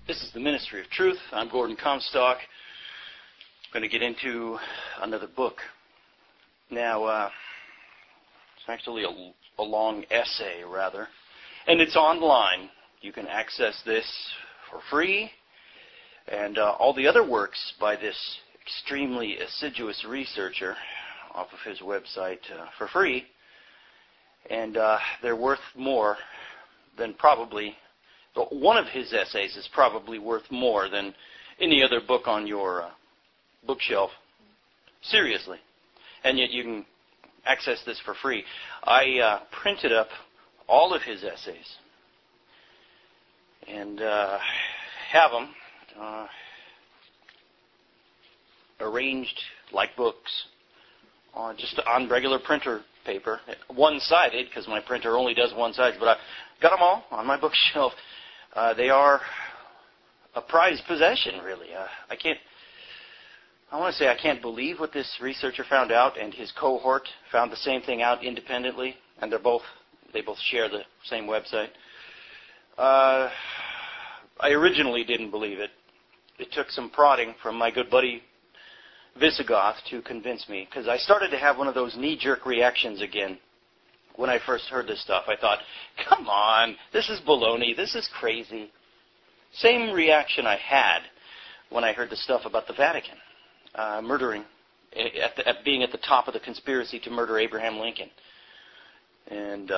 This is the Ministry of Truth. I'm Gordon Comstock. I'm going to get into another book. Now, it's actually a long essay, rather. And it's online. You can access this for free. And all the other works by this extremely assiduous researcher off of his website for free. And they're worth more than probably... One of his essays is probably worth more than any other book on your bookshelf. Seriously. And yet you can access this for free. I printed up all of his essays and have them arranged like books just on regular printer paper, one-sided, because my printer only does one side, but I got them all on my bookshelf. They are a prized possession, really. I can't believe what this researcher found out, and his cohort found the same thing out independently, and they both share the same website. I originally didn't believe it. It took some prodding from my good buddy Visigoth to convince me, because I started to have one of those knee-jerk reactions again. When I first heard this stuff, I thought, come on, this is baloney, this is crazy. Same reaction I had when I heard the stuff about the Vatican, murdering, being at the top of the conspiracy to murder Abraham Lincoln, and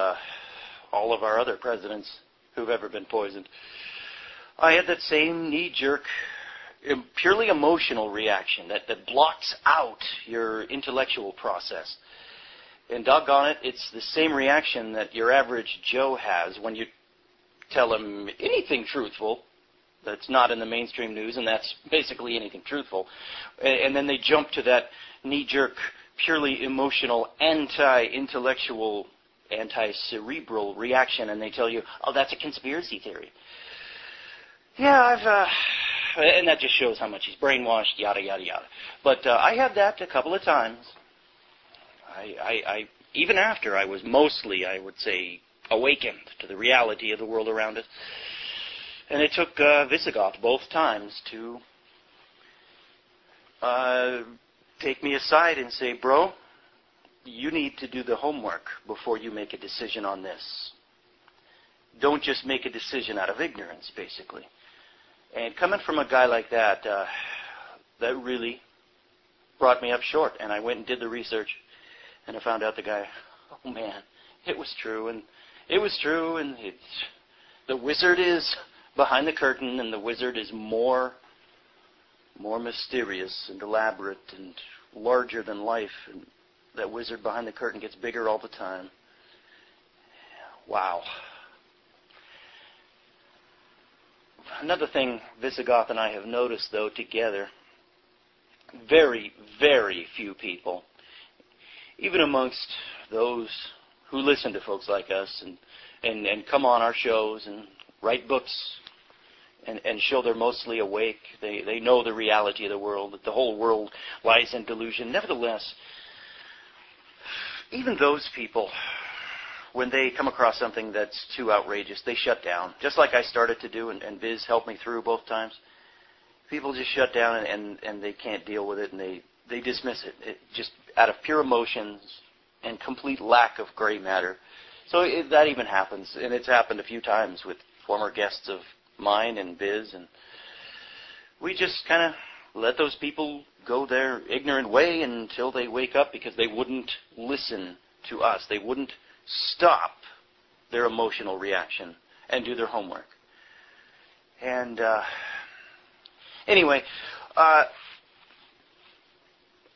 all of our other presidents who've ever been poisoned. I had that same knee-jerk, purely emotional reaction that blocks out your intellectual process. And doggone it, it's the same reaction that your average Joe has when you tell him anything truthful that's not in the mainstream news, and that's basically anything truthful. And then they jump to that knee-jerk, purely emotional, anti-intellectual, anti-cerebral reaction, and they tell you, oh, that's a conspiracy theory. Yeah, and that just shows how much he's brainwashed, yada, yada, yada. But I had that a couple of times. I even after I was mostly, I would say, awakened to the reality of the world around us. And it took Visigoth both times to take me aside and say, bro, you need to do the homework before you make a decision on this. Don't just make a decision out of ignorance, basically. And coming from a guy like that, that really brought me up short. And I went and did the research. And I found out the guy, oh man, it was true, and the wizard is behind the curtain, and the wizard is more mysterious and elaborate and larger than life, and that wizard behind the curtain gets bigger all the time. Wow. Another thing Visigoth and I have noticed, though, together, very, very few people, even amongst those who listen to folks like us and come on our shows and write books and show they're mostly awake, they know the reality of the world, that the whole world lies in delusion. Nevertheless, even those people, when they come across something that's too outrageous, they shut down. Just like I started to do, and Viz helped me through both times. People just shut down and they can't deal with it, and they dismiss it just out of pure emotions and complete lack of gray matter. So that even happens, and it's happened a few times with former guests of mine and Biz, and we just kind of let those people go their ignorant way until they wake up, because they wouldn't listen to us. They wouldn't stop their emotional reaction and do their homework. And anyway,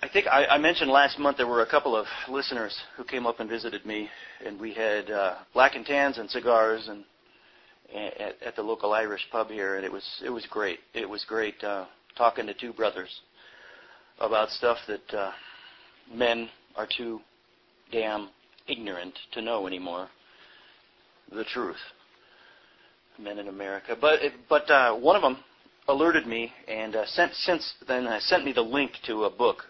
I think I mentioned last month there were a couple of listeners who came up and visited me, and we had black and tans and cigars and at the local Irish pub here, and it was great. It was great talking to two brothers about stuff that men are too damn ignorant to know anymore. The truth, men in America. But one of them alerted me and sent me the link to a book.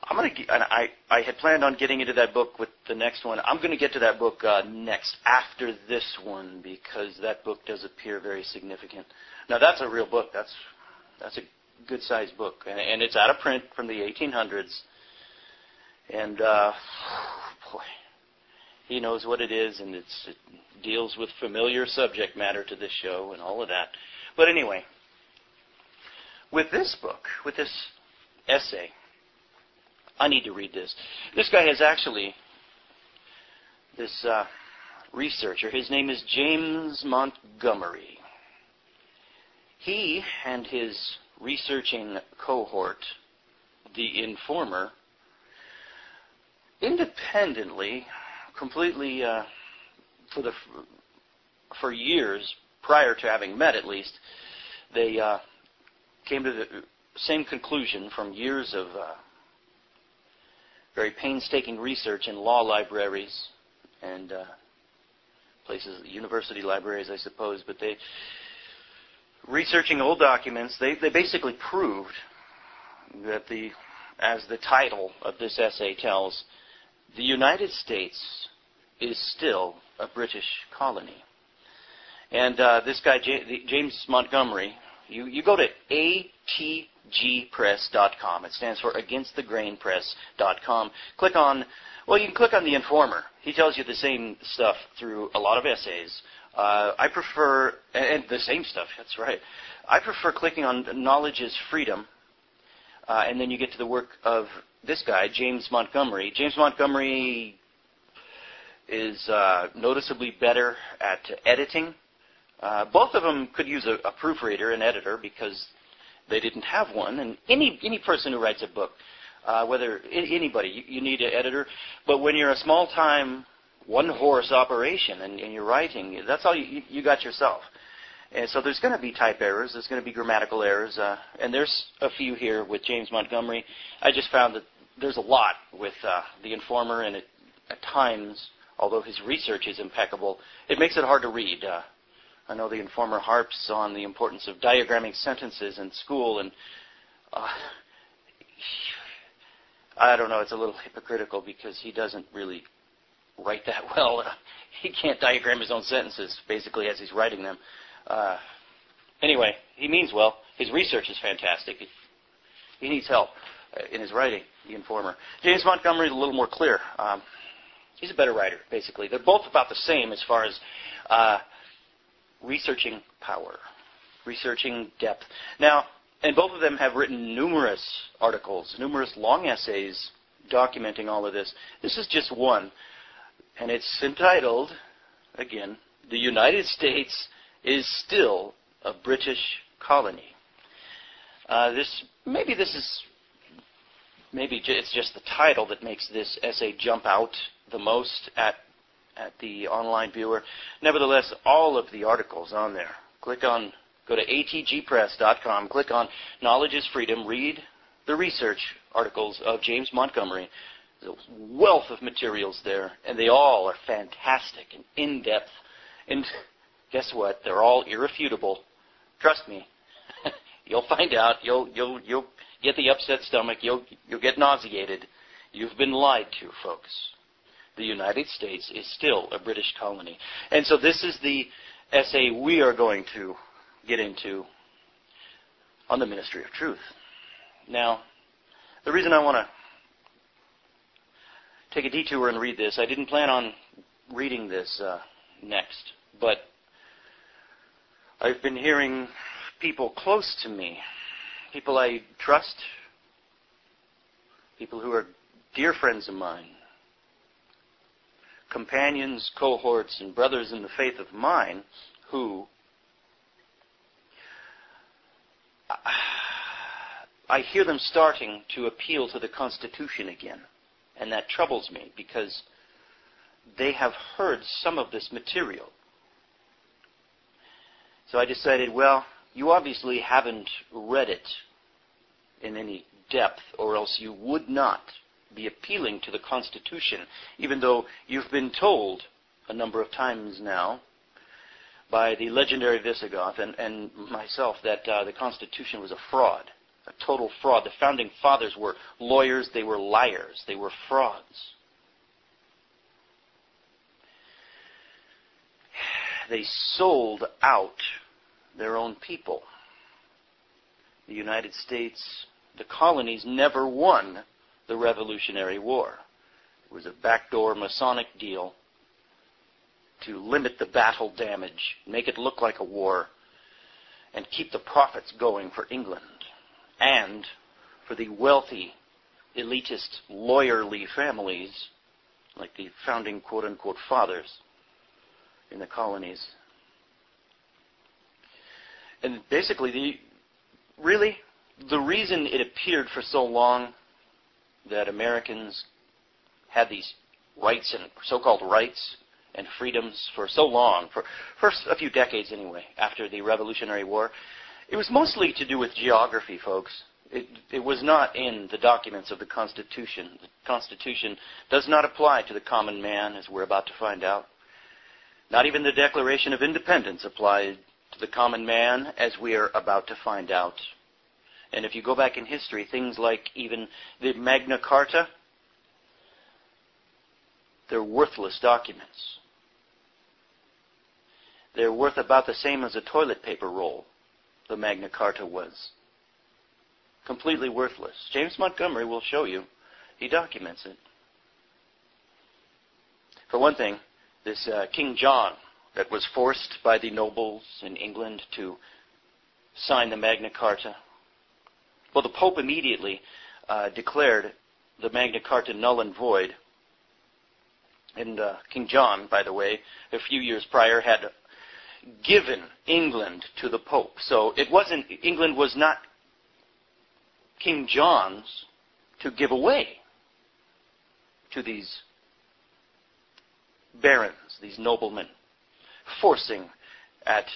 I had planned on getting into that book with the next one. I'm going to get to that book next, after this one, because that book does appear very significant. Now, that's a real book. That's a good-sized book, and it's out of print from the 1800s. And, boy, he knows what it is, and it deals with familiar subject matter to this show and all of that. But anyway, with this book, with this essay, I need to read this. This guy has actually, this researcher, his name is James Montgomery. He and his researching cohort, the Informer, independently, completely, for years, prior to having met at least, they came to the same conclusion from years of very painstaking research in law libraries and places, university libraries, I suppose, but they, researching old documents, they basically proved that as the title of this essay tells, the United States is still a British colony. And this guy, James Montgomery, you go to atgpress.com. It stands for againstthegrainpress.com. Click on, well, you can click on the Informer. He tells you the same stuff through a lot of essays. I prefer, and the same stuff, that's right. I prefer clicking on Knowledge is Freedom, and then you get to the work of this guy, James Montgomery. James Montgomery is noticeably better at editing. Both of them could use a proofreader, an editor, because they didn't have one. And any person who writes a book, whether anybody, you need an editor. But when you're a small-time, one-horse operation and you're writing, that's all you got yourself. And so there's going to be type errors. There's going to be grammatical errors. And there's a few here with James Montgomery. I just found that there's a lot with the Informer, and at times, although his research is impeccable, it makes it hard to read. I know the Informer harps on the importance of diagramming sentences in school, and I don't know, it's a little hypocritical because he doesn't really write that well. He can't diagram his own sentences, basically, as he's writing them. Anyway, he means well. His research is fantastic. He needs help in his writing, the Informer. James Montgomery is a little more clear. He's a better writer, basically. They're both about the same as far as researching power, researching depth. Now, and both of them have written numerous articles, numerous long essays documenting all of this. This is just one, and it's entitled, again, "The United States is Still a British Colony." Maybe it's just the title that makes this essay jump out the most at the online viewer. Nevertheless, all of the articles on there. Go to atgpress.com, click on Knowledge is Freedom, read the research articles of James Montgomery. There's a wealth of materials there, and they all are fantastic and in-depth. And guess what? They're all irrefutable. Trust me. You'll find out. You'll get the upset stomach. You'll get nauseated. You've been lied to, folks. The United States is still a British colony. And so this is the essay we are going to get into on the ministry of truth. Now, the reason I want to take a detour and read this, I didn't plan on reading this next, but I've been hearing people close to me, people I trust, people who are dear friends of mine, companions, cohorts, and brothers in the faith of mine who I hear them starting to appeal to the Constitution again. And that troubles me because they have heard some of this material. So I decided, well, you obviously haven't read it in any depth, or else you would not be appealing to the Constitution, even though you've been told a number of times now by the legendary Visigoth and myself that the Constitution was a fraud. A total fraud. The founding fathers were lawyers. They were liars. They were frauds. They sold out their own people. The United States, the colonies, never won the Revolutionary War. It was a backdoor Masonic deal to limit the battle damage, make it look like a war, and keep the profits going for England and for the wealthy, elitist, lawyerly families like the founding quote-unquote fathers in the colonies. And basically, the reason it appeared for so long that Americans had these rights and so-called rights and freedoms for so long, for a few decades anyway, after the Revolutionary War, it was mostly to do with geography, folks. It was not in the documents of the Constitution. The Constitution does not apply to the common man, as we're about to find out. Not even the Declaration of Independence applied to the common man, as we are about to find out. And if you go back in history, things like even the Magna Carta, they're worthless documents. They're worth about the same as a toilet paper roll, the Magna Carta was. Completely worthless. James Montgomery will show you. He documents it. For one thing, this King John that was forced by the nobles in England to sign the Magna Carta. Well, the Pope immediately declared the Magna Carta null and void. And King John, by the way, a few years prior had given England to the Pope. So England was not King John's to give away to these barons, these noblemen, forcing at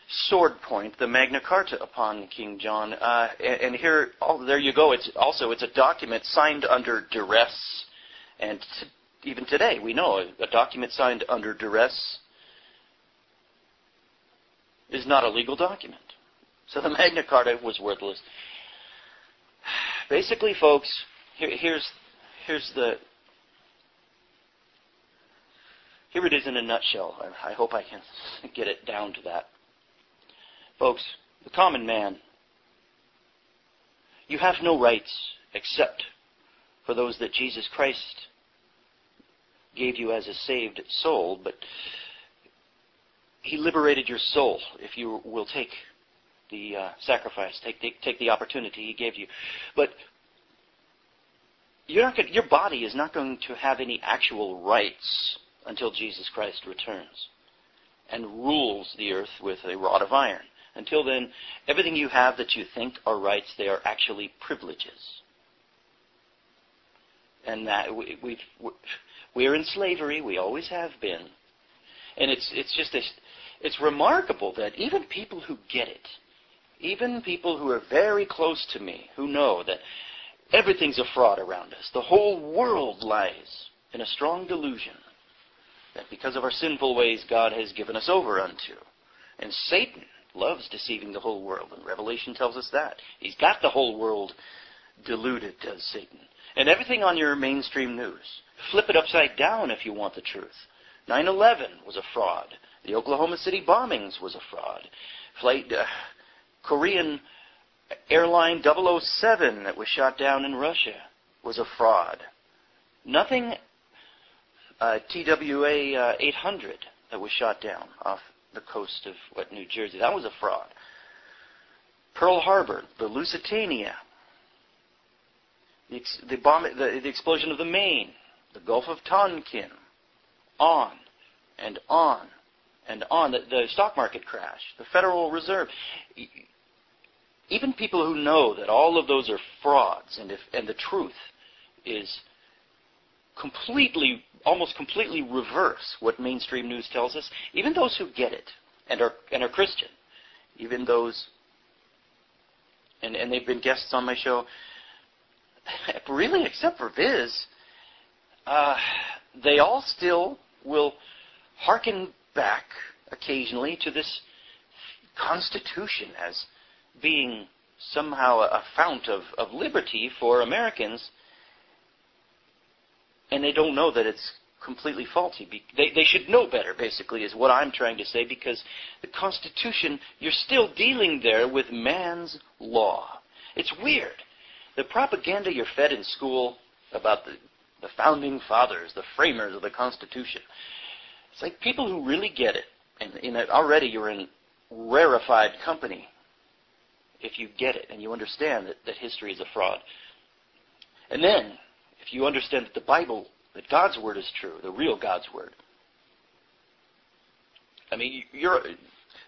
sword point the Magna Carta upon King John. And here, there you go. It's a document signed under duress. And even today, we know a document signed under duress is not a legal document. So the Magna Carta was worthless. Basically, folks, here it is in a nutshell. I hope I can get it down to that. Folks, the common man, you have no rights except for those that Jesus Christ gave you as a saved soul, but He liberated your soul if you will take the sacrifice, take the opportunity He gave you. But your body is not going to have any actual rights until Jesus Christ returns and rules the earth with a rod of iron. Until then, everything you have that you think are rights, they are actually privileges. And that we're in slavery. We always have been. And it's remarkable that even people who get it, even people who are very close to me, who know that everything's a fraud around us, the whole world lies in a strong delusion that because of our sinful ways God has given us over unto. And Satan loves deceiving the whole world, and Revelation tells us that. He's got the whole world deluded, does Satan. And everything on your mainstream news, flip it upside down if you want the truth. 9/11 was a fraud. The Oklahoma City bombings was a fraud. Korean airline 007 that was shot down in Russia was a fraud. Nothing TWA 800 that was shot down off the coast of New Jersey. That was a fraud. Pearl Harbor, the Lusitania, the explosion of the Maine, the Gulf of Tonkin, on and on and on. The stock market crash, the Federal Reserve. Even people who know that all of those are frauds and the truth is almost completely reverse what mainstream news tells us, even those who get it and are Christian, even those, and they've been guests on my show, really except for Viz, they all still will hearken back occasionally to this Constitution as being somehow a fount of liberty for Americans, and they don't know that it's completely faulty. They should know better, basically, is what I'm trying to say, because the Constitution, you're still dealing there with man's law. It's weird. The propaganda you're fed in school about the founding fathers, the framers of the Constitution, it's like people who really get it, and already you're in rarefied company if you get it and you understand that history is a fraud. And then, if you understand that the Bible, that God's Word is true, the real God's Word. I mean,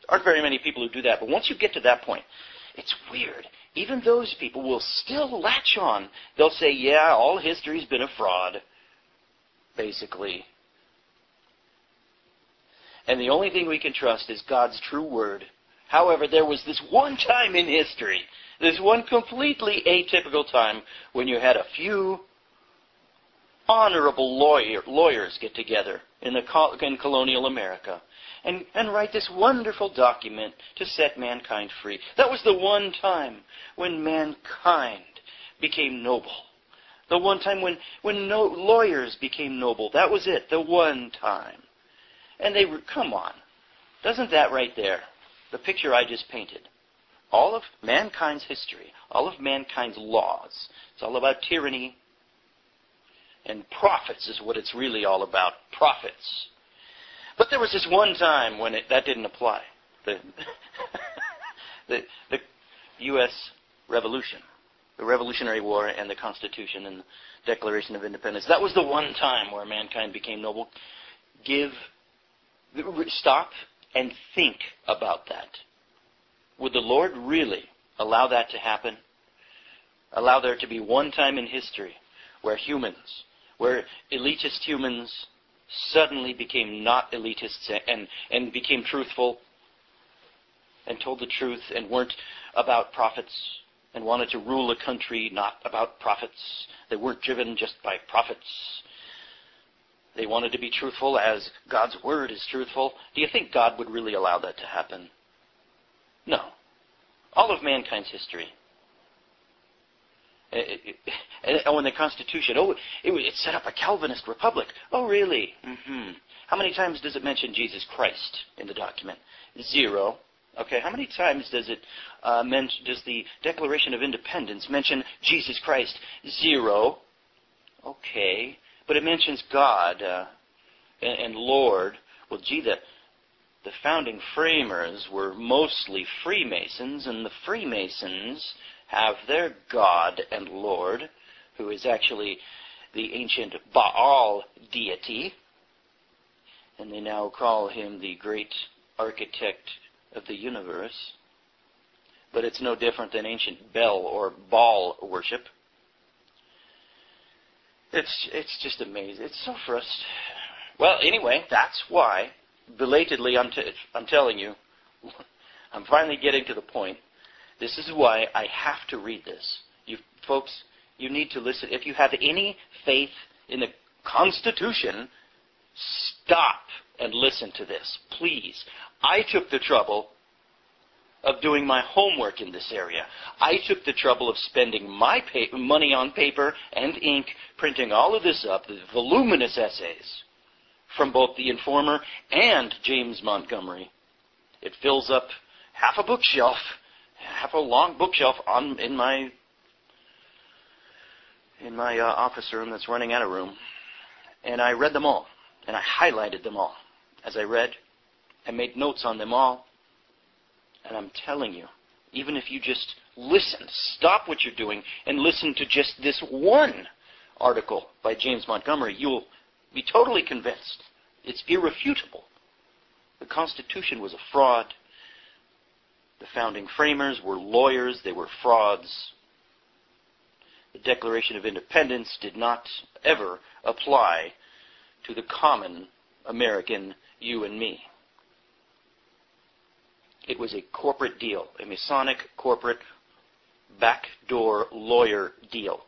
aren't very many people who do that, but once you get to that point, it's weird. Even those people will still latch on. They'll say, yeah, all history's been a fraud, basically. And the only thing we can trust is God's true Word. However, there was this one time in history, this one completely atypical time, when you had a few honorable lawyers get together in colonial America and write this wonderful document to set mankind free. That was the one time when mankind became noble. The one time when lawyers became noble. That was it, the one time. And they were, come on, doesn't that right there, the picture I just painted, all of mankind's history, all of mankind's laws, it's all about tyranny, and profits is what it's really all about, profits. But there was this one time when that didn't apply. The U.S. Revolution, the Revolutionary War and the Constitution and the Declaration of Independence. That was the one time where mankind became noble. Stop and think about that. Would the Lord really allow that to happen? Allow there to be one time in history where elitist humans suddenly became not elitists and became truthful and told the truth and weren't about profits and wanted to rule a country not about profits. They weren't driven just by profits. They wanted to be truthful as God's Word is truthful. Do you think God would really allow that to happen? No. All of mankind's history. In the Constitution, it set up a Calvinist republic. Oh, really? Mm-hmm. How many times does it mention Jesus Christ in the document? 0. Okay, how many times does the Declaration of Independence mention Jesus Christ? 0. Okay, but it mentions God and Lord. Well, gee, the founding framers were mostly Freemasons, and the Freemasons have their God and Lord, who is actually the ancient Baal deity, and they now call him the great architect of the universe. But it's no different than ancient Bel or Baal worship. It's just amazing. It's so frustrating. Well, anyway, that's why, belatedly, I'm telling you, I'm finally getting to the point. This is why I have to read this. You folks, you need to listen. If you have any faith in the Constitution, stop and listen to this, please. I took the trouble of doing my homework in this area. I took the trouble of spending my money on paper and ink, printing all of this up, the voluminous essays from both the Informer and James Montgomery. It fills up half a bookshelf, half a long bookshelf in my office room that's running out of room. And I read them all, and I highlighted them all. As I read, I made notes on them all. And I'm telling you, even if you just listen, stop what you're doing, and listen to just this one article by James Montgomery, you'll be totally convinced. It's irrefutable. The Constitution was a fraud. The founding framers were lawyers. They were frauds. The Declaration of Independence did not ever apply to the common American, you and me. It was a corporate deal, a Masonic corporate backdoor lawyer deal.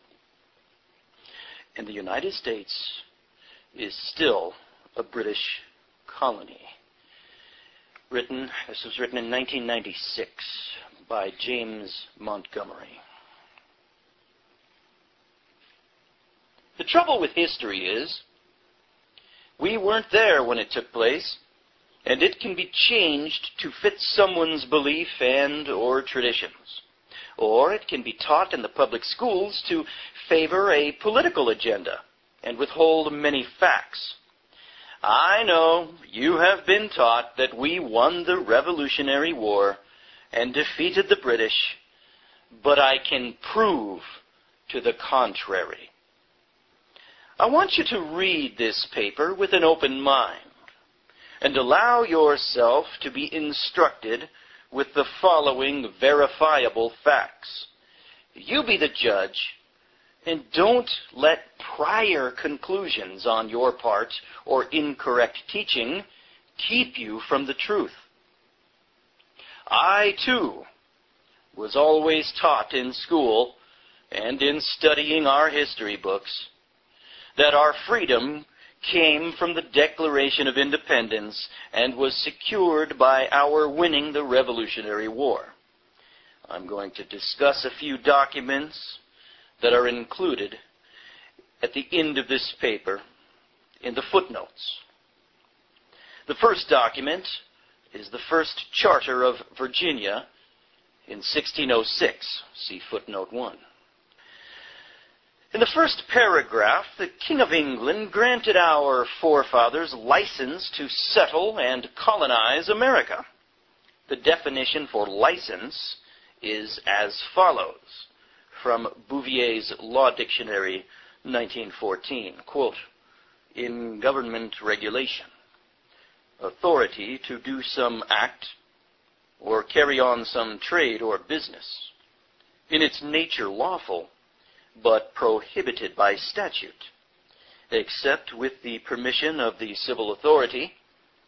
And the United States is still a British colony. This was written in 1996 by James Montgomery. The trouble with history is, we weren't there when it took place, and it can be changed to fit someone's belief and or traditions. Or it can be taught in the public schools to favor a political agenda and withhold many facts. I know you have been taught that we won the Revolutionary War and defeated the British, but I can prove to the contrary. I want you to read this paper with an open mind and allow yourself to be instructed with the following verifiable facts. You be the judge, and don't let prior conclusions on your part or incorrect teaching keep you from the truth. I, too, was always taught in school and in studying our history books that our freedom came from the Declaration of Independence and was secured by our winning the Revolutionary War. I'm going to discuss a few documents that are included at the end of this paper in the footnotes. The first document is the first Charter of Virginia in 1606. See footnote 1. In the first paragraph, the King of England granted our forefathers license to settle and colonize America. The definition for license is as follows, from Bouvier's Law Dictionary, 1914, quote, in government regulation, authority to do some act or carry on some trade or business, in its nature lawful, but prohibited by statute, except with the permission of the civil authority,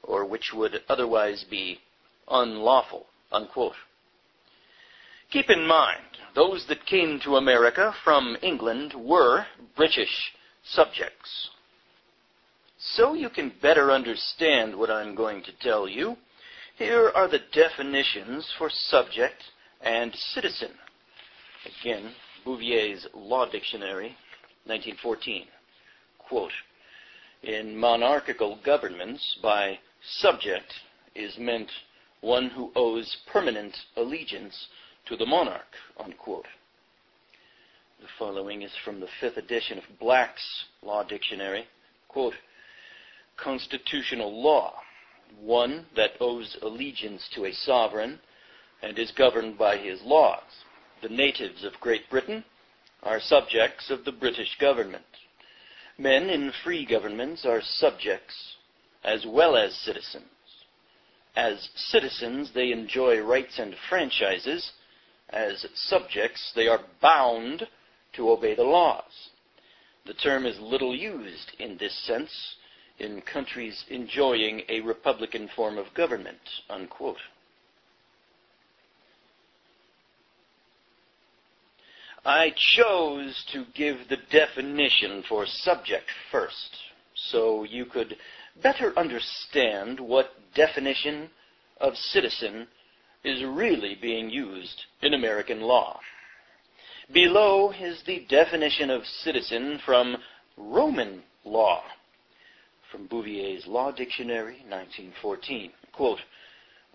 or which would otherwise be unlawful, unquote. Keep in mind, those that came to America from England were British subjects. So you can better understand what I'm going to tell you, here are the definitions for subject and citizen. Again, Bouvier's Law Dictionary, 1914. Quote, in monarchical governments, by subject is meant one who owes permanent allegiance to the monarch, unquote. The following is from the 5th edition of Black's Law Dictionary. Quote, constitutional law, one that owes allegiance to a sovereign and is governed by his laws. The natives of Great Britain are subjects of the British government. Men in free governments are subjects as well as citizens. As citizens, they enjoy rights and franchises. As subjects, they are bound to obey the laws. The term is little used in this sense in countries enjoying a republican form of government, unquote. I chose to give the definition for subject first, so you could better understand what definition of citizen is really being used in American law. Below is the definition of citizen from Roman law, from Bouvier's Law Dictionary, 1914. Quote,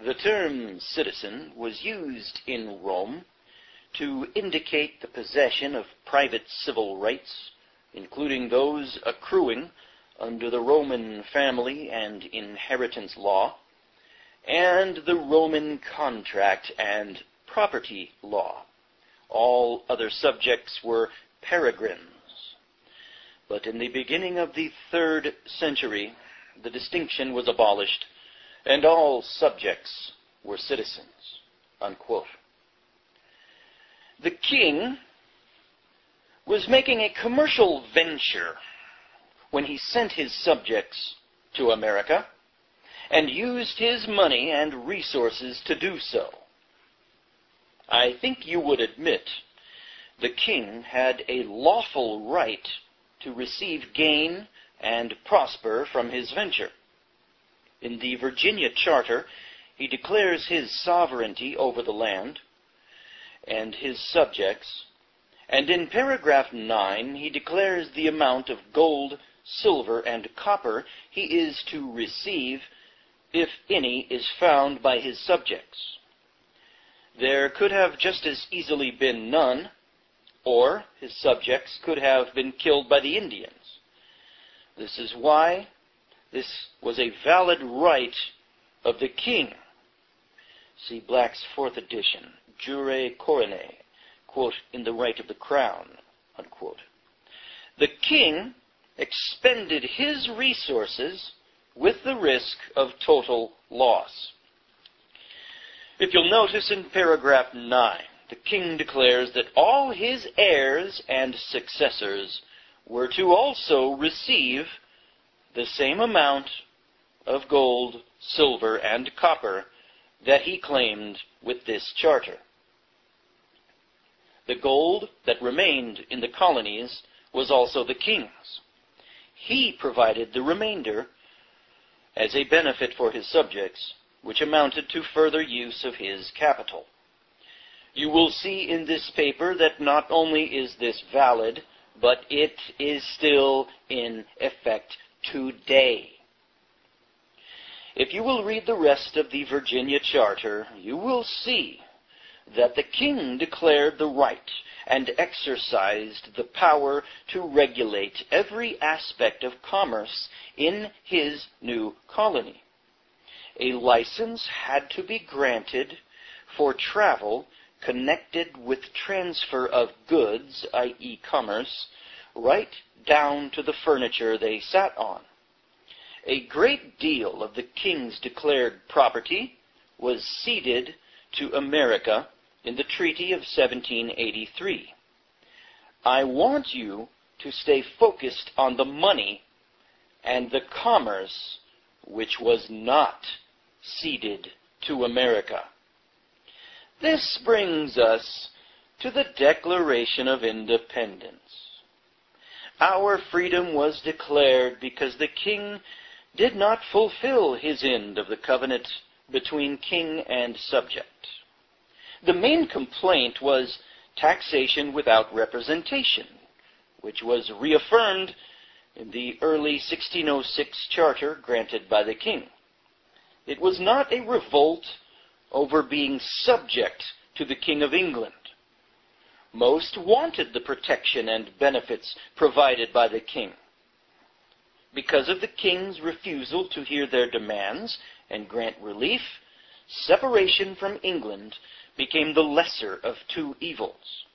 the term citizen was used in Rome to indicate the possession of private civil rights, including those accruing under the Roman family and inheritance law, and the Roman contract and property law. All other subjects were peregrines. But in the beginning of the 3rd century, the distinction was abolished, and all subjects were citizens, unquote. The king was making a commercial venture when he sent his subjects to America and used his money and resources to do so. I think you would admit the king had a lawful right to receive gain and prosper from his venture. In the Virginia Charter, he declares his sovereignty over the land, and his subjects, and in paragraph 9 he declares the amount of gold, silver, and copper he is to receive, if any is found by his subjects. There could have just as easily been none, or his subjects could have been killed by the Indians. This is why this was a valid right of the king. See Black's 4th edition, Jure Coronae, quote, in the right of the crown, unquote. The king expended his resources with the risk of total loss. If you'll notice in paragraph 9, the king declares that all his heirs and successors were to also receive the same amount of gold, silver, and copper that he claimed with this charter. The gold that remained in the colonies was also the king's. He provided the remainder as a benefit for his subjects, which amounted to further use of his capital. You will see in this paper that not only is this valid, but it is still in effect today. If you will read the rest of the Virginia Charter, you will see that the king declared the right and exercised the power to regulate every aspect of commerce in his new colony. A license had to be granted for travel connected with transfer of goods, i.e. commerce, right down to the furniture they sat on. A great deal of the king's declared property was ceded to America in the Treaty of 1783. I want you to stay focused on the money and the commerce which was not ceded to America. This brings us to the Declaration of Independence. Our freedom was declared because the king did not fulfill his end of the covenant between king and subject. The main complaint was taxation without representation, which was reaffirmed in the early 1606 charter granted by the king. It was not a revolt over being subject to the King of England. Most wanted the protection and benefits provided by the king. Because of the king's refusal to hear their demands and grant relief, separation from England became the lesser of two evils.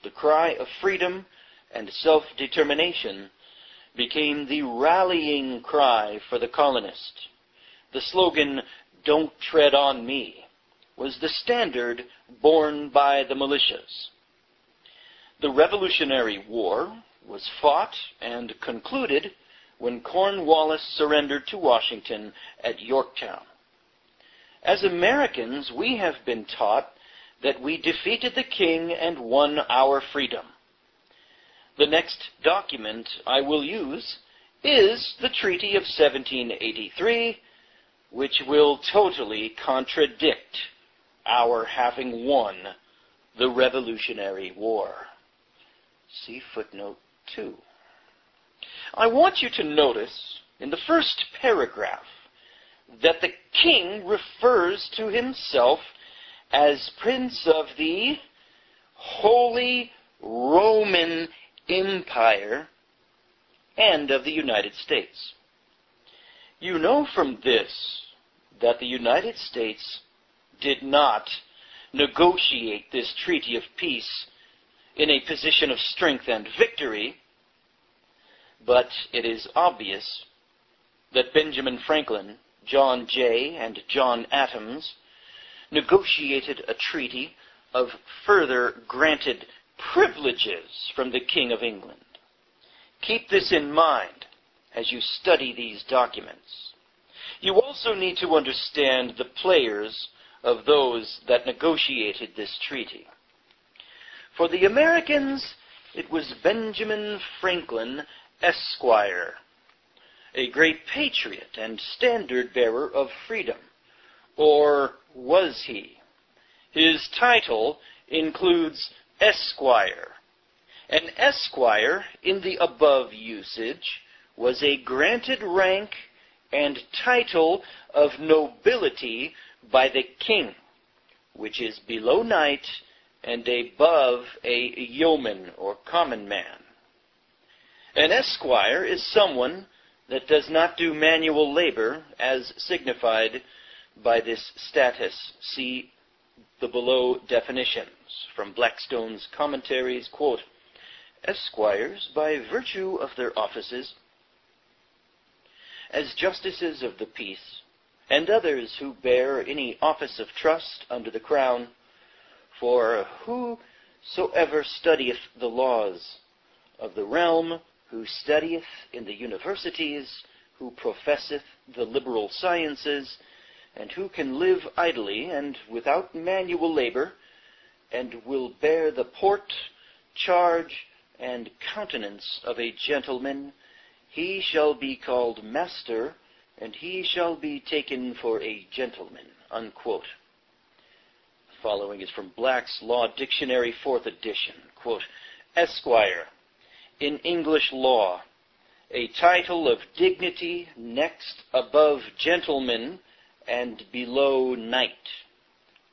The cry of freedom and self-determination became the rallying cry for the colonist. The slogan, "Don't tread on me," was the standard borne by the militias. The Revolutionary War was fought and concluded when Cornwallis surrendered to Washington at Yorktown. As Americans, we have been taught that we defeated the king and won our freedom. The next document I will use is the Treaty of 1783, which will totally contradict our having won the Revolutionary War. See footnote 2. I want you to notice in the first paragraph that the king refers to himself as Prince of the Holy Roman Empire and of the United States. You know from this that the United States did not negotiate this treaty of peace in a position of strength and victory, but it is obvious that Benjamin Franklin, John Jay, and John Adams negotiated a treaty of further granted privileges from the King of England. Keep this in mind as you study these documents. You also need to understand the players of those that negotiated this treaty. For the Americans, it was Benjamin Franklin, Esquire, a great patriot and standard-bearer of freedom. Or was he? His title includes Esquire. An esquire, in the above usage, was a granted rank and title of nobility by the king, which is below knight and above a yeoman or common man. An esquire is someone that does not do manual labor as signified by this status. See the below definitions from Blackstone's commentaries, quote, "Esquires, by virtue of their offices as justices of the peace, and others who bear any office of trust under the crown, for whosoever studieth the laws of the realm, who studieth in the universities, who professeth the liberal sciences, and who can live idly and without manual labor, and will bear the port, charge, and countenance of a gentleman, he shall be called master, and he shall be taken for a gentleman," unquote. The following is from Black's Law Dictionary, 4th edition. Quote, "Esquire, in English law, a title of dignity next above gentleman and below knight.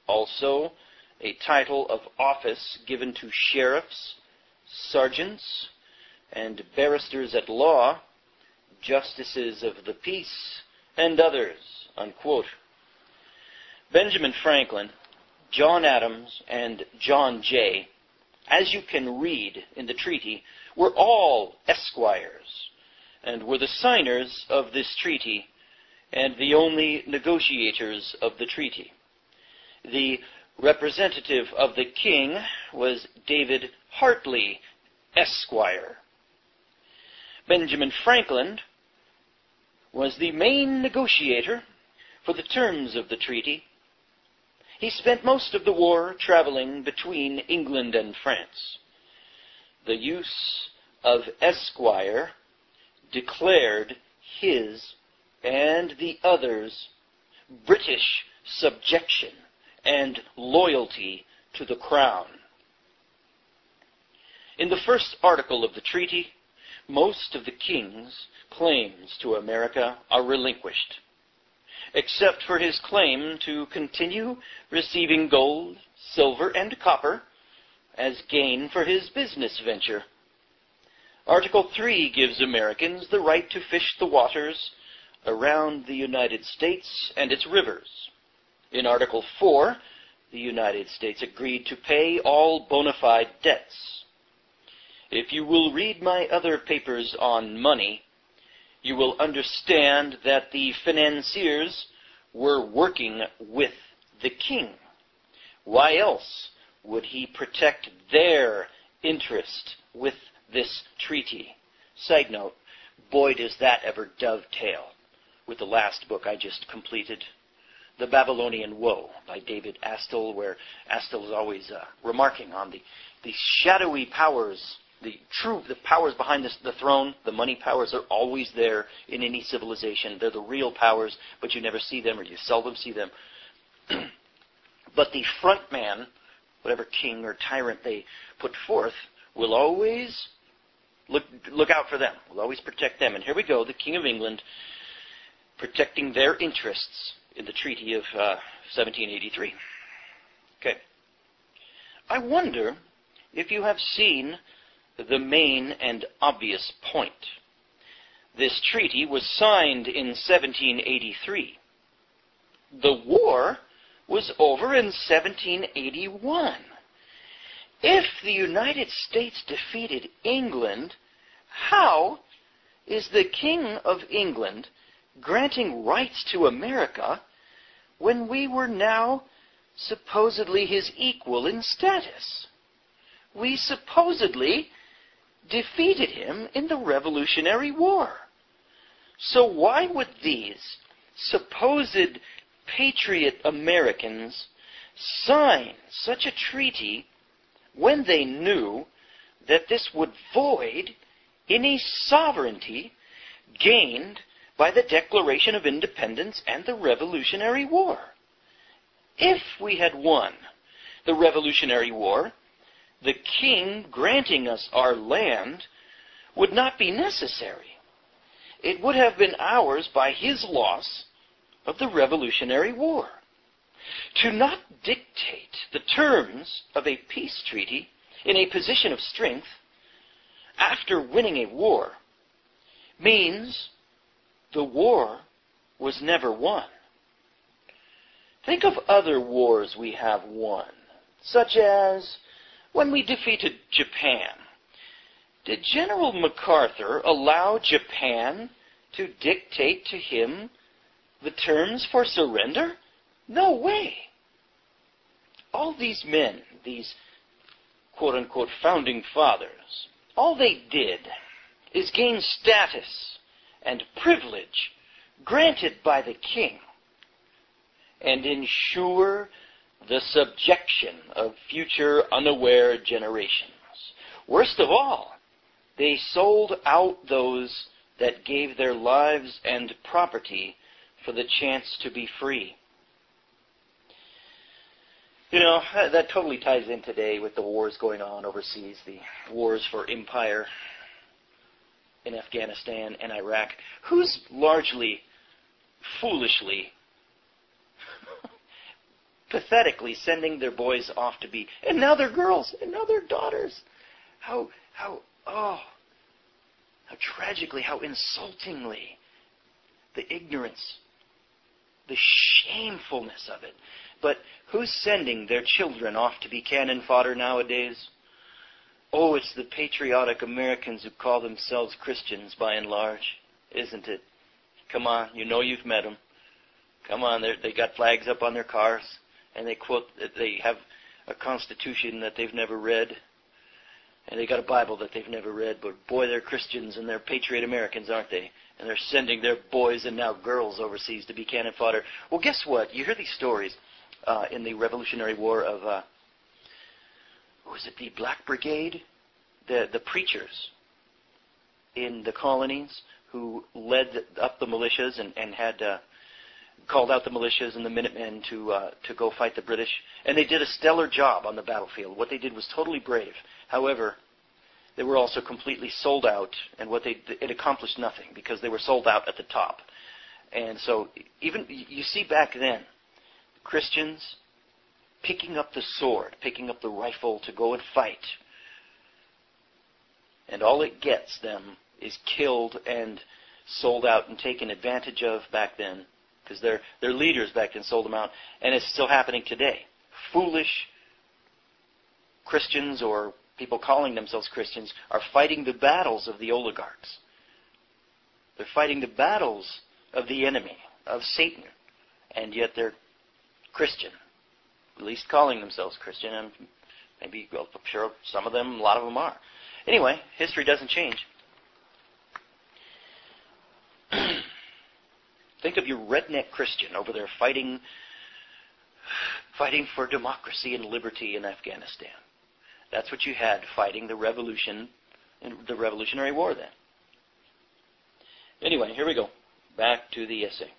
Also, a title of office given to sheriffs, sergeants, and barristers at law, justices of the peace, and others," unquote. Benjamin Franklin, John Adams, and John Jay, as you can read in the treaty, were all esquires, and were the signers of this treaty, and the only negotiators of the treaty. The representative of the king was David Hartley, Esquire. Benjamin Franklin was the main negotiator for the terms of the treaty. He spent most of the war traveling between England and France. The use of esquire declared his and the others' British subjection and loyalty to the crown. In the first article of the treaty, most of the king's claims to America are relinquished, except for his claim to continue receiving gold, silver, and copper as gain for his business venture. Article 3 gives Americans the right to fish the waters around the United States and its rivers. In Article 4, the United States agreed to pay all bona fide debts. If you will read my other papers on money, you will understand that the financiers were working with the king. Why else would he protect their interest with this treaty? Side note, boy, does that ever dovetail with the last book I just completed, The Babylonian Woe by David Astle, where Astle is always remarking on the shadowy powers, the powers behind the throne. The money powers are always there in any civilization. They're the real powers, but you never see them, or you seldom see them. But the front man, whatever king or tyrant they put forth, will always look out for them, will always protect them. And here we go, the King of England protecting their interests in the Treaty of 1783. Okay. I wonder if you have seen the main and obvious point. This treaty was signed in 1783. The war was over in 1781. If the United States defeated England, how is the King of England granting rights to America when we were now supposedly his equal in status? We supposedly defeated him in the Revolutionary War. So why would these supposed patriot Americans sign such a treaty when they knew that this would void any sovereignty gained by the Declaration of Independence and the Revolutionary War? If we had won the Revolutionary War, the king granting us our land would not be necessary. It would have been ours by his loss of the Revolutionary War. To not dictate the terms of a peace treaty in a position of strength after winning a war means the war was never won. Think of other wars we have won, such as when we defeated Japan. Did General MacArthur allow Japan to dictate to him the terms for surrender? No way. All these men, these quote-unquote founding fathers, all they did is gain status and privilege granted by the king and ensure the subjection of future unaware generations. Worst of all, they sold out those that gave their lives and property for the chance to be free. You know, that totally ties in today with the wars going on overseas, the wars for empire in Afghanistan and Iraq. Who's largely, foolishly, pathetically sending their boys off to be, and now they're girls, and now they're daughters. How tragically, how insultingly, the ignorance, the shamefulness of it. But who's sending their children off to be cannon fodder nowadays? Oh, it's the patriotic Americans who call themselves Christians by and large, isn't it? Come on, you know you've met them. Come on, they got flags up on their cars, and they have a constitution that they've never read, and they got a Bible that they've never read, but boy, they're Christians and they're patriot Americans, aren't they? And they're sending their boys and now girls overseas to be cannon fodder. Well, guess what? You hear these stories in the Revolutionary War of, was it the Black Brigade? The preachers in the colonies who led up the militias and had called out the militias and the Minutemen to go fight the British. And they did a stellar job on the battlefield. What they did was totally brave. However, they were also completely sold out, and it accomplished nothing because they were sold out at the top. And so even you see back then, Christians picking up the sword, picking up the rifle to go and fight. And all it gets them is killed and sold out and taken advantage of back then, because their leaders back then sold them out. And it's still happening today. Foolish Christians, or people calling themselves Christians, are fighting the battles of the oligarchs. They're fighting the battles of the enemy, of Satan. And yet they're Christian, at least calling themselves Christian, and maybe, well, I'm sure some of them, a lot of them are. Anyway, history doesn't change. Think of your redneck Christian over there fighting for democracy and liberty in Afghanistan. That's what you had fighting the revolution, the Revolutionary War then. Anyway, here we go. Back to the essay.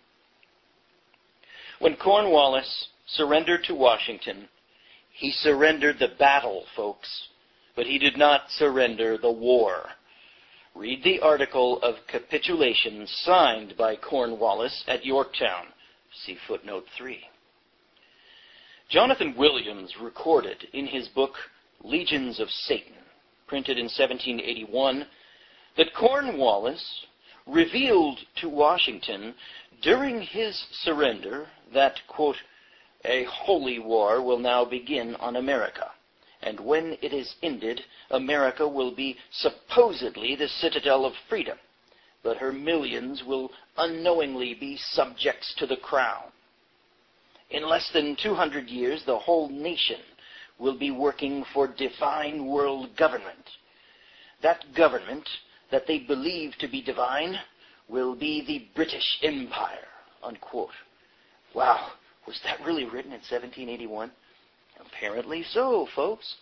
When Cornwallis surrendered to Washington, he surrendered the battle, folks, but he did not surrender the war. Read the article of capitulation signed by Cornwallis at Yorktown. See footnote 3. Jonathan Williams recorded in his book Legions of Satan, printed in 1781, that Cornwallis revealed to Washington during his surrender that, quote, a holy war will now begin on America, and when it is ended, America will be supposedly the citadel of freedom, but her millions will unknowingly be subjects to the crown. In less than 200 years, the whole nation will be working for divine world government. That government that they believe to be divine will be the British Empire, unquote. Wow, was that really written in 1781? Apparently so, folks.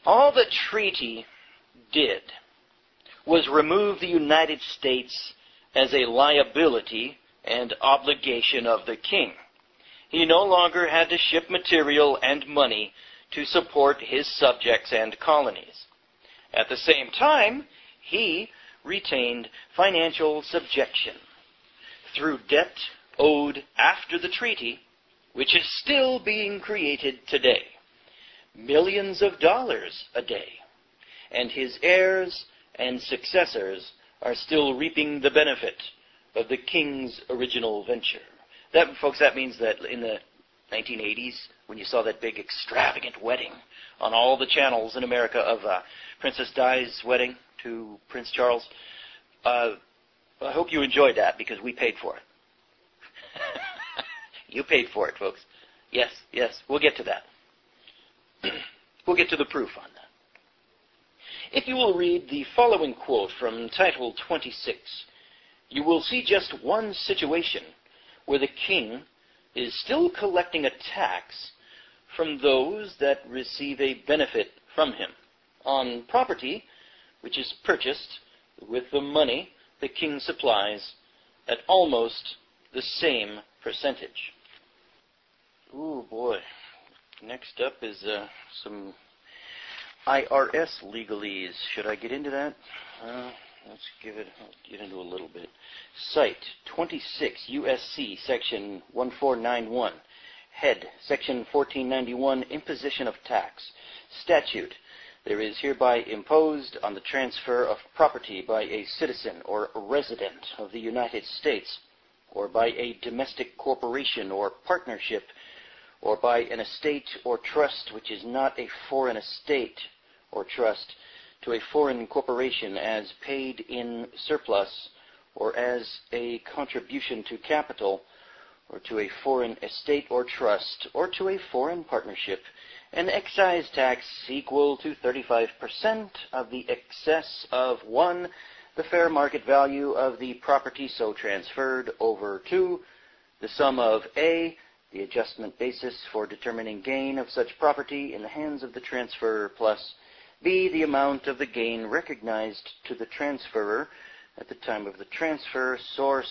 All the treaty did was remove the United States as a liability and obligation of the king. He no longer had to ship material and money to support his subjects and colonies. At the same time, he retained financial subjection through debt owed after the treaty, which is still being created today. Millions of dollars a day. And his heirs and successors are still reaping the benefit of the king's original venture. That, folks, that means that in the 1980s, when you saw that big extravagant wedding on all the channels in America of Princess Di's wedding to Prince Charles, I hope you enjoyed that because we paid for it. You paid for it, folks. Yes, we'll get to that. We'll get to the proof on that. If you will read the following quote from Title 26, you will see just one situation where the king is still collecting a tax from those that receive a benefit from him on property which is purchased with the money the king supplies at almost the same percentage. Ooh, boy. Next up is some IRS legalese. Should I get into that? I'll get into a little bit. Cite 26 U.S.C. Section 1491. Head Section 1491, Imposition of Tax. Statute. There is hereby imposed on the transfer of property by a citizen or a resident of the United States, or by a domestic corporation or partnership, or by an estate or trust which is not a foreign estate or trust, to a foreign corporation as paid in surplus, or as a contribution to capital, or to a foreign estate or trust, or to a foreign partnership, an excise tax equal to 35% of the excess of 1, the fair market value of the property so transferred, over 2, the sum of A, the adjustment basis for determining gain of such property in the hands of the transferor, plus B, the amount of the gain recognized to the transferor at the time of the transfer, source,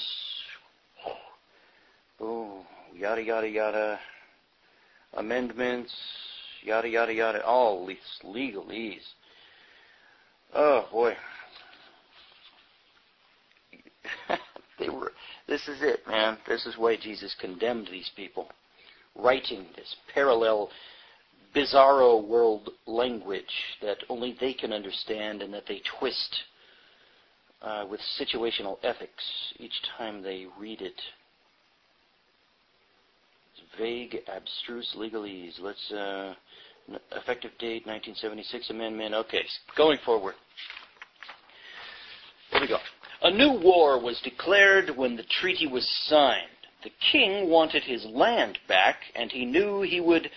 yada, yada, yada, amendments, yada, yada, yada, all legalese. Oh, boy. This is it, man. This is why Jesus condemned these people, writing this parallel, bizarro world language that only they can understand and that they twist with situational ethics each time they read it. It's vague, abstruse legalese. Let's, effective date, 1976 amendment. Okay, going forward. Here we go. A new war was declared when the treaty was signed. The king wanted his land back, and he knew he would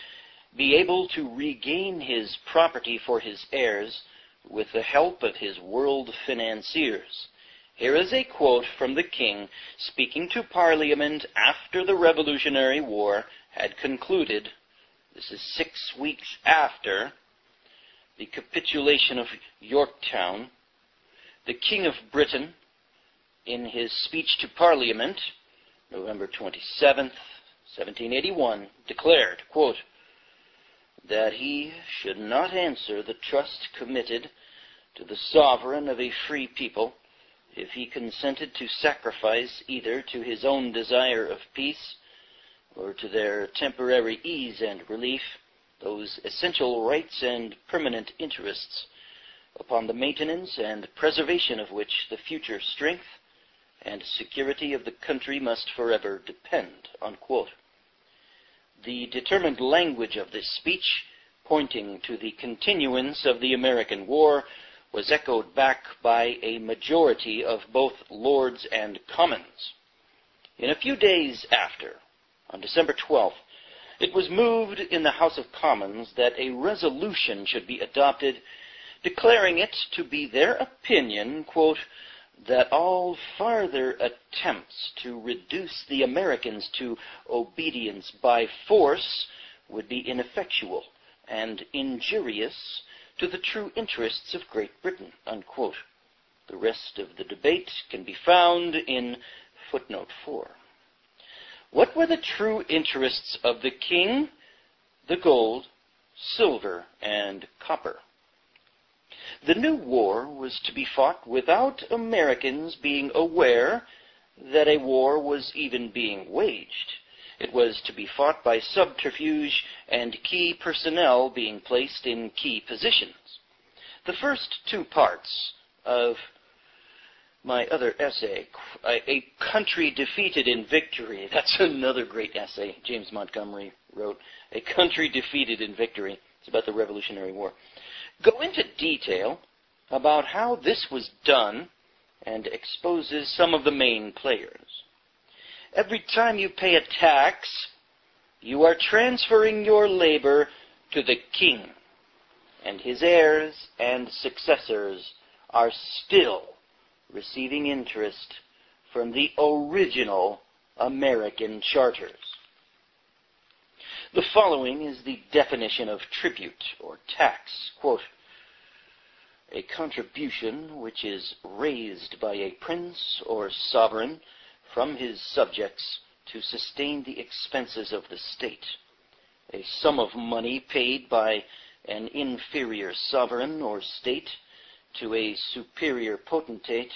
be able to regain his property for his heirs with the help of his world financiers. Here is a quote from the king speaking to Parliament after the Revolutionary War had concluded. This is 6 weeks after the capitulation of Yorktown. The King of Britain, in his speech to Parliament, November 27th, 1781, declared, quote, that he should not answer the trust committed to the sovereign of a free people if he consented to sacrifice either to his own desire of peace or to their temporary ease and relief those essential rights and permanent interests upon the maintenance and preservation of which the future strength and security of the country must forever depend, unquote. The determined language of this speech, pointing to the continuance of the American war, was echoed back by a majority of both Lords and Commons. In a few days after, on December 12th, it was moved in the House of Commons that a resolution should be adopted declaring it to be their opinion, quote, that all farther attempts to reduce the Americans to obedience by force would be ineffectual and injurious to the true interests of Great Britain, unquote. The rest of the debate can be found in footnote 4. What were the true interests of the king, the gold, silver, and copper? The new war was to be fought without Americans being aware that a war was even being waged. It was to be fought by subterfuge and key personnel being placed in key positions. The first two parts of my other essay, A Country Defeated in Victory. That's another great essay James Montgomery wrote. A Country Defeated in Victory. It's about the Revolutionary War. Go into detail about how this was done and exposes some of the main players. Every time you pay a tax, you are transferring your labor to the king, and his heirs and successors are still receiving interest from the original American charters. The following is the definition of tribute or tax. Quote, a contribution which is raised by a prince or sovereign from his subjects to sustain the expenses of the state. A sum of money paid by an inferior sovereign or state to a superior potentate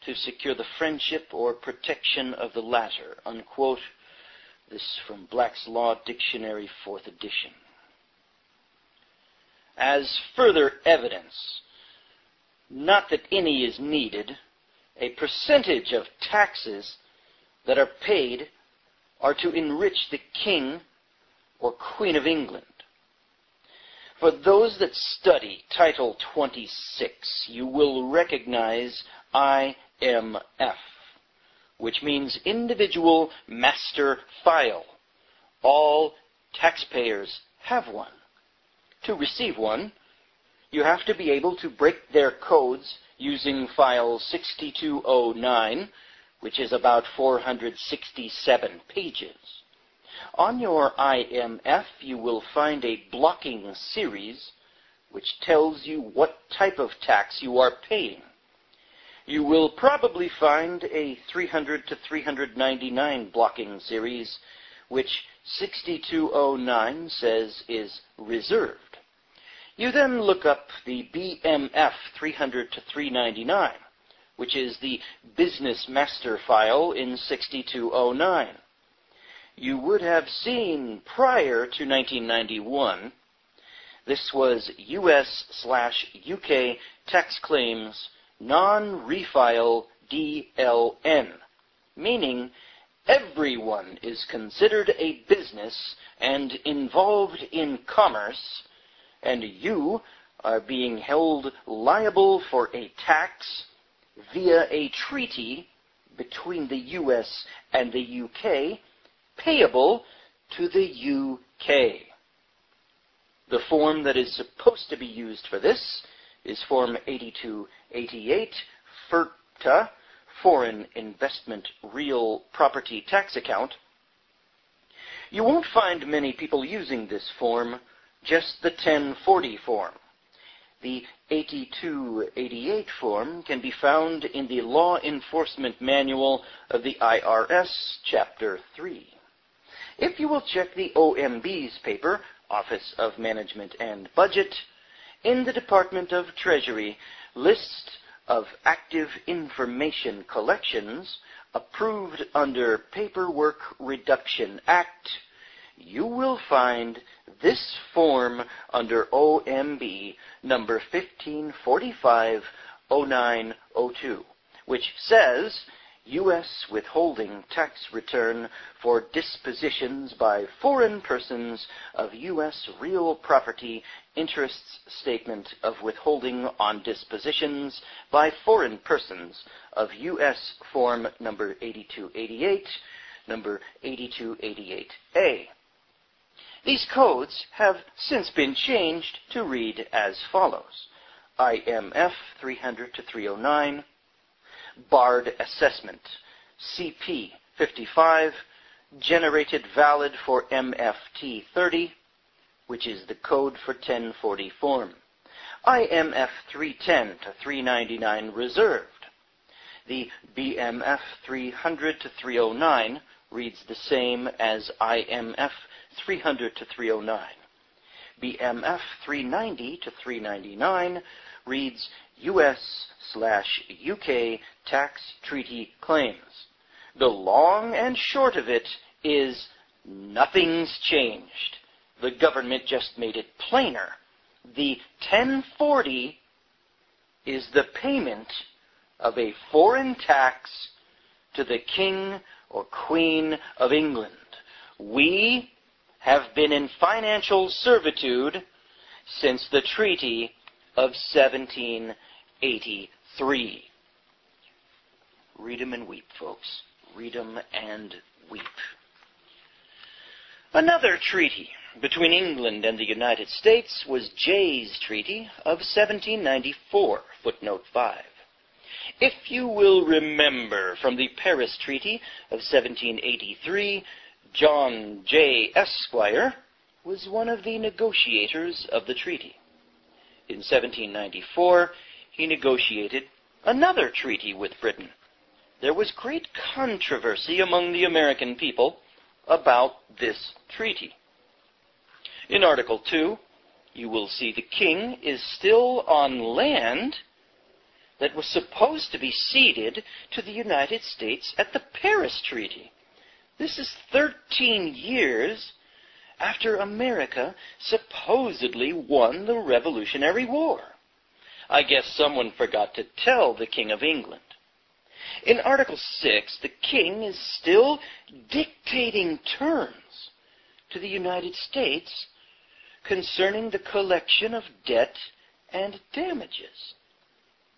to secure the friendship or protection of the latter. Unquote. This from Black's Law Dictionary, 4th edition. As further evidence, not that any is needed, a percentage of taxes that are paid are to enrich the King or Queen of England. For those that study Title 26, you will recognize IMF, which means Individual Master File. All taxpayers have one. To receive one, you have to be able to break their codes using File 6209, which is about 467 pages. On your IMF, you will find a blocking series which tells you what type of tax you are paying. You will probably find a 300 to 399 blocking series, which 6209 says is reserved. You then look up the BMF 300 to 399, which is the Business Master File in 6209. You would have seen prior to 1991, this was US/UK tax claims non-refile DLN, meaning everyone is considered a business and involved in commerce, and you are being held liable for a tax via a treaty between the US and the UK payable to the UK. The form that is supposed to be used for this is Form 8288, FIRTA, Foreign Investment Real Property Tax Account. You won't find many people using this form, just the 1040 form. The 8288 form can be found in the Law Enforcement Manual of the IRS, Chapter 3. If you will check the OMB's paper, Office of Management and Budget, in the Department of Treasury, list of active information collections approved under Paperwork Reduction Act, you will find this form under OMB number 1545-0902, which says U.S. withholding tax return for dispositions by foreign persons of U.S. real property interests statement of withholding on dispositions by foreign persons of U.S. Form number 8288, number 8288A. These codes have since been changed to read as follows. IMF 300 to 309, Barred Assessment, CP 55, generated valid for MFT 30, which is the code for 1040 form. IMF 310 to 399 reserved. The BMF 300 to 309 reads the same as IMF 300 to 309. BMF 390 to 399 reads US/UK tax treaty claims. The long and short of it is nothing's changed. The government just made it plainer. The 1040 is the payment of a foreign tax to the King or Queen of England. We have been in financial servitude since the Treaty of 1783. Read 'em and weep, folks. Read 'em and weep. Another treaty between England and the United States was Jay's Treaty of 1794, footnote 5. If you will remember from the Paris Treaty of 1783, John J. Esquire was one of the negotiators of the treaty. In 1794, he negotiated another treaty with Britain. There was great controversy among the American people about this treaty. In Article 2, you will see the king is still on land that was supposed to be ceded to the United States at the Paris Treaty. This is 13 years after America supposedly won the Revolutionary War. I guess someone forgot to tell the King of England. In Article 6, the king is still dictating terms to the United States concerning the collection of debt and damages.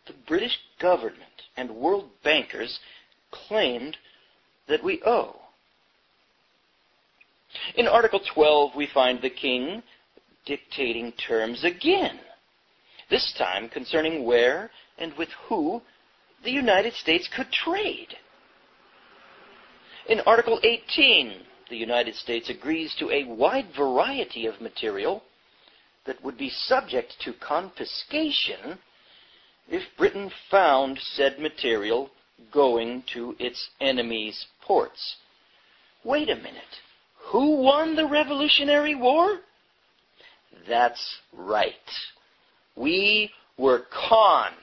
The British government and world bankers claimed that we owe. In Article 12, we find the king dictating terms again, this time concerning where and with who the United States could trade. In Article 18, the United States agrees to a wide variety of material that would be subject to confiscation if Britain found said material going to its enemies' ports. Wait a minute. Who won the Revolutionary War? That's right. We were conned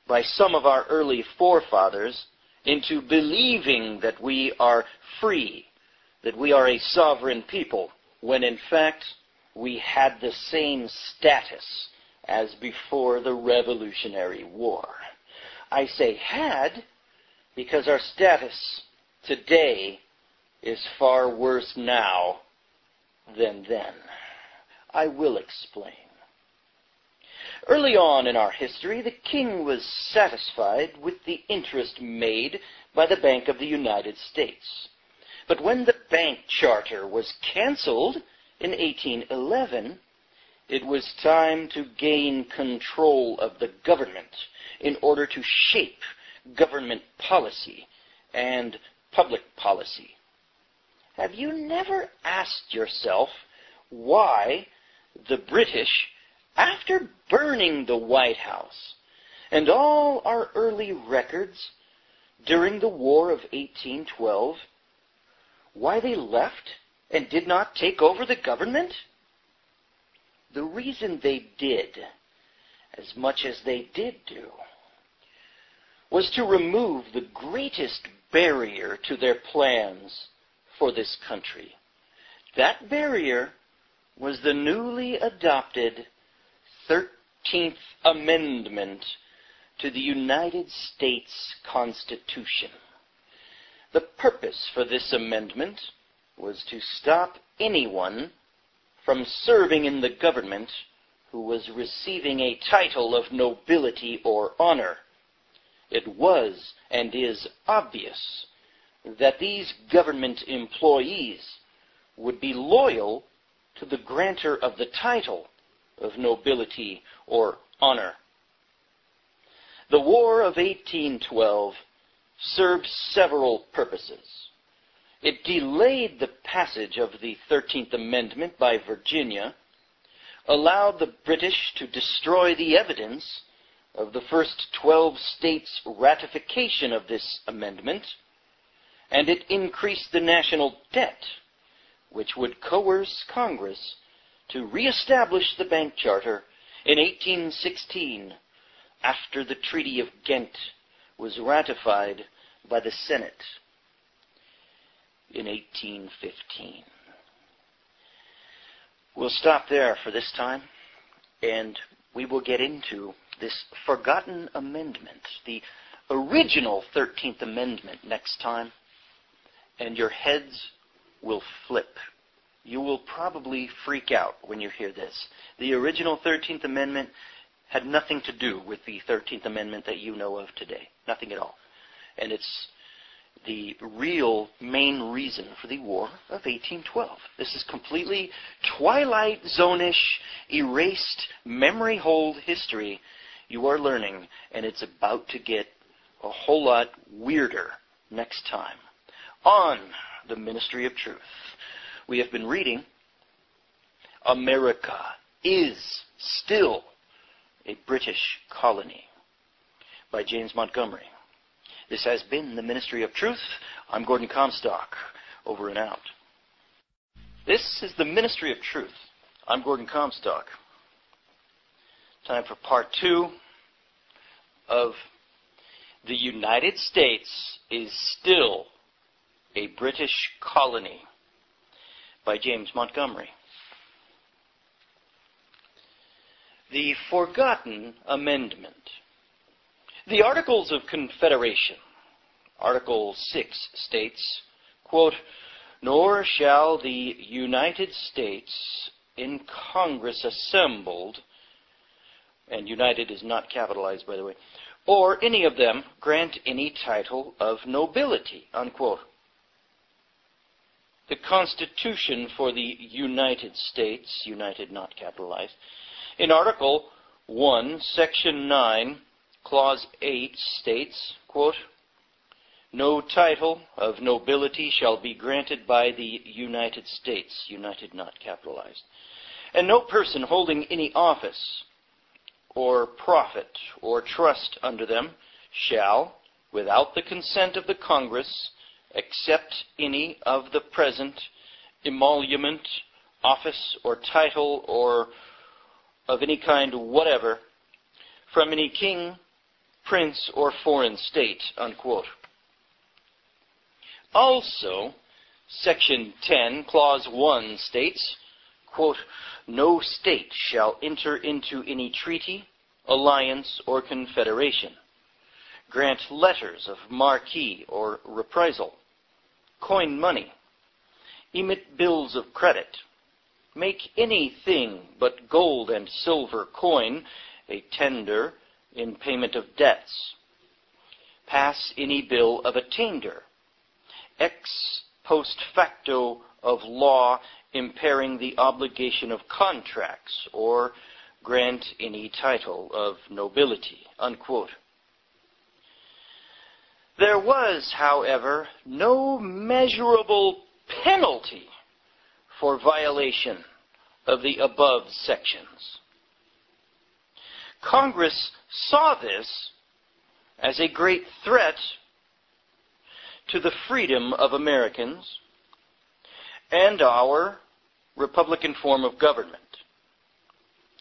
by some of our early forefathers into believing that we are free, that we are a sovereign people, when in fact we had the same status as before the Revolutionary War. I say had because our status today is far worse now than then. I will explain. Early on in our history, the king was satisfied with the interest made by the Bank of the United States. But when the bank charter was canceled in 1811, it was time to gain control of the government in order to shape government policy and public policy. Have you never asked yourself why the British, after burning the White House and all our early records during the War of 1812, why they left and did not take over the government? The reason they did as much as they did do was to remove the greatest barrier to their plans for this country. That barrier was the newly adopted 13th Amendment to the United States Constitution. The purpose for this amendment was to stop anyone from serving in the government who was receiving a title of nobility or honor. It was and is obvious that these government employees would be loyal to the grantor of the title of nobility or honor. The War of 1812 served several purposes. It delayed the passage of the 13th Amendment by Virginia, allowed the British to destroy the evidence of the first 12 states' ratification of this amendment, and it increased the national debt, which would coerce Congress to reestablish the bank charter in 1816 after the Treaty of Ghent was ratified by the Senate in 1815. We'll stop there for this time, and we will get into this forgotten amendment, the original 13th Amendment, next time, and your heads will flip. You will probably freak out when you hear this. The original 13th Amendment had nothing to do with the 13th Amendment that you know of today. Nothing at all. And it's the real main reason for the War of 1812. This is completely Twilight Zone-ish, erased, memory hold history you are learning, and it's about to get a whole lot weirder next time. On the Ministry of Truth, we have been reading America is Still a British Colony by James Montgomery. This has been the Ministry of Truth. I'm Gordon Comstock. Over and out. This is the Ministry of Truth. I'm Gordon Comstock. Time for part 2 of The United States is Still a British Colony by James Montgomery. The Forgotten Amendment. The Articles of Confederation, Article 6 states, quote, "Nor shall the United States in Congress assembled," and United is not capitalized, by the way, "or any of them grant any title of nobility," unquote. The Constitution for the United States, United not capitalized, in Article 1, Section 9, Clause 8 states, quote, "No title of nobility shall be granted by the United States," United not capitalized, "and no person holding any office or profit or trust under them shall, without the consent of the Congress, accept any of the present emolument, office, or title, or of any kind whatever, from any king, prince, or foreign state," unquote. Also, Section 10, Clause 1 states, quote, "No state shall enter into any treaty, alliance, or confederation, grant letters of marque or reprisal, coin money, emit bills of credit, make anything but gold and silver coin a tender in payment of debts, pass any bill of attainder, ex post facto of law impairing the obligation of contracts, or grant any title of nobility," unquote. There was, however, no measurable penalty for violation of the above sections. Congress saw this as a great threat to the freedom of Americans and our Republican form of government.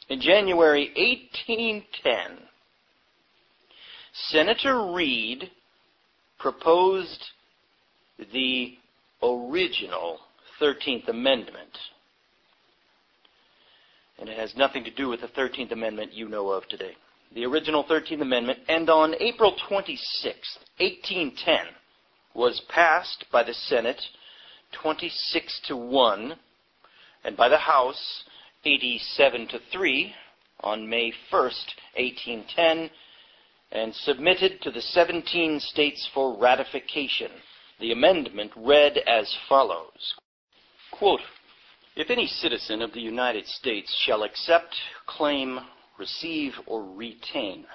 In January 1810, Senator Reed proposed the original 13th Amendment. And it has nothing to do with the 13th Amendment you know of today. The original 13th Amendment, and on April 26, 1810, was passed by the Senate 26-1, and by the House 87-3 on May 1st, 1810, and submitted to the 17 states for ratification. The amendment read as follows, quote, "If any citizen of the United States shall accept, claim, receive, or retain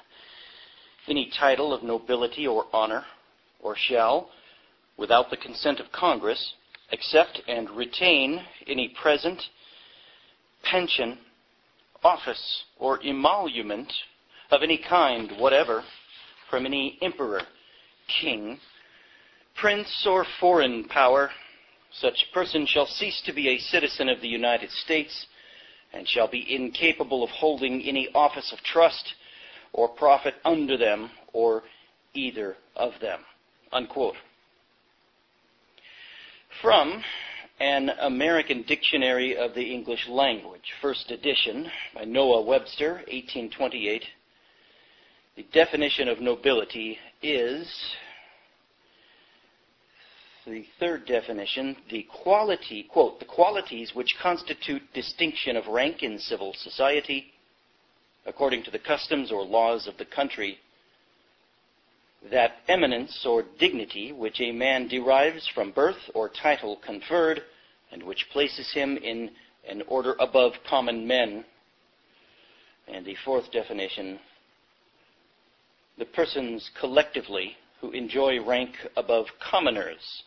any title of nobility or honor, or shall, without the consent of Congress, accept and retain any present, pension, office, or emolument of any kind whatever from any emperor, king, prince or foreign power, such person shall cease to be a citizen of the United States and shall be incapable of holding any office of trust or profit under them or either of them." Unquote. From An American Dictionary of the English Language, first edition, by Noah Webster, 1828. The definition of nobility is, the third definition, the quality, quote, "the qualities which constitute distinction of rank in civil society, according to the customs or laws of the country, that eminence or dignity which a man derives from birth or title conferred, and which places him in an order above common men." And the fourth definition, "the persons collectively who enjoy rank above commoners,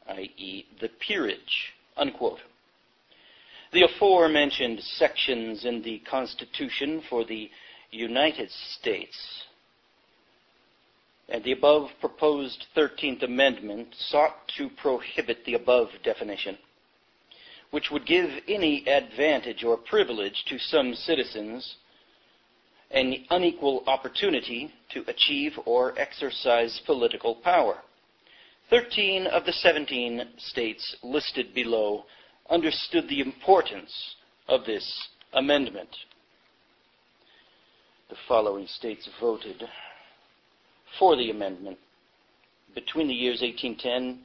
i.e. the peerage." Unquote. The aforementioned sections in the Constitution for the United States and the above proposed 13th Amendment sought to prohibit the above definition, which would give any advantage or privilege to some citizens an unequal opportunity to achieve or exercise political power. 13 of the 17 states listed below understood the importance of this amendment. The following states voted for the amendment between the years 1810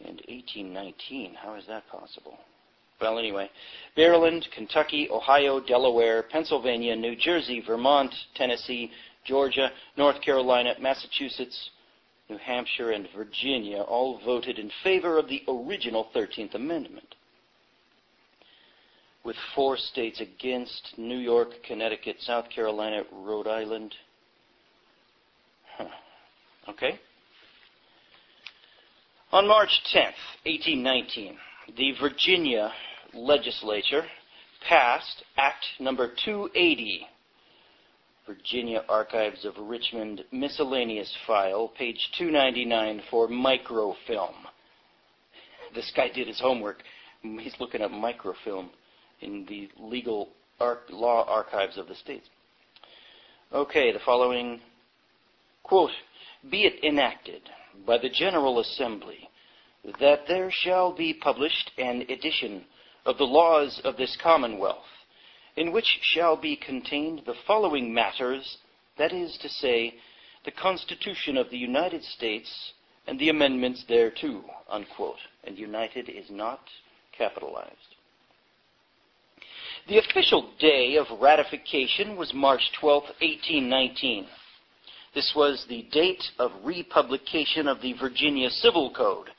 and 1819. How is that possible? Well, anyway, Maryland, Kentucky, Ohio, Delaware, Pennsylvania, New Jersey, Vermont, Tennessee, Georgia, North Carolina, Massachusetts, New Hampshire, and Virginia all voted in favor of the original 13th Amendment, with 4 states against: New York, Connecticut, South Carolina, Rhode Island. Okay. On March 10th, 1819, the Virginia legislature passed Act Number 280, Virginia Archives of Richmond Miscellaneous File, page 299, for microfilm. This guy did his homework. He's looking at microfilm in the legal law archives of the states. Okay, the following, quote, "Be it enacted by the General Assembly that there shall be published an edition of the laws of this Commonwealth, in which shall be contained the following matters, that is to say, the Constitution of the United States and the amendments thereto," unquote. And United is not capitalized. The official day of ratification was March 12, 1819. This was the date of republication of the Virginia Civil Code.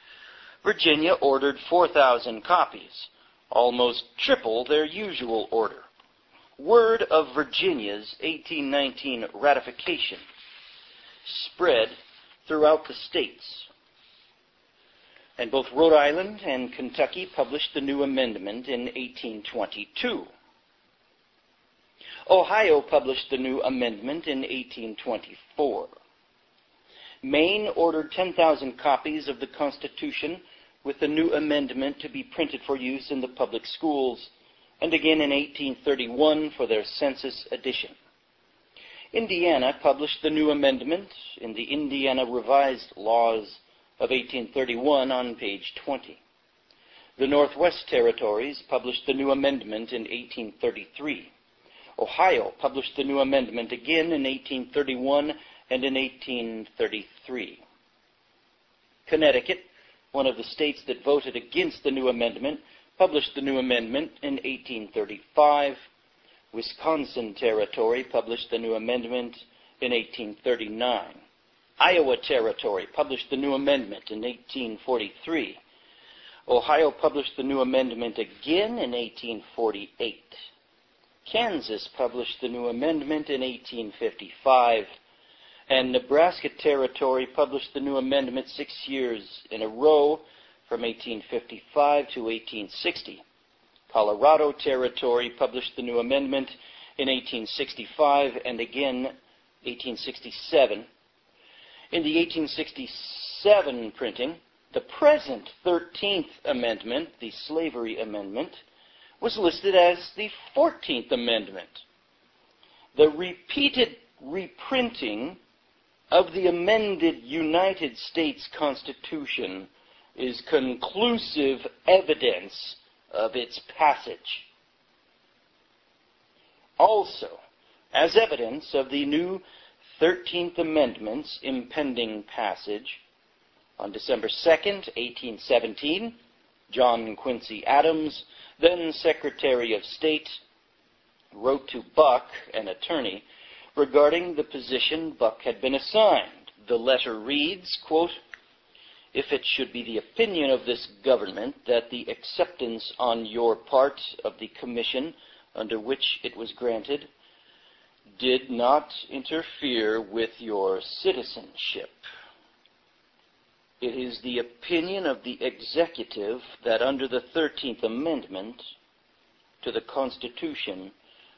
Virginia ordered 4,000 copies, almost triple their usual order. Word of Virginia's 1819 ratification spread throughout the states, and both Rhode Island and Kentucky published the new amendment in 1822. Ohio published the new amendment in 1824. Maine ordered 10,000 copies of the Constitution with the new amendment to be printed for use in the public schools, and again in 1831 for their census edition. Indiana published the new amendment in the Indiana Revised Laws of 1831 on page 20. The Northwest Territories published the new amendment in 1833. Ohio published the new amendment again in 1831 and in 1833. Connecticut, one of the states that voted against the new amendment, published the new amendment in 1835. Wisconsin Territory published the new amendment in 1839. Iowa Territory published the new amendment in 1843. Ohio published the new amendment again in 1848. Kansas published the new amendment in 1855. And Nebraska Territory published the new amendment 6 years in a row from 1855 to 1860. Colorado Territory published the new amendment in 1865 and again 1867. In the 1867 printing, the present 13th Amendment, the Slavery Amendment, was listed as the 14th Amendment. The repeated reprinting of the amended United States Constitution is conclusive evidence of its passage. Also, as evidence of the new 13th Amendment's impending passage, on December 2nd, 1817, John Quincy Adams, then Secretary of State, wrote to Buck, an attorney, regarding the position Buck had been assigned. The letter reads, quote, "If it should be the opinion of this government that the acceptance on your part of the commission under which it was granted did not interfere with your citizenship, it is the opinion of the executive that under the 13th Amendment to the Constitution,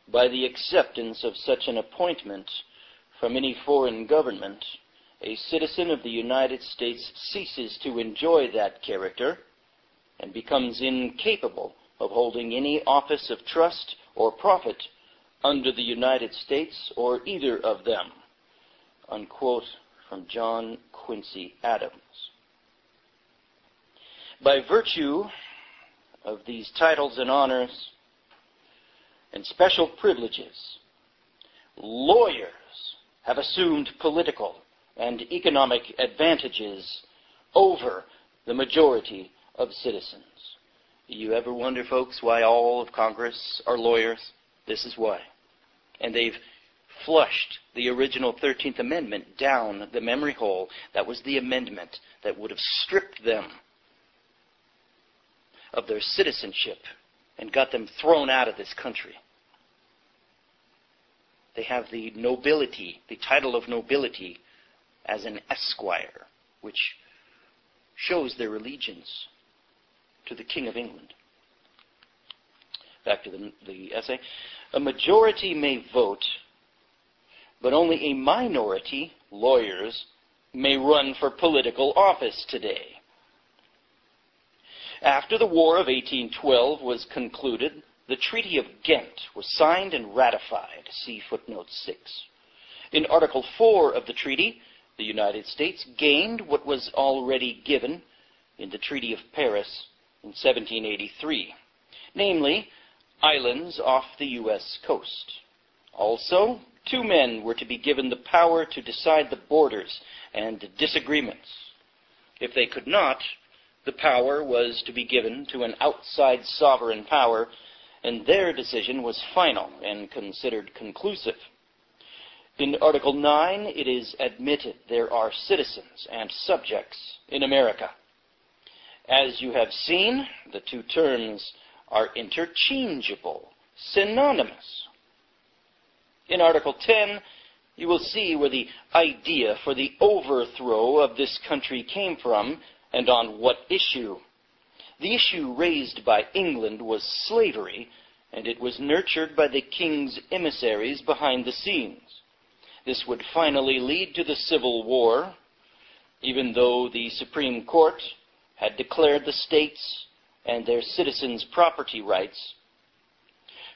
by the acceptance of such an appointment from any foreign government, a citizen of the United States ceases to enjoy that character and becomes incapable of holding any office of trust or profit under the United States or either of them." Unquote from John Quincy Adams. By virtue of these titles and honors and special privileges, lawyers have assumed political and economic advantages over the majority of citizens. You ever wonder, folks, why all of Congress are lawyers? This is why. And they've flushed the original 13th Amendment down the memory hole. That was the amendment that would have stripped them of their citizenship and got them thrown out of this country. They have the nobility, the title of nobility, as an Esquire, which shows their allegiance to the King of England. Back to the essay. A majority may vote, but only a minority, lawyers, may run for political office today. After the War of 1812 was concluded, the Treaty of Ghent was signed and ratified. See footnote 6. In Article 4 of the treaty, the United States gained what was already given in the Treaty of Paris in 1783, namely, islands off the U.S. coast. Also, 2 men were to be given the power to decide the borders and disagreements. If they could not, the power was to be given to an outside sovereign power, and their decision was final and considered conclusive. In Article 9, it is admitted there are citizens and subjects in America. As you have seen, the 2 terms are interchangeable, synonymous. In Article 10, you will see where the idea for the overthrow of this country came from and on what issue. The issue raised by England was slavery, and it was nurtured by the king's emissaries behind the scenes. This would finally lead to the Civil War, even though the Supreme Court had declared the states and their citizens' property rights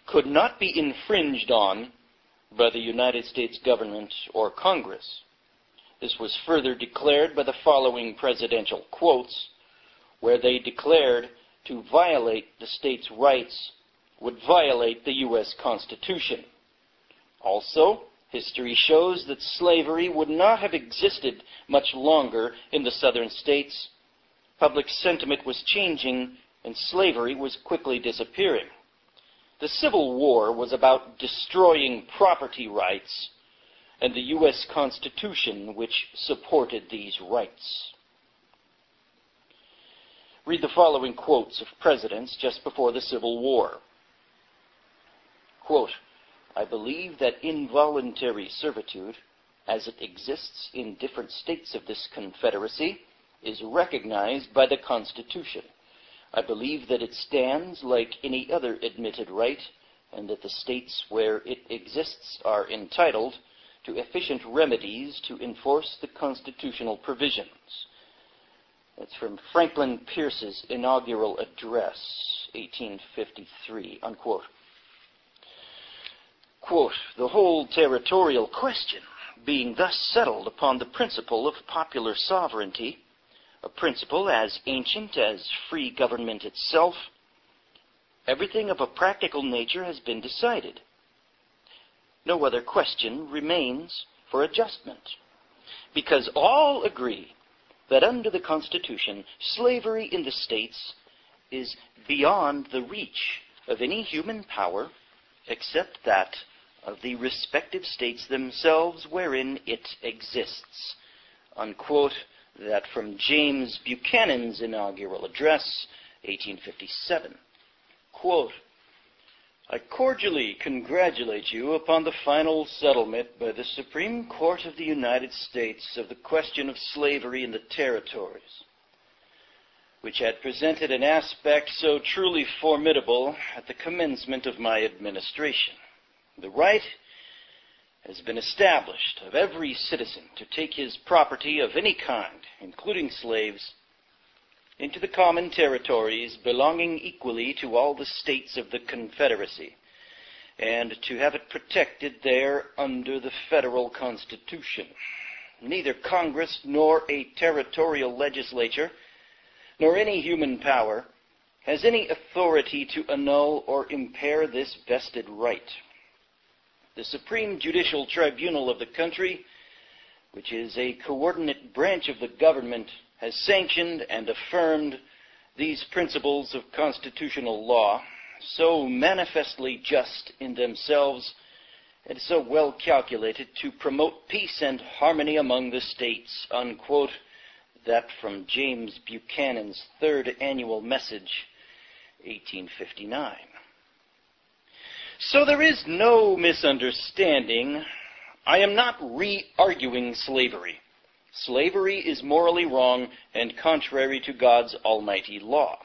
could not be infringed on by the United States government or Congress. This was further declared by the following presidential quotes, where they declared to violate the states' rights would violate the U.S. Constitution. Also, history shows that slavery would not have existed much longer in the southern states. Public sentiment was changing, and slavery was quickly disappearing. The Civil War was about destroying property rights and the U.S. Constitution, which supported these rights. Read the following quotes of presidents just before the Civil War. Quote, "I believe that involuntary servitude, as it exists in different states of this Confederacy, is recognized by the Constitution. I believe that it stands like any other admitted right, and that the states where it exists are entitled to efficient remedies to enforce the constitutional provisions. That's from Franklin Pierce's inaugural address, 1853, unquote. Quote, the whole territorial question being thus settled upon the principle of popular sovereignty, a principle as ancient as free government itself, everything of a practical nature has been decided. No other question remains for adjustment, because all agree that under the Constitution, slavery in the states is beyond the reach of any human power except that of the respective states themselves wherein it exists. Unquote, that from James Buchanan's inaugural address, 1857. Quote, I cordially congratulate you upon the final settlement by the Supreme Court of the United States of the question of slavery in the territories, which had presented an aspect so truly formidable at the commencement of my administration. The right has been established of every citizen to take his property of any kind, including slaves, into the common territories belonging equally to all the states of the Confederacy, and to have it protected there under the federal Constitution. Neither Congress nor a territorial legislature, nor any human power, has any authority to annul or impair this vested right. The Supreme Judicial Tribunal of the country, which is a coordinate branch of the government, has sanctioned and affirmed these principles of constitutional law, so manifestly just in themselves and so well calculated to promote peace and harmony among the states, unquote, that from James Buchanan's third annual message, 1859. So there is no misunderstanding. I am not re-arguing slavery. Slavery is morally wrong and contrary to God's almighty law.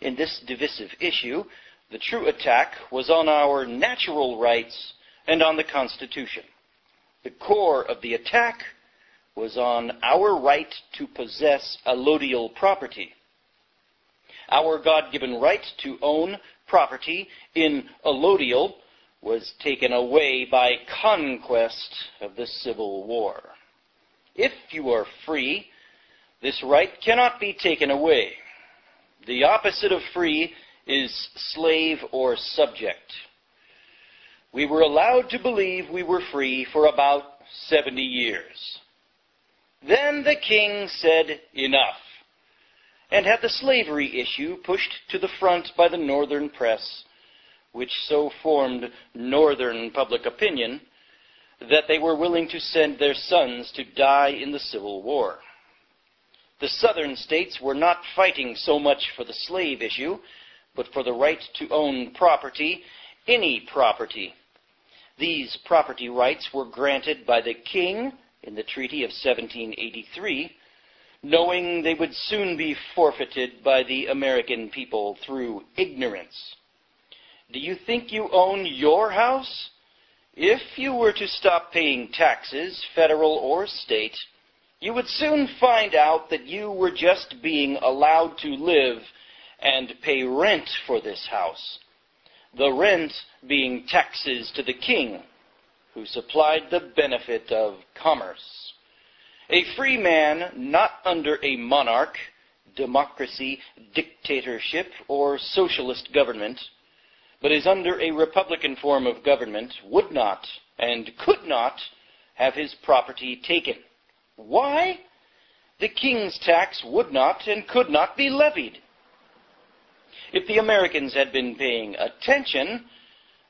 In this divisive issue, the true attack was on our natural rights and on the Constitution. The core of the attack was on our right to possess allodial property. Our God-given right to own property in allodial was taken away by conquest of the Civil War. If you are free, this right cannot be taken away. The opposite of free is slave or subject. We were allowed to believe we were free for about 70 years. Then the king said, enough, and had the slavery issue pushed to the front by the northern press, which so formed northern public opinion that they were willing to send their sons to die in the Civil War. The southern states were not fighting so much for the slave issue, but for the right to own property, any property. These property rights were granted by the king in the Treaty of 1783, knowing they would soon be forfeited by the American people through ignorance. Do you think you own your house? If you were to stop paying taxes, federal or state, you would soon find out that you were just being allowed to live and pay rent for this house, the rent being taxes to the king, who supplied the benefit of commerce. A free man, not under a monarch, democracy, dictatorship, or socialist government, but is under a republican form of government, would not and could not have his property taken. Why? The king's tax would not and could not be levied. If the Americans had been paying attention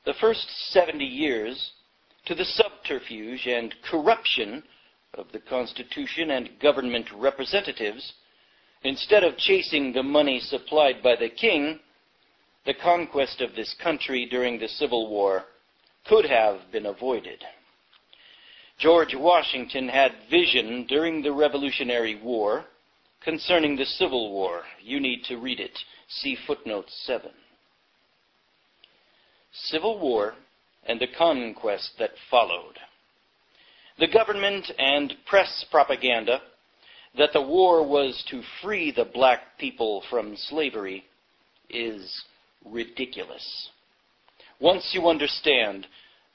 the first 70 years to the subterfuge and corruption of the Constitution and government representatives, instead of chasing the money supplied by the king, the conquest of this country during the Civil War could have been avoided. George Washington had vision during the Revolutionary War concerning the Civil War. You need to read it. See footnote 7. Civil War and the conquest that followed. the government and press propaganda that the war was to free the black people from slavery is ridiculous. Once you understand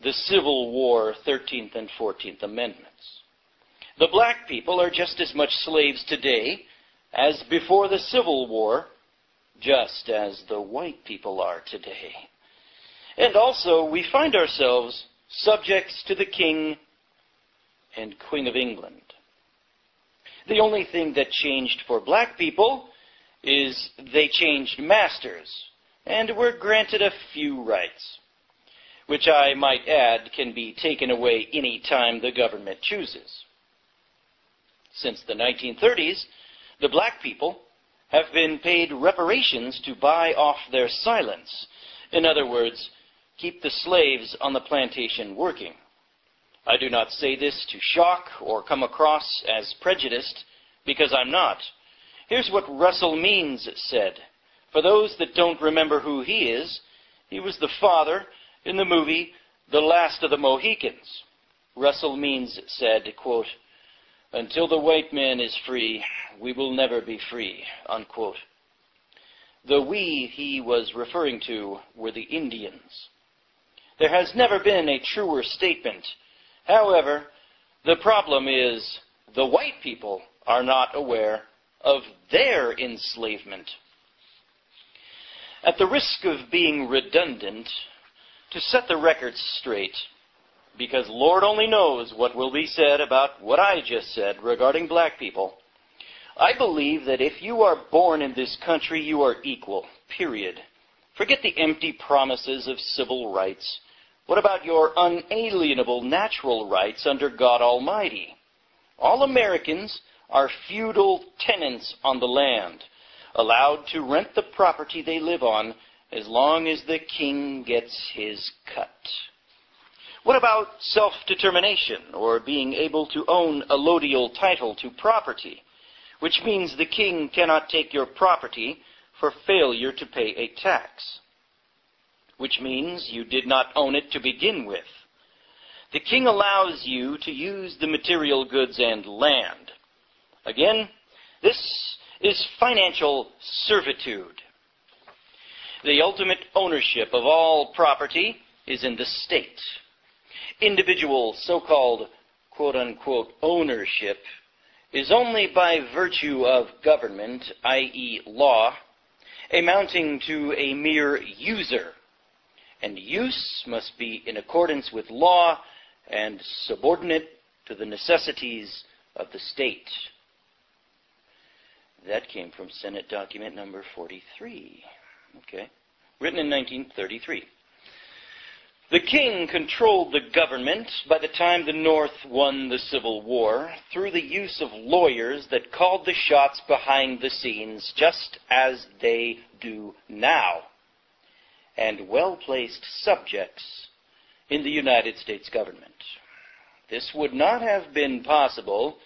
the Civil War 13th and 14th Amendments, the black people are just as much slaves today as before the Civil War, just as the white people are today. And also, we find ourselves subjects to the King and Queen of England. The only thing that changed for black people is they changed masters and were granted a few rights, which I might add can be taken away any time the government chooses. Since the 1930s, the black people have been paid reparations to buy off their silence. In other words, keep the slaves on the plantation working. I do not say this to shock or come across as prejudiced, because I'm not. Here's what Russell Means said. For those that don't remember who he is, he was the father in the movie The Last of the Mohicans. Russell Means said, quote, "Until the white man is free, we will never be free," unquote. The we he was referring to were the Indians. There has never been a truer statement. However, the problem is the white people are not aware of their enslavement. At the risk of being redundant, to set the record straight, because Lord only knows what will be said about what I just said regarding black people, I believe that if you are born in this country, you are equal, period. Forget the empty promises of civil rights. What about your unalienable natural rights under God Almighty? All Americans are feudal tenants on the land, allowed to rent the property they live on as long as the king gets his cut. What about self-determination, or being able to own a allodial title to property, which means the king cannot take your property for failure to pay a tax, which means you did not own it to begin with. The king allows you to use the material goods and land. Again, this is financial servitude. The ultimate ownership of all property is in the state. Individual so-called quote-unquote ownership is only by virtue of government, i.e. law, amounting to a mere user, and use must be in accordance with law and subordinate to the necessities of the state. That came from Senate document number 43, written in 1933. The king controlled the government by the time the North won the Civil War through the use of lawyers that called the shots behind the scenes, just as they do now, and well-placed subjects in the United States government. This would not have been possible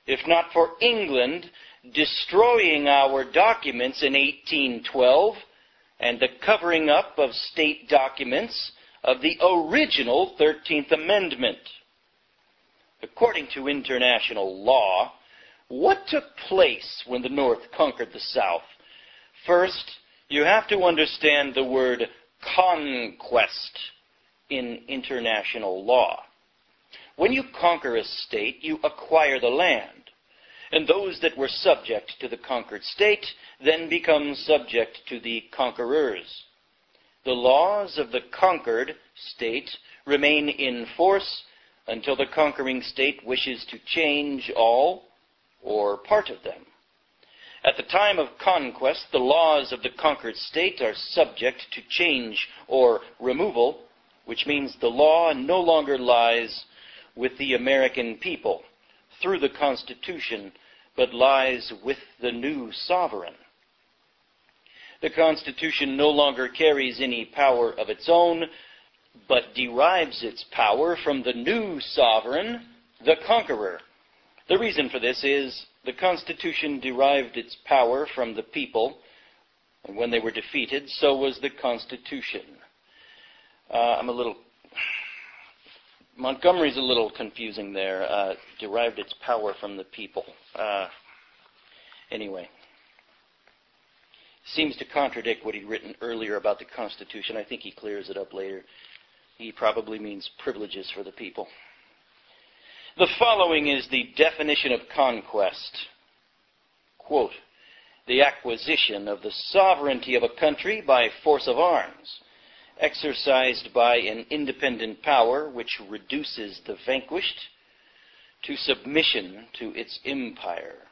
if not for England destroying our documents in 1812 and the covering up of state documents of the original 13th Amendment. According to international law, what took place when the North conquered the South? First, you have to understand the word conquest in international law. When you conquer a state, you acquire the land, and those that were subject to the conquered state then become subject to the conquerors. The laws of the conquered state remain in force until the conquering state wishes to change all or part of them. At the time of conquest, the laws of the conquered state are subject to change or removal, which means the law no longer lies with the American people through the Constitution, but lies with the new sovereign. The Constitution no longer carries any power of its own, but derives its power from the new sovereign, the conqueror. The reason for this is the Constitution derived its power from the people, and when they were defeated, so was the Constitution. I'm a little Montgomery's a little confusing there. Derived its power from the people. Anyway. Seems to contradict what he'd written earlier about the Constitution. I think he clears it up later. He probably means privileges for the people. The following is the definition of conquest. Quote, the acquisition of the sovereignty of a country by force of arms, exercised by an independent power which reduces the vanquished to submission to its empire.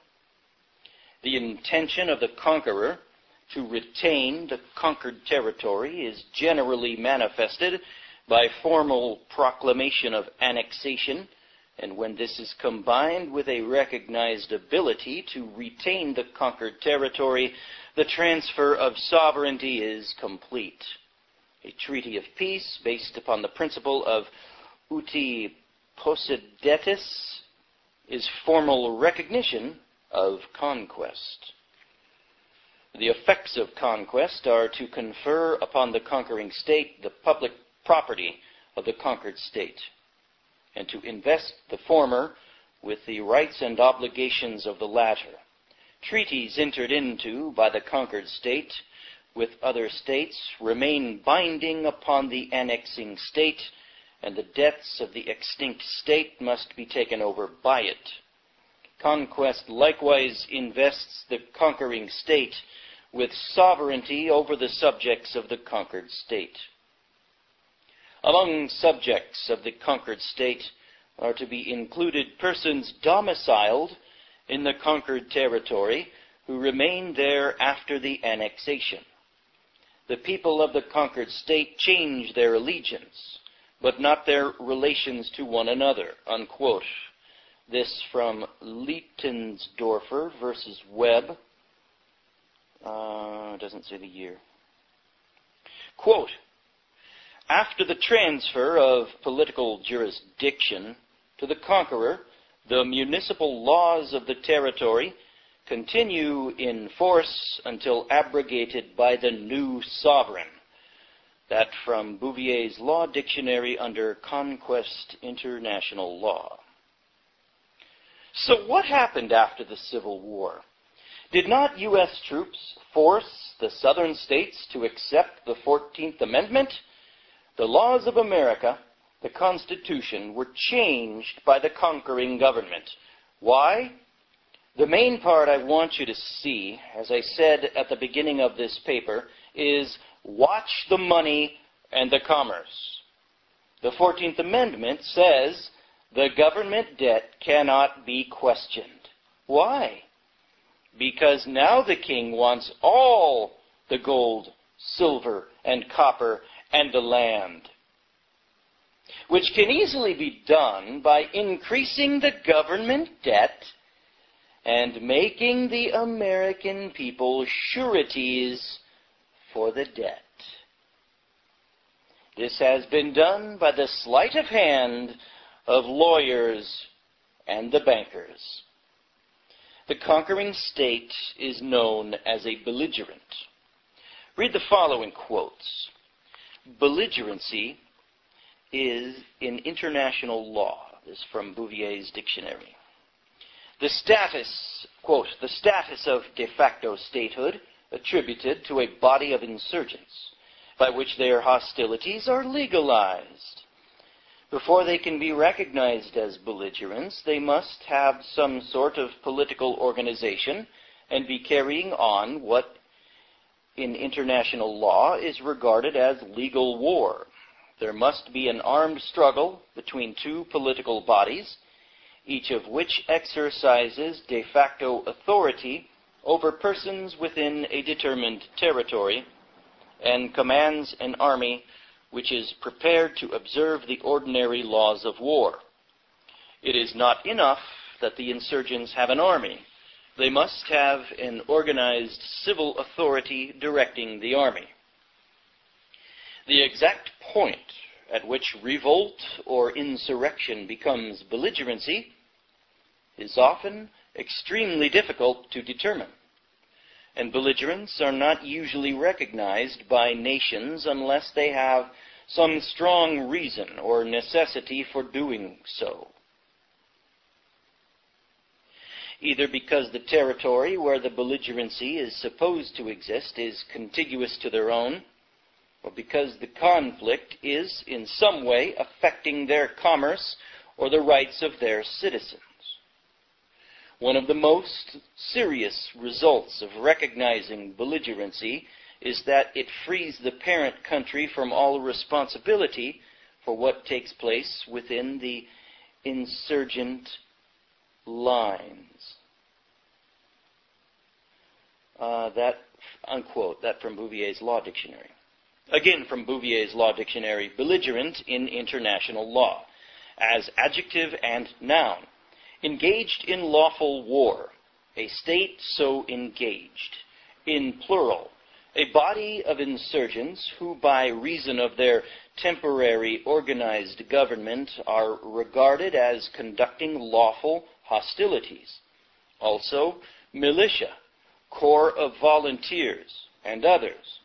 The intention of the conqueror to retain the conquered territory is generally manifested by formal proclamation of annexation, and when this is combined with a recognized ability to retain the conquered territory, the transfer of sovereignty is complete. A treaty of peace based upon the principle of uti possidetis is formal recognition of conquest. The effects of conquest are to confer upon the conquering state the public property of the conquered state, and to invest the former with the rights and obligations of the latter. Treaties entered into by the conquered state with other states remain binding upon the annexing state, and the debts of the extinct state must be taken over by it. Conquest likewise invests the conquering state with sovereignty over the subjects of the conquered state. Among subjects of the conquered state are to be included persons domiciled in the conquered territory who remain there after the annexation. The people of the conquered state change their allegiance, but not their relations to one another, unquote. This from Lietensdorfer versus Webb. Doesn't say the year. Quote, after the transfer of political jurisdiction to the conqueror, the municipal laws of the territory continue in force until abrogated by the new sovereign. That from Bouvier's Law Dictionary under Conquest International Law. So what happened after the Civil War? Did not U.S. troops force the southern states to accept the 14th Amendment? The laws of America, the Constitution, were changed by the conquering government. Why? The main part I want you to see, as I said at the beginning of this paper, is watch the money and the commerce. The 14th Amendment says the government debt cannot be questioned. Why? Because now the king wants all the gold, silver, and copper, and the land, which can easily be done by increasing the government debt and making the American people sureties for the debt. This has been done by the sleight of hand of lawyers and the bankers. The conquering state is known as a belligerent. Read the following quotes. Belligerency is in international law. This is from Bouvier's dictionary. The status, quote, the status of de facto statehood attributed to a body of insurgents by which their hostilities are legalized. Before they can be recognized as belligerents, they must have some sort of political organization and be carrying on what in international law is regarded as legal war. There must be an armed struggle between two political bodies, each of which exercises de facto authority over persons within a determined territory and commands an army which is prepared to observe the ordinary laws of war. It is not enough that the insurgents have an army. They must have an organized civil authority directing the army. The exact point at which revolt or insurrection becomes belligerency is often extremely difficult to determine, and belligerents are not usually recognized by nations unless they have some strong reason or necessity for doing so. Either because the territory where the belligerency is supposed to exist is contiguous to their own, or because the conflict is in some way affecting their commerce or the rights of their citizens. One of the most serious results of recognizing belligerency is that it frees the parent country from all responsibility for what takes place within the insurgent lines. That, unquote, that from Bouvier's Law Dictionary. Again from Bouvier's Law Dictionary, belligerent in international law, as adjective and noun. Engaged in lawful war, a state so engaged. In plural, a body of insurgents who by reason of their temporary organized government are regarded as conducting lawful hostilities. Also, militia, corps of volunteers, and others,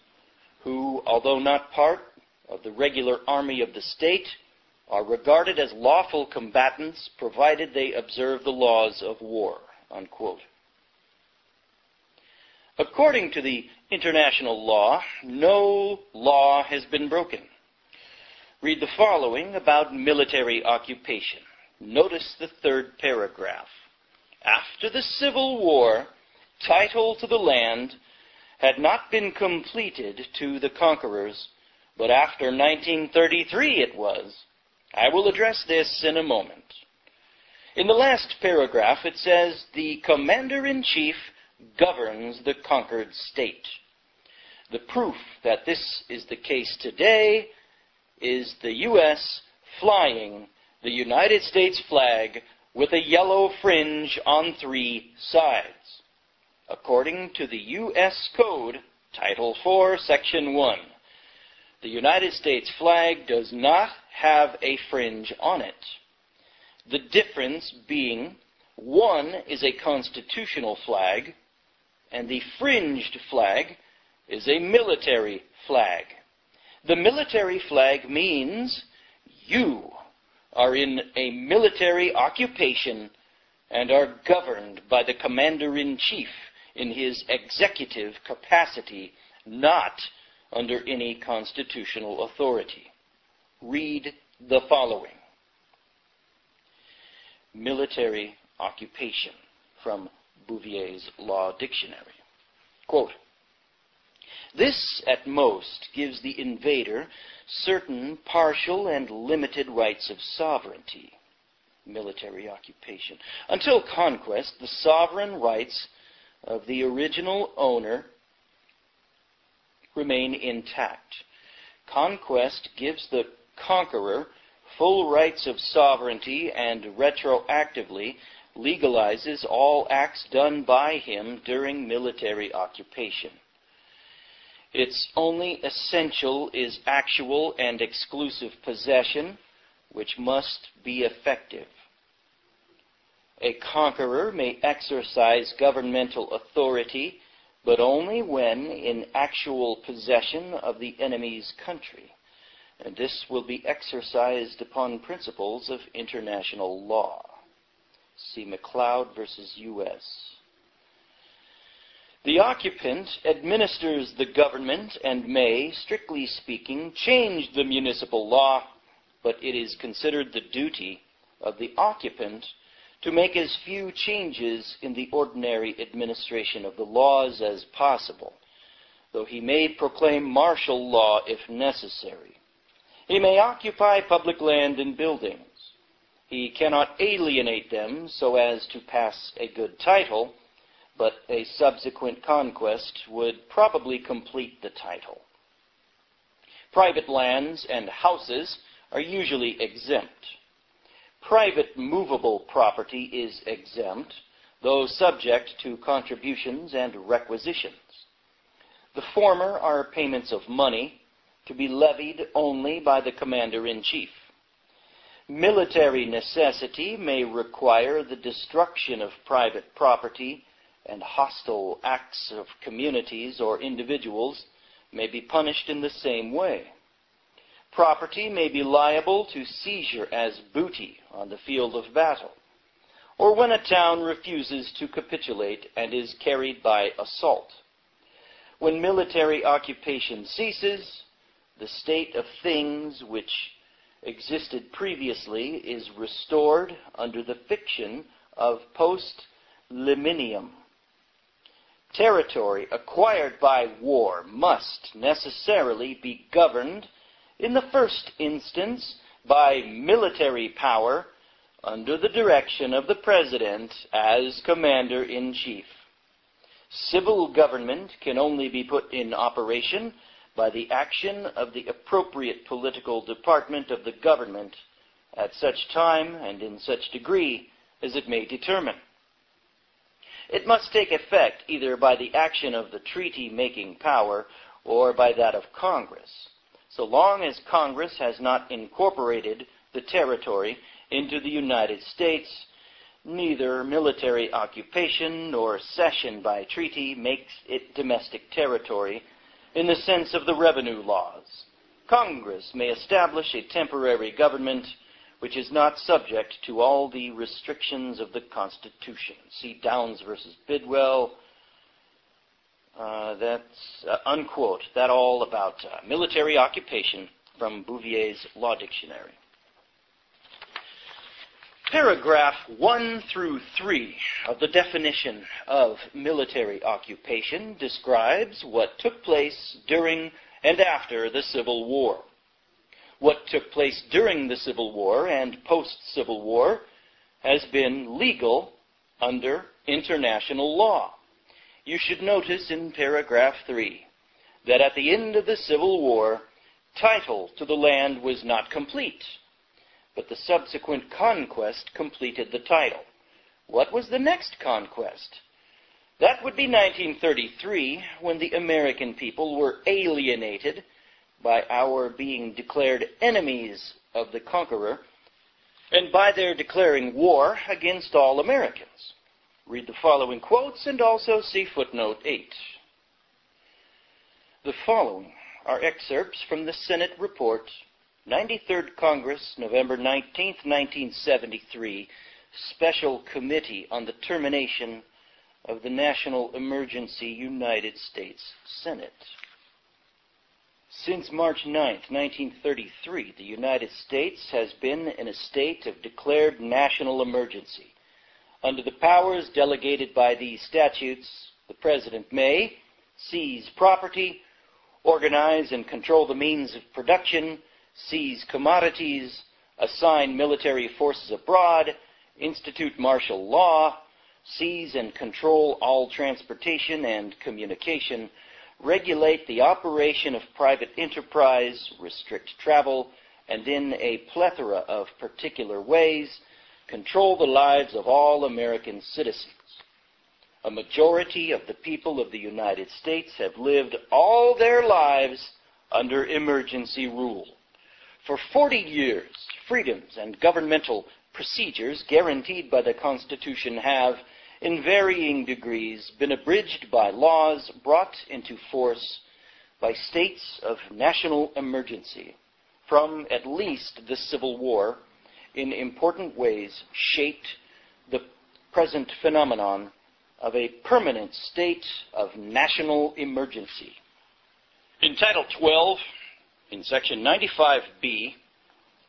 who, although not part of the regular army of the state, are regarded as lawful combatants provided they observe the laws of war, unquote. According to the international law, no law has been broken. Read the following about military occupation. Notice the third paragraph. After the Civil War, title to the land had not been completed to the conquerors, but after 1933 it was. I will address this in a moment. In the last paragraph it says, the commander-in-chief governs the conquered state. The proof that this is the case today is the U.S. flying the United States flag with a yellow fringe on 3 sides. According to the U.S. Code, Title 4, Section 1, the United States flag does not have a fringe on it. The difference being, one is a constitutional flag, and the fringed flag is a military flag. The military flag means you are in a military occupation and are governed by the commander-in-chief in his executive capacity, not under any constitutional authority. Read the following. Military occupation from Bouvier's Law Dictionary. Quote, this at most gives the invader certain partial and limited rights of sovereignty. Military occupation. Until conquest, the sovereign rights of the original owner remain intact. Conquest gives the conqueror full rights of sovereignty and retroactively legalizes all acts done by him during military occupation. Its only essential is actual and exclusive possession, which must be effective. A conqueror may exercise governmental authority, but only when in actual possession of the enemy's country. And this will be exercised upon principles of international law. See McLeod versus U.S. The occupant administers the government and may, strictly speaking, change the municipal law, but it is considered the duty of the occupant to make as few changes in the ordinary administration of the laws as possible, though he may proclaim martial law if necessary. He may occupy public land and buildings. He cannot alienate them so as to pass a good title, but a subsequent conquest would probably complete the title. Private lands and houses are usually exempt. Private movable property is exempt, though subject to contributions and requisitions. The former are payments of money, to be levied only by the commander-in-chief. Military necessity may require the destruction of private property, and hostile acts of communities or individuals may be punished in the same way. property may be liable to seizure as booty on the field of battle, or when a town refuses to capitulate and is carried by assault. When military occupation ceases, the state of things which existed previously is restored under the fiction of post-liminium. Territory acquired by war must necessarily be governed, in the first instance, by military power under the direction of the President as Commander-in-Chief. Civil government can only be put in operation by the action of the appropriate political department of the government at such time and in such degree as it may determine. It must take effect either by the action of the treaty-making power or by that of Congress. So long as Congress has not incorporated the territory into the United States, neither military occupation nor cession by treaty makes it domestic territory in the sense of the revenue laws. Congress may establish a temporary government which is not subject to all the restrictions of the Constitution. See Downs versus Bidwell. That's unquote. That all about military occupation from Bouvier's Law Dictionary. Paragraph 1 through 3 of the definition of military occupation describes what took place during and after the Civil War. What took place during the Civil War and post-Civil War has been legal under international law. You should notice in paragraph 3 that at the end of the Civil War, title to the land was not complete, but the subsequent conquest completed the title. What was the next conquest? That would be 1933, when the American people were alienated by our being declared enemies of the conqueror, and by their declaring war against all Americans. Read the following quotes and also see footnote 8. The following are excerpts from the Senate Report, 93rd Congress, November 19, 1973, Special Committee on the Termination of the National Emergency, United States Senate. Since March 9, 1933, the United States has been in a state of declared national emergency. Under the powers delegated by these statutes, the President may seize property, organize and control the means of production, seize commodities, assign military forces abroad, institute martial law, seize and control all transportation and communication, regulate the operation of private enterprise, restrict travel, and in a plethora of particular ways, control the lives of all American citizens. A majority of the people of the United States have lived all their lives under emergency rule. For 40 years, freedoms and governmental procedures guaranteed by the Constitution have, in varying degrees, been abridged by laws brought into force by states of national emergency. From at least the Civil War, in important ways, shaped the present phenomenon of a permanent state of national emergency. In Title 12, in Section 95B,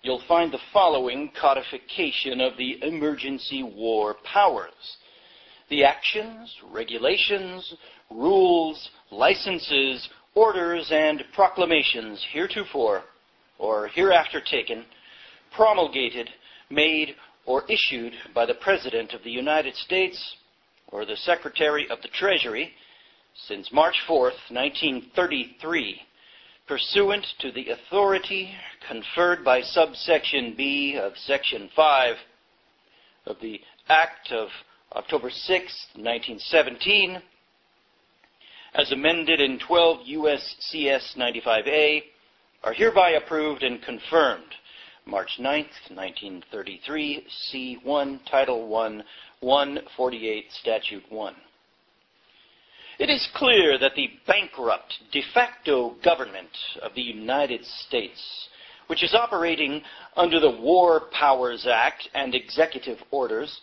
you'll find the following codification of the emergency war powers. The actions, regulations, rules, licenses, orders, and proclamations heretofore or hereafter taken, promulgated, made, or issued by the President of the United States or the Secretary of the Treasury since March 4, 1933, pursuant to the authority conferred by subsection B of Section 5 of the Act of October 6, 1917, as amended in 12 U.S.C.S. 95A, are hereby approved and confirmed. March 9, 1933, C1, Title 1, 148, Statute 1. It is clear that the bankrupt de facto government of the United States which is operating under the War Powers Act and executive orders,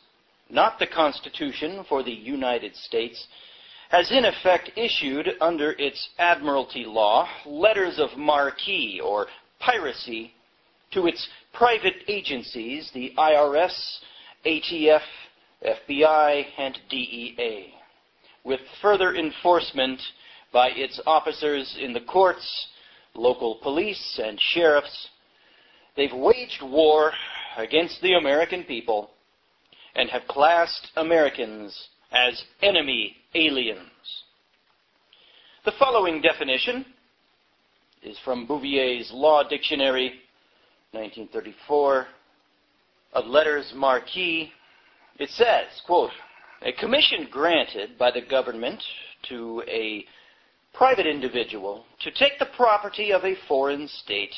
not the Constitution for the United States, has in effect issued under its admiralty law letters of marque or piracy to its private agencies, the IRS, ATF, FBI, and DEA, with further enforcement by its officers in the courts, local police, and sheriffs. They've waged war against the American people and have classed Americans as enemy aliens. The following definition is from Bouvier's Law Dictionary, 1934, of letters marque. It says, quote, a commission granted by the government to a private individual to take the property of a foreign state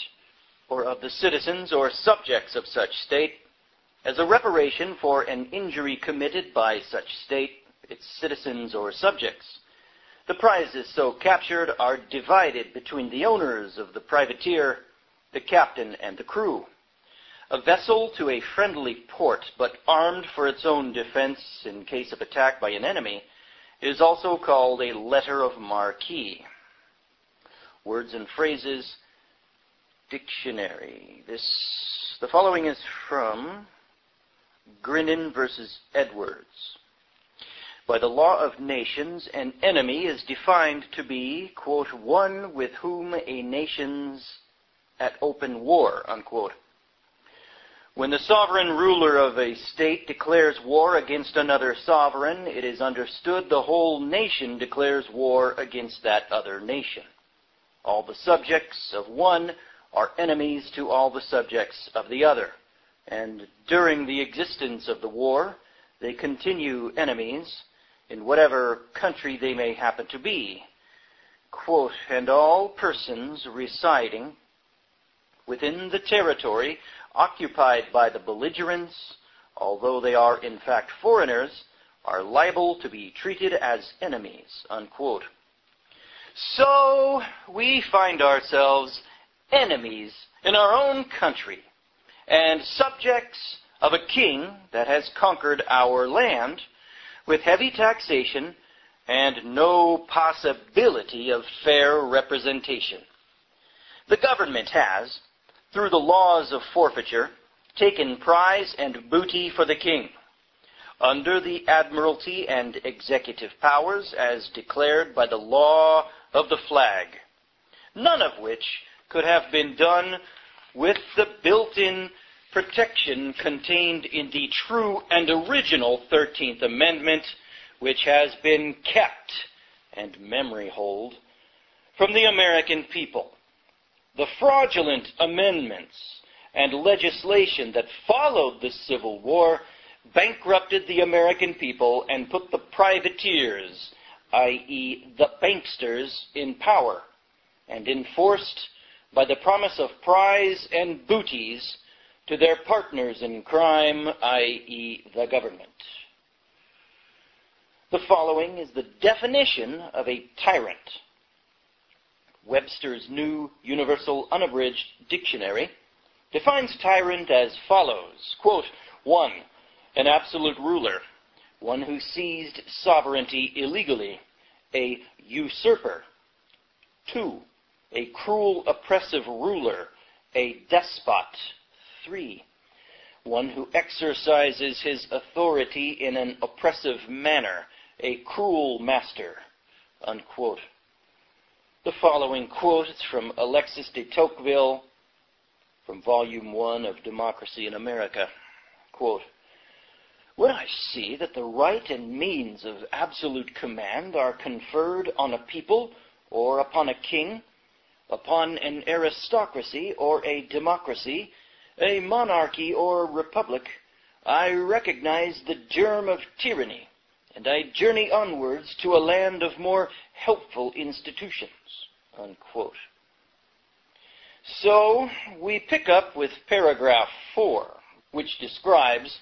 or of the citizens or subjects of such state as a reparation for an injury committed by such state, its citizens or subjects. The prizes so captured are divided between the owners of the privateer, the captain, and the crew. A vessel to a friendly port, but armed for its own defense in case of attack by an enemy, is also called a letter of marque. Words and phrases dictionary. The following is from Grinnin versus Edwards. By the law of nations, an enemy is defined to be, quote, one with whom a nation's at open war, unquote. When the sovereign ruler of a state declares war against another sovereign, it is understood the whole nation declares war against that other nation. All the subjects of one are enemies to all the subjects of the other, and during the existence of the war, they continue enemies in whatever country they may happen to be. Quote, and all persons residing within the territory occupied by the belligerents, although they are in fact foreigners, are liable to be treated as enemies, unquote. So we find ourselves enemies in our own country and subjects of a king that has conquered our land with heavy taxation and no possibility of fair representation. The government has, through the laws of forfeiture, taken prize and booty for the king, under the admiralty and executive powers as declared by the law of the flag, none of which could have been done with the built-in protection contained in the true and original 13th Amendment, which has been kept and memory hold from the American people. The fraudulent amendments and legislation that followed the Civil War bankrupted the American people and put the privateers, i.e. the banksters, in power, and enforced by the promise of prize and booties to their partners in crime, i.e. the government. The following is the definition of a tyrant. Webster's New Universal Unabridged Dictionary defines tyrant as follows, quote, 1. An absolute ruler, one who seized sovereignty illegally, a usurper. 2. A cruel, oppressive ruler, a despot. 3. One who exercises his authority in an oppressive manner, a cruel master, unquote. The following quote is from Alexis de Tocqueville, from Volume 1 of Democracy in America. Quote, when I see that the right and means of absolute command are conferred on a people or upon a king, upon an aristocracy or a democracy, a monarchy or republic, I recognize the germ of tyranny, and I journey onwards to a land of more helpful institutions, unquote. So we pick up with paragraph 4, which describes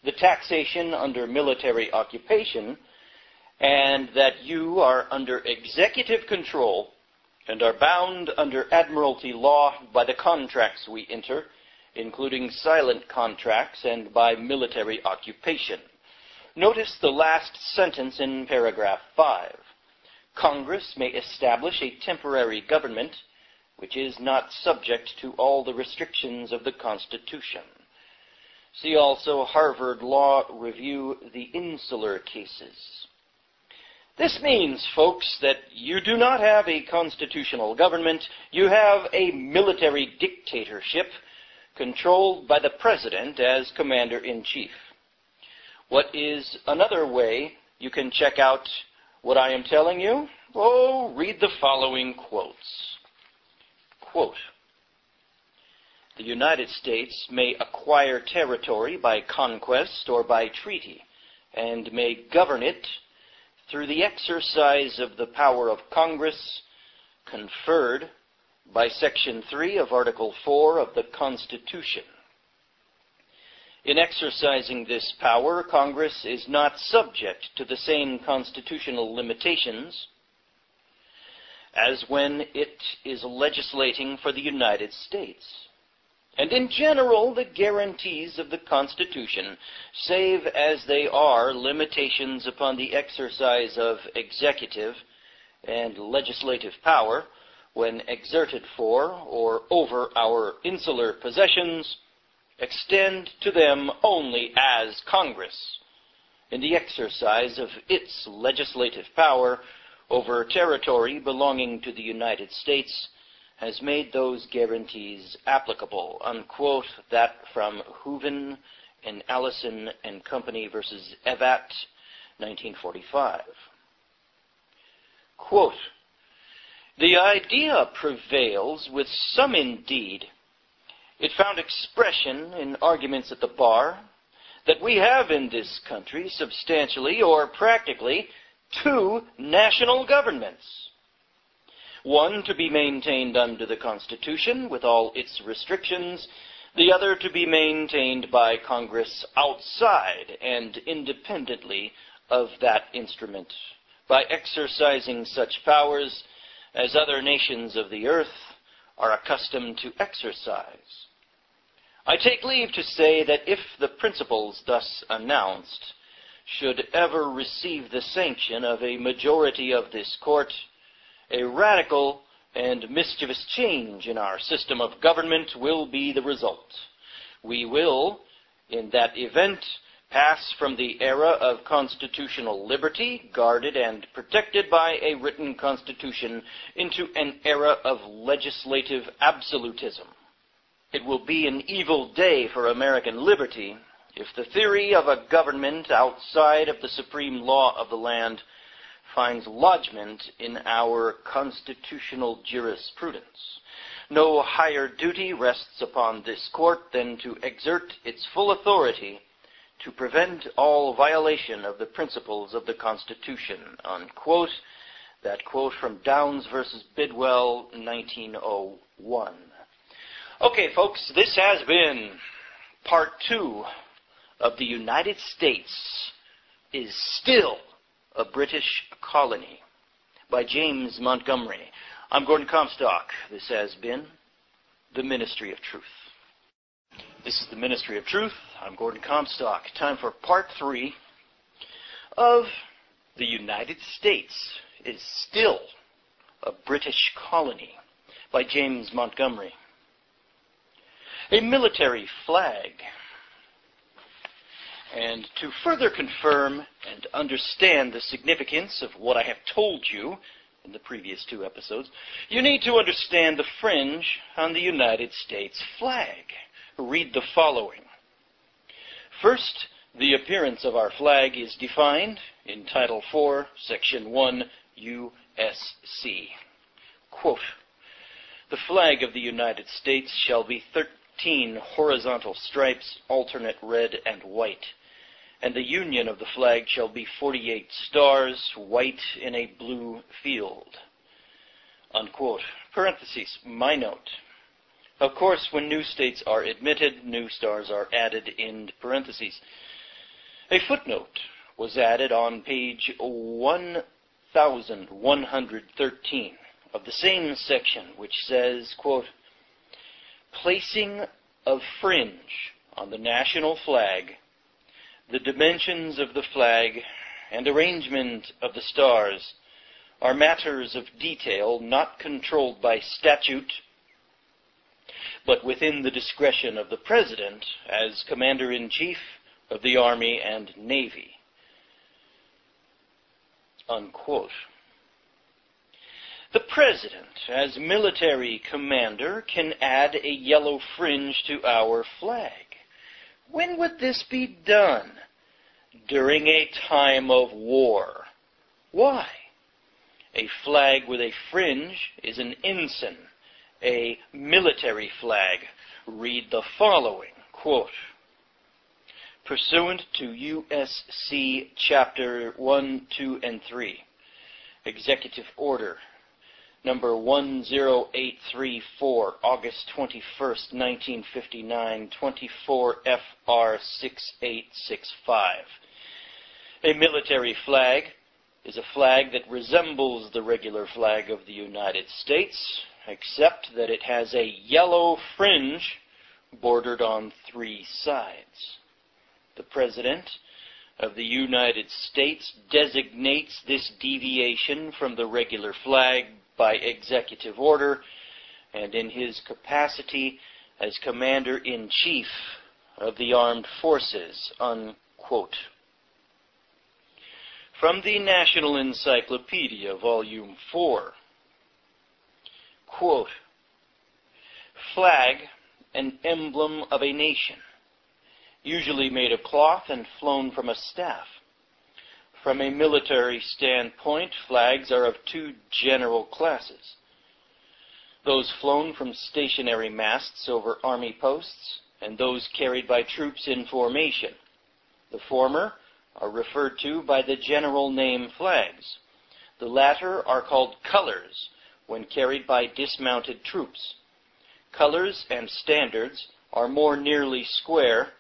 the taxation under military occupation, and that you are under executive control and are bound under admiralty law by the contracts we enter, including silent contracts and by military occupation. Notice the last sentence in paragraph 5. Congress may establish a temporary government which is not subject to all the restrictions of the Constitution. See also Harvard Law Review, the Insular Cases. This means, folks, that you do not have a constitutional government. You have a military dictatorship controlled by the President as Commander-in-Chief. What is another way you can check out what I am telling you? Oh, read the following quotes. Quote, "The United States may acquire territory by conquest or by treaty, and may govern it through the exercise of the power of Congress conferred by Section 3 of Article 4 of the Constitution. In exercising this power, Congress is not subject to the same constitutional limitations as when it is legislating for the United States. And in general, the guarantees of the Constitution, save as they are limitations upon the exercise of executive and legislative power when exerted for or over our insular possessions, extend to them only as Congress, in the exercise of its legislative power over territory belonging to the United States, has made those guarantees applicable." Unquote. That from Hooven and Allison and Company versus Evatt, 1945. Quote, "The idea prevails with some indeed. It found expression in arguments at the bar that we have in this country substantially or practically two national governments. One to be maintained under the Constitution with all its restrictions, the other to be maintained by Congress outside and independently of that instrument, by exercising such powers as other nations of the earth are accustomed to exercise. I take leave to say that if the principles thus announced should ever receive the sanction of a majority of this court, a radical and mischievous change in our system of government will be the result. We will, in that event, pass from the era of constitutional liberty, guarded and protected by a written constitution, into an era of legislative absolutism. It will be an evil day for American liberty if the theory of a government outside of the supreme law of the land finds lodgment in our constitutional jurisprudence. No higher duty rests upon this court than to exert its full authority to prevent all violation of the principles of the Constitution." Unquote. That quote from Downs versus Bidwell, 1901. Okay, folks, this has been part 2 of "The United States is Still a British Colony" by James Montgomery. I'm Gordon Comstock. This has been the Ministry of Truth. This is the Ministry of Truth. I'm Gordon Comstock. Time for part 3 of "The United States is Still a British Colony" by James Montgomery. A military flag. And to further confirm and understand the significance of what I have told you in the previous 2 episodes, you need to understand the fringe on the United States flag. Read the following. First, the appearance of our flag is defined in Title 4, Section 1, U.S.C. Quote, "The flag of the United States shall be 13 horizontal stripes, alternate red and white. And the union of the flag shall be 48 stars, white in a blue field." Unquote. Parentheses, my note. Of course, when new states are admitted, new stars are added in parentheses. A footnote was added on page 1113, of the same section, which says, quote, placing of fringe on the national flag, the dimensions of the flag, and arrangement of the stars are matters of detail not controlled by statute, but within the discretion of the President as Commander-in-Chief of the Army and Navy. Unquote. The President, as military commander, can add a yellow fringe to our flag. When would this be done? During a time of war. Why? A flag with a fringe is an ensign, a military flag. Read the following, quote, pursuant to USC Chapter 1, 2, and 3, Executive Order Number 10834, August 21st, 1959, 24 FR 6865. A military flag is a flag that resembles the regular flag of the United States, except that it has a yellow fringe bordered on 3 sides. The President of the United States designates this deviation from the regular flag by executive order and in his capacity as Commander-in-Chief of the Armed Forces, unquote. From the National Encyclopedia, Volume 4, quote, flag, an emblem of a nation, usually made of cloth and flown from a staff. From a military standpoint, flags are of 2 general classes. Those flown from stationary masts over army posts, and those carried by troops in formation. The former are referred to by the general name flags. The latter are called colors when carried by dismounted troops. Colors and standards are more nearly square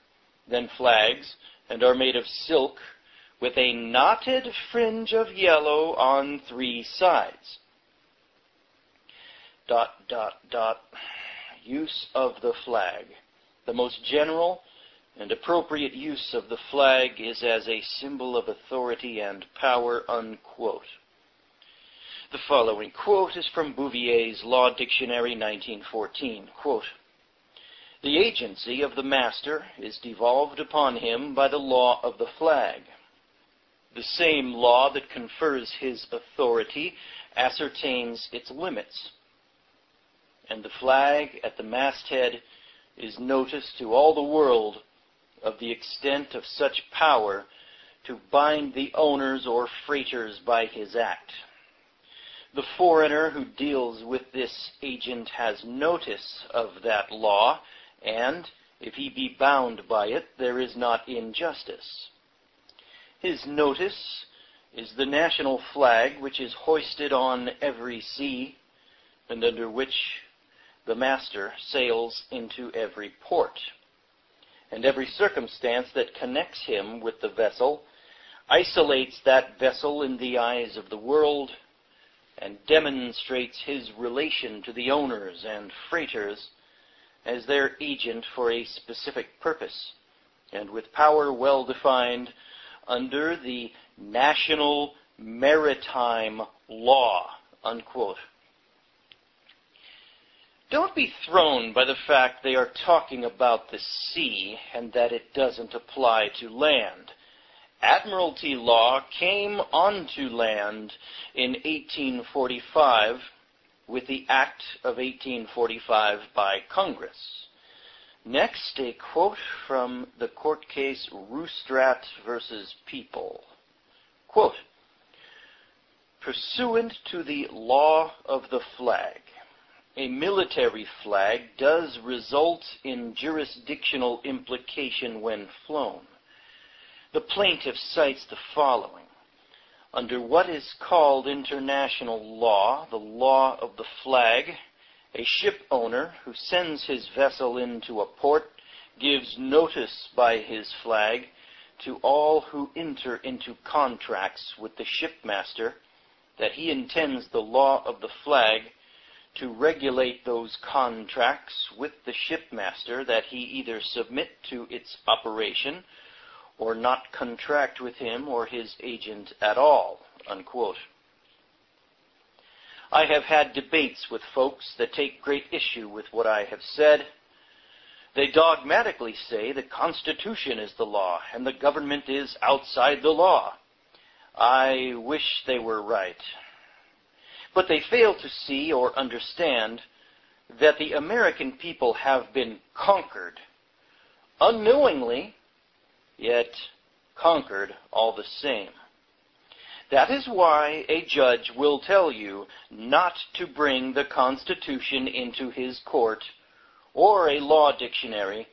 than flags and are made of silk with a knotted fringe of yellow on 3 sides. ... Use of the flag. The most general and appropriate use of the flag is as a symbol of authority and power, unquote. The following quote is from Bouvier's Law Dictionary, 1914. Quote, the agency of the master is devolved upon him by the law of the flag. The same law that confers his authority ascertains its limits, and the flag at the masthead is notice to all the world of the extent of such power to bind the owners or freighters by his act. The foreigner who deals with this agent has notice of that law, and if he be bound by it, there is not injustice. His notice is the national flag which is hoisted on every sea, and under which the master sails into every port. And every circumstance that connects him with the vessel isolates that vessel in the eyes of the world and demonstrates his relation to the owners and freighters as their agent for a specific purpose, and with power well defined under the national maritime law, unquote. Don't be thrown by the fact they are talking about the sea and that it doesn't apply to land. Admiralty law came onto land in 1845 with the Act of 1845 by Congress. Next, a quote from the court case Roostrat versus People. Quote, pursuant to the law of the flag, a military flag does result in jurisdictional implication when flown. The plaintiff cites the following. Under what is called international law, the law of the flag, a ship owner who sends his vessel into a port gives notice by his flag to all who enter into contracts with the shipmaster that he intends the law of the flag to regulate those contracts with the shipmaster, that he either submit to its operation or not contract with him or his agent at all, unquote. I have had debates with folks that take great issue with what I have said. They dogmatically say the Constitution is the law and the government is outside the law. I wish they were right. But they fail to see or understand that the American people have been conquered, unknowingly, yet conquered all the same. That is why a judge will tell you not to bring the Constitution into his court or a law dictionary,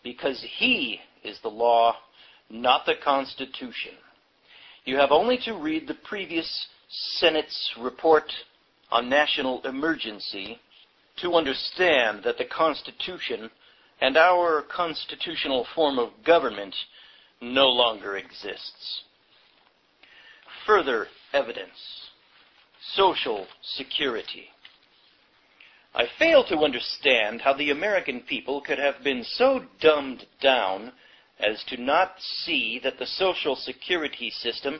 because he is the law, not the Constitution. You have only to read the previous Senate's report on national emergency to understand that the Constitution and our constitutional form of government no longer exists. Further evidence: Social Security. I fail to understand how the American people could have been so dumbed down as to not see that the Social Security system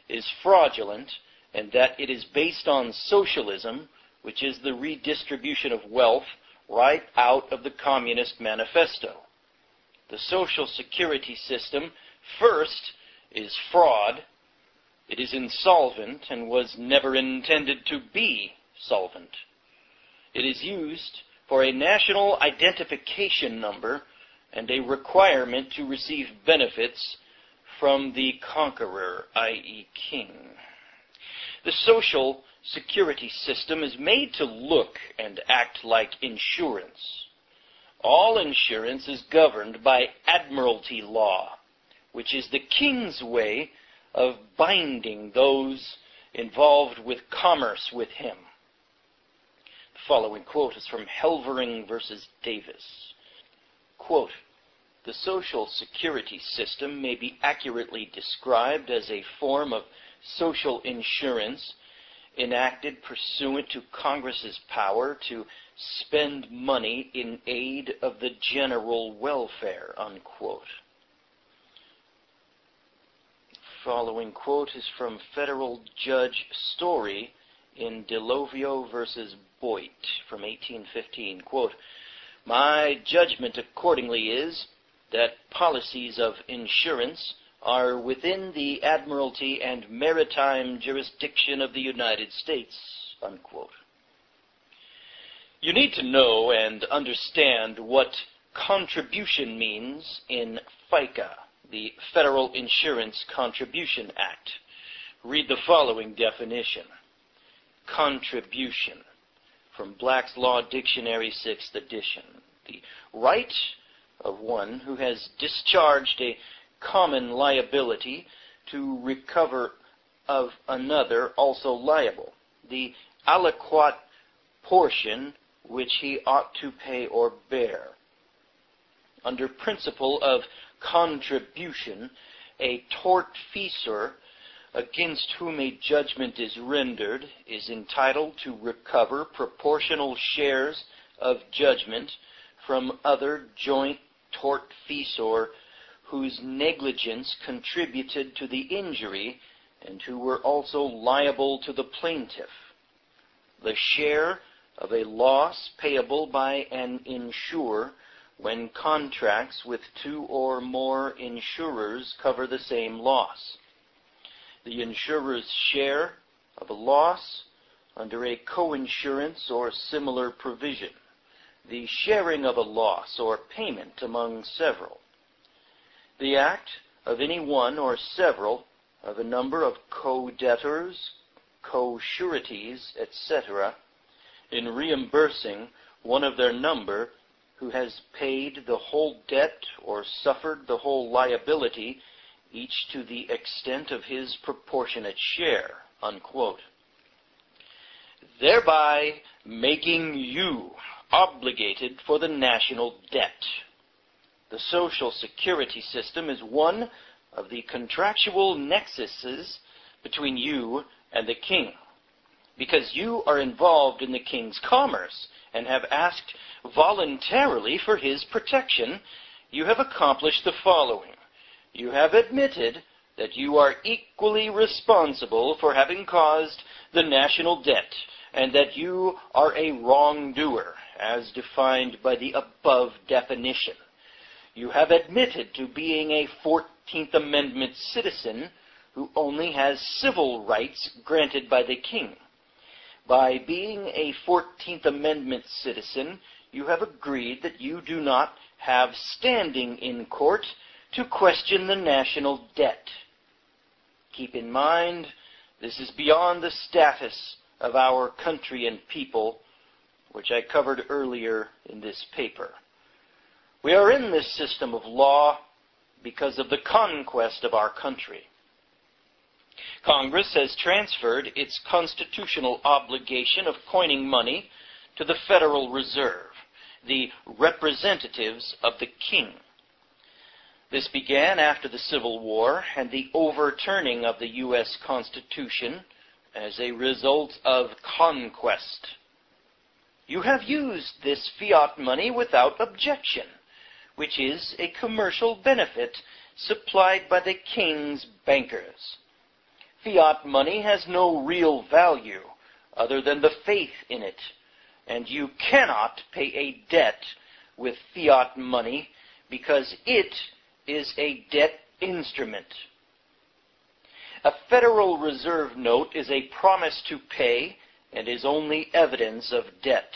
is fraudulent and that it is based on socialism, which is the redistribution of wealth right out of the Communist Manifesto. The Social Security system, first, is fraud. It is insolvent and was never intended to be solvent. It is used for a national identification number and a requirement to receive benefits from the conqueror, i.e. king. The Social Security system is made to look and act like insurance. All insurance is governed by admiralty law, which is the king's way of binding those involved with commerce with him. The following quote is from Helvering versus Davis. Quote, "The Social Security system may be accurately described as a form of social insurance enacted pursuant to Congress's power to spend money in aid of the general welfare," unquote. The following quote is from Federal Judge Story in Delovio versus Boyd from 1815. Quote, "My judgment accordingly is that policies of insurance are within the admiralty and maritime jurisdiction of the United States," unquote. You need to know and understand what contribution means in FICA, the Federal Insurance Contribution Act. Read the following definition. Contribution, from Black's Law Dictionary, 6th edition. The right of one who has discharged a common liability to recover of another also liable. The aliquot portion which he ought to pay or bear. Under principle of contribution, a tortfeasor against whom a judgment is rendered is entitled to recover proportional shares of judgment from other joint tortfeasor whose negligence contributed to the injury and who were also liable to the plaintiff. The share of a loss payable by an insurer when contracts with two or more insurers cover the same loss. The insurer's share of a loss under a coinsurance or similar provision. The sharing of a loss or payment among several. The act of any one or several of a number of co-debtors, co-sureties, etc., in reimbursing one of their number who has paid the whole debt or suffered the whole liability, each to the extent of his proportionate share," unquote. Thereby making you obligated for the national debt. The Social Security system is one of the contractual nexuses between you and the king. because you are involved in the king's commerce and have asked voluntarily for his protection, you have accomplished the following. You have admitted that you are equally responsible for having caused the national debt, and that you are a wrongdoer, as defined by the above definition. You have admitted to being a 14th Amendment citizen who only has civil rights granted by the king. By being a 14th Amendment citizen, you have agreed that you do not have standing in court to question the national debt. Keep in mind, this is beyond the status of our country and people, which I covered earlier in this paper. We are in this system of law because of the conquest of our country. Congress has transferred its constitutional obligation of coining money to the Federal Reserve, the representatives of the king. This began after the Civil War and the overturning of the U.S. Constitution as a result of conquest. You have used this fiat money without objection, which is a commercial benefit supplied by the king's bankers. Fiat money has no real value other than the faith in it, and you cannot pay a debt with fiat money because it is a debt instrument. A Federal Reserve note is a promise to pay and is only evidence of debt.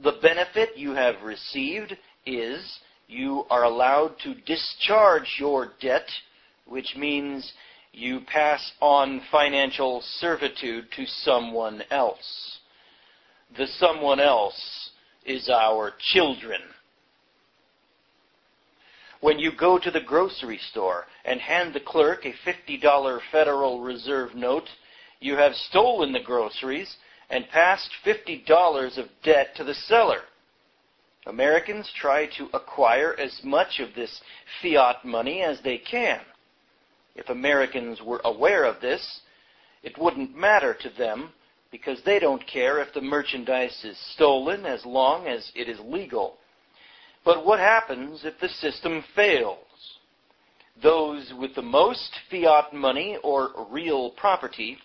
The benefit you have received is you are allowed to discharge your debt, which means you pass on financial servitude to someone else. The someone else is our children. When you go to the grocery store and hand the clerk a $50 Federal Reserve note, you have stolen the groceries and passed $50 of debt to the seller. Americans try to acquire as much of this fiat money as they can. If Americans were aware of this, it wouldn't matter to them because they don't care if the merchandise is stolen as long as it is legal. But what happens if the system fails? Those with the most fiat money or real property,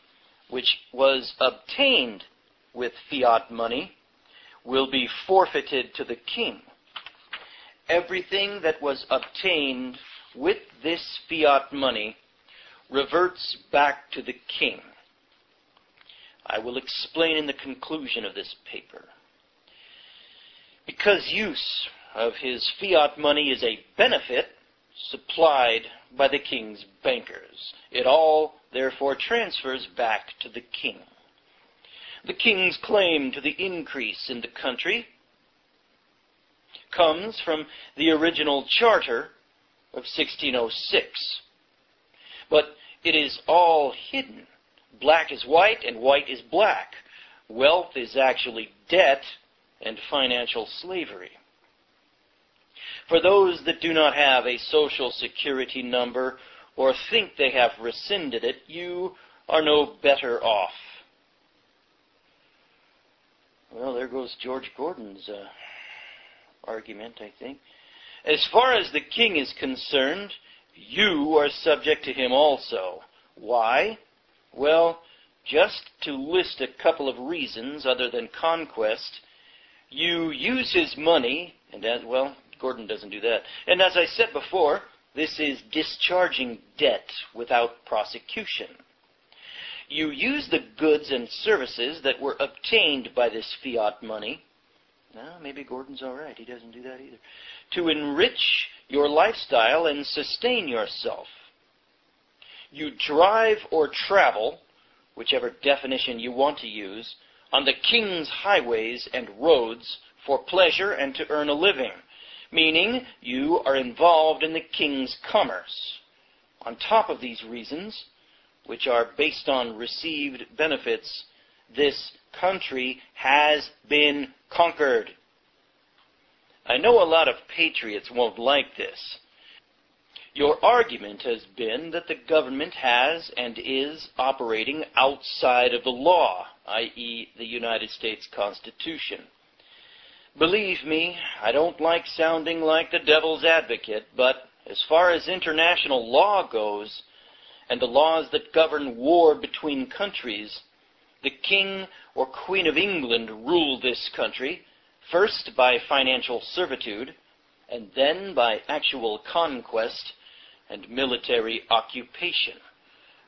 which was obtained with fiat money, will be forfeited to the king. Everything that was obtained with this fiat money reverts back to the king. I will explain in the conclusion of this paper. Because use of his fiat money is a benefit supplied by the king's bankers, it all therefore transfers back to the king. The king's claim to the increase in the country comes from the original charter of 1606. But it is all hidden. Black is white and white is black. Wealth is actually debt and financial slavery. For those that do not have a social security number or think they have rescinded it, you are no better off. Well, there goes George Gordon's argument, I think. As far as the king is concerned, you are subject to him also. Why? Well, just to list a couple of reasons other than conquest, you use his money, and Gordon doesn't do that. And as I said before, this is discharging debt without prosecution. You use the goods and services that were obtained by this fiat money. Now, maybe Gordon's all right. He doesn't do that either. To enrich your lifestyle and sustain yourself. You drive or travel, whichever definition you want to use, on the king's highways and roads for pleasure and to earn a living, meaning you are involved in the king's commerce. On top of these reasons, which are based on received benefits, this country has been conquered. I know a lot of patriots won't like this. Your argument has been that the government has and is operating outside of the law, i.e., the United States Constitution. Believe me, I don't like sounding like the devil's advocate, but as far as international law goes, and the laws that govern war between countries, the King or Queen of England rule this country, first by financial servitude, and then by actual conquest and military occupation.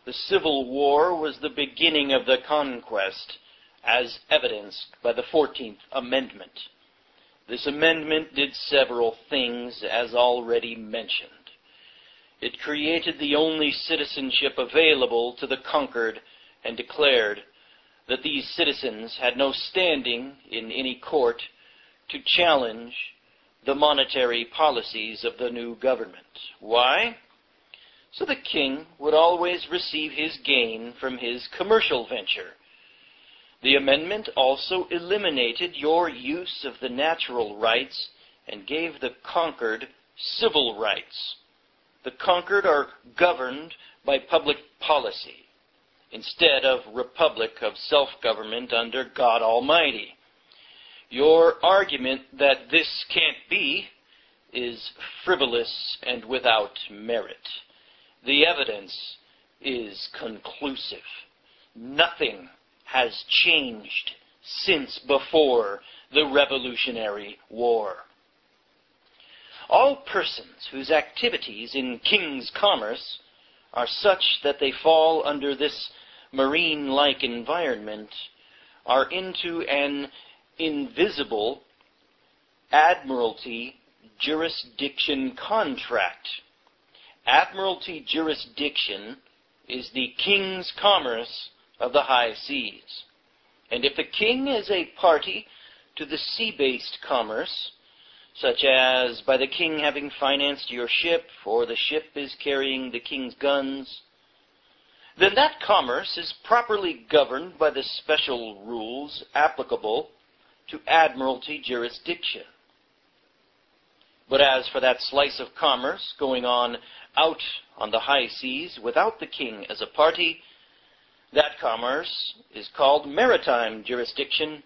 The Civil War was the beginning of the conquest, as evidenced by the 14th Amendment. This amendment did several things, as already mentioned. It created the only citizenship available to the conquered and declared that these citizens had no standing in any court to challenge the monetary policies of the new government. Why? So the king would always receive his gain from his commercial venture. The amendment also eliminated your use of the natural rights and gave the conquered civil rights. The conquered are governed by public policy instead of republic of self-government under God Almighty. Your argument that this can't be is frivolous and without merit. The evidence is conclusive. Nothing has changed since before the Revolutionary War. All persons whose activities in king's commerce are such that they fall under this marine-like environment are into an invisible admiralty jurisdiction contract. Admiralty jurisdiction is the king's commerce of the high seas. And if the king is a party to the sea-based commerce, such as by the king having financed your ship, or the ship is carrying the king's guns, then that commerce is properly governed by the special rules applicable to admiralty jurisdiction. But as for that slice of commerce going on out on the high seas without the king as a party, that commerce is called maritime jurisdiction,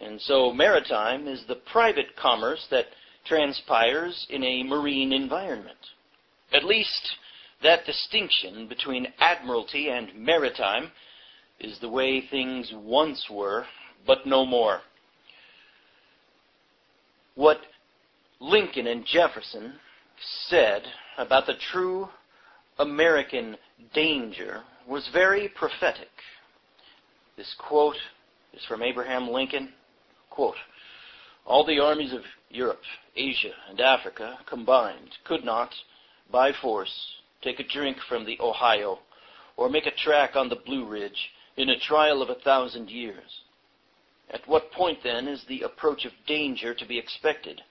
and so maritime is the private commerce that transpires in a marine environment. At least that distinction between admiralty and maritime is the way things once were, but no more. What Lincoln and Jefferson said about the true American danger was very prophetic. This quote is from Abraham Lincoln. Quote, "All the armies of Europe, Asia, and Africa combined could not, by force, take a drink from the Ohio or make a track on the Blue Ridge in a trial of 1,000 years. At what point, then, is the approach of danger to be expected?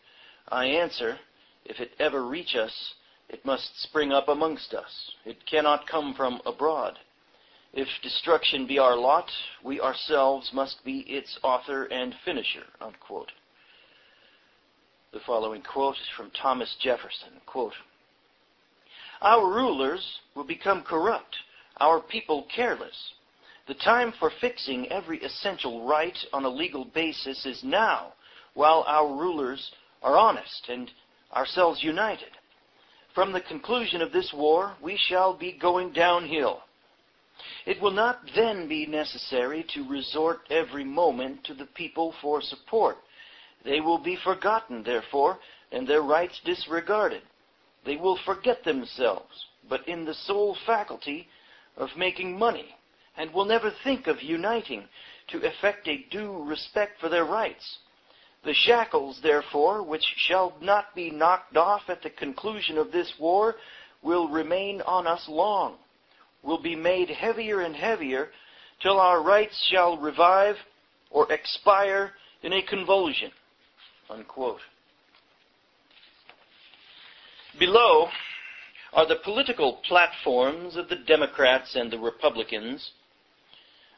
I answer, if it ever reach us, it must spring up amongst us. It cannot come from abroad. If destruction be our lot, we ourselves must be its author and finisher." Unquote. The following quote is from Thomas Jefferson. Quote, "Our rulers will become corrupt, our people careless. The time for fixing every essential right on a legal basis is now, while our rulers are honest and ourselves united. From the conclusion of this war, we shall be going downhill. It will not then be necessary to resort every moment to the people for support. They will be forgotten, therefore, and their rights disregarded. They will forget themselves, but in the sole faculty of making money, and will never think of uniting to effect a due respect for their rights. The shackles, therefore, which shall not be knocked off at the conclusion of this war, will remain on us long, will be made heavier and heavier, till our rights shall revive or expire in a convulsion." Unquote. Below are the political platforms of the Democrats and the Republicans.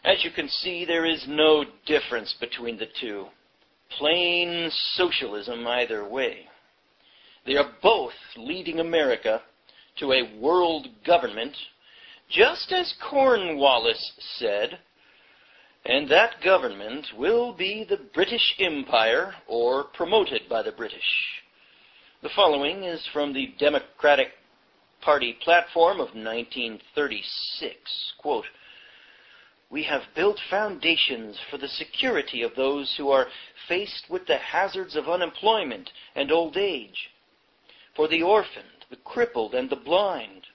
As you can see, there is no difference between the two. Plain socialism either way. They are both leading America to a world government, just as Cornwallis said, and that government will be the British Empire or promoted by the British. The following is from the Democratic Party platform of 1936. Quote, "We have built foundations for the security of those who are faced with the hazards of unemployment and old age, for the orphaned, the crippled, and the blind.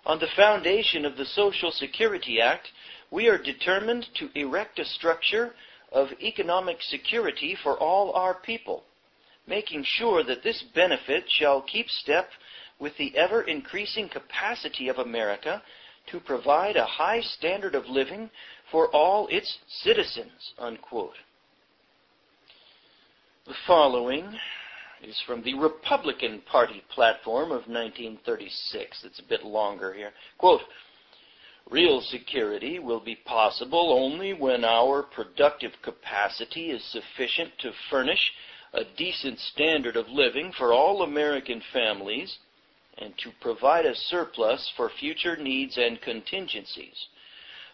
On the foundation of the Social Security Act, we are determined to erect a structure of economic security for all our people, making sure that this benefit shall keep step with the ever-increasing capacity of America to provide a high standard of living for all its citizens." Unquote. The following is from the Republican Party platform of 1936. It's a bit longer here. Quote, "Real security will be possible only when our productive capacity is sufficient to furnish a decent standard of living for all American families and to provide a surplus for future needs and contingencies.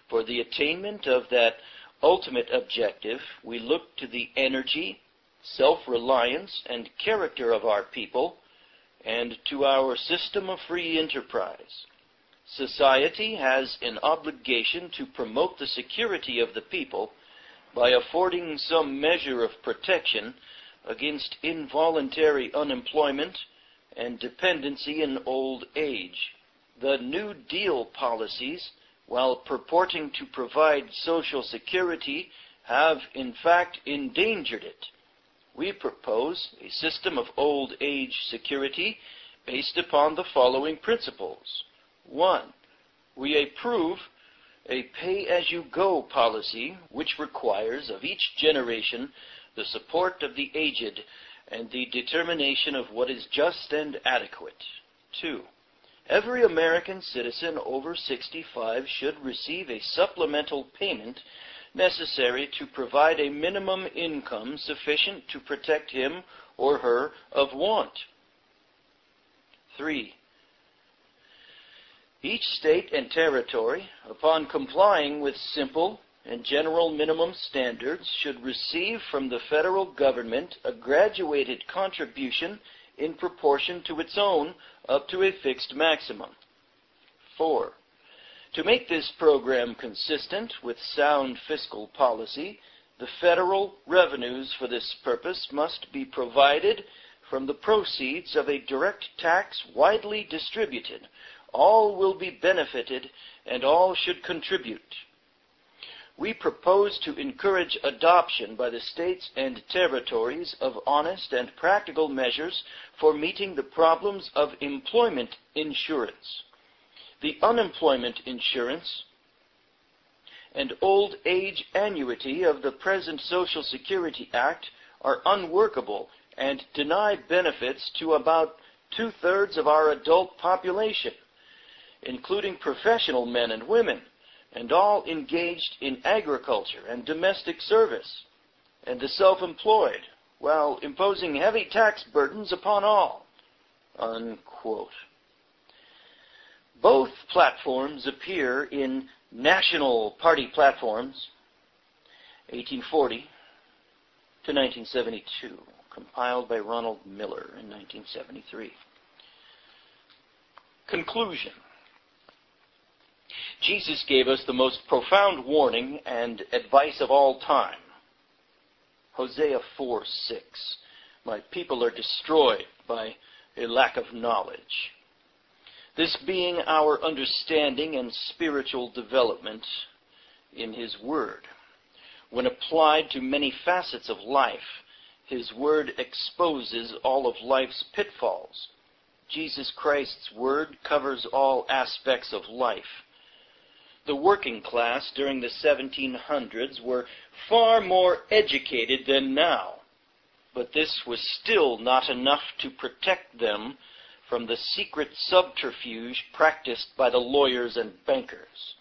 For the attainment of that ultimate objective, we look to the energy, self-reliance, and character of our people, and to our system of free enterprise. Society has an obligation to promote the security of the people by affording some measure of protection against involuntary unemployment and dependency in old age. The New Deal policies, while purporting to provide social security, have in fact endangered it. We propose a system of old age security based upon the following principles. 1. We approve a pay-as-you-go policy which requires of each generation the support of the aged and the determination of what is just and adequate. 2. Every American citizen over 65 should receive a supplemental payment necessary to provide a minimum income sufficient to protect him or her of want. 3. Each state and territory, upon complying with simple and general minimum standards, should receive from the federal government a graduated contribution in proportion to its own up to a fixed maximum. 4. To make this program consistent with sound fiscal policy, the federal revenues for this purpose must be provided from the proceeds of a direct tax widely distributed. All will be benefited and all should contribute. We propose to encourage adoption by the states and territories of honest and practical measures for meeting the problems of employment insurance. The unemployment insurance and old age annuity of the present Social Security Act are unworkable and deny benefits to about 2/3 of our adult population, including professional men and women, and all engaged in agriculture and domestic service, and the self-employed, while imposing heavy tax burdens upon all." Unquote. Both platforms appear in National Party platforms, 1840 to 1972, compiled by Ronald Miller in 1973. Conclusion. Jesus gave us the most profound warning and advice of all time. Hosea 4:6. My people are destroyed by a lack of knowledge. This being our understanding and spiritual development in His Word. When applied to many facets of life, His Word exposes all of life's pitfalls. Jesus Christ's Word covers all aspects of life. The working class during the 1700s were far more educated than now, but this was still not enough to protect them from the secret subterfuge practiced by the lawyers and bankers.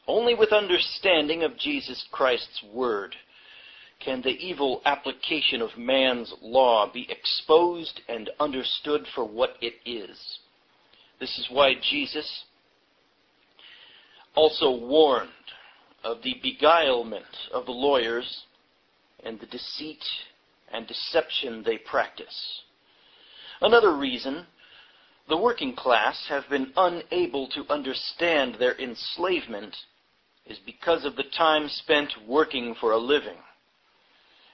Only with understanding of Jesus Christ's Word can the evil application of man's law be exposed and understood for what it is. This is why Jesus also warned of the beguilement of the lawyers and the deceit and deception they practice. Another reason the working class have been unable to understand their enslavement is because of the time spent working for a living.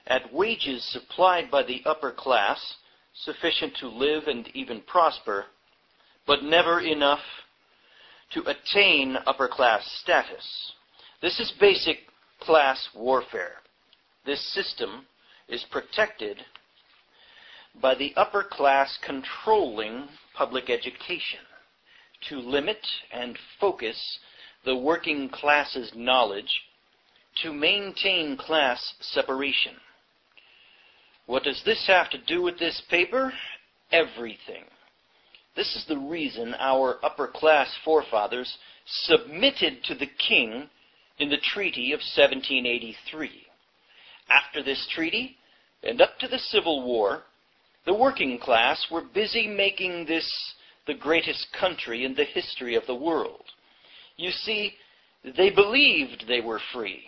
At wages supplied by the upper class, sufficient to live and even prosper, but never enough to attain upper class status. This is basic class warfare. This system is protected by the upper class controlling public education to limit and focus the working class's knowledge to maintain class separation. What does this have to do with this paper? Everything. This is the reason our upper class forefathers submitted to the king in the Treaty of 1783. After this treaty, and up to the Civil War, the working class were busy making this the greatest country in the history of the world. You see, they believed they were free.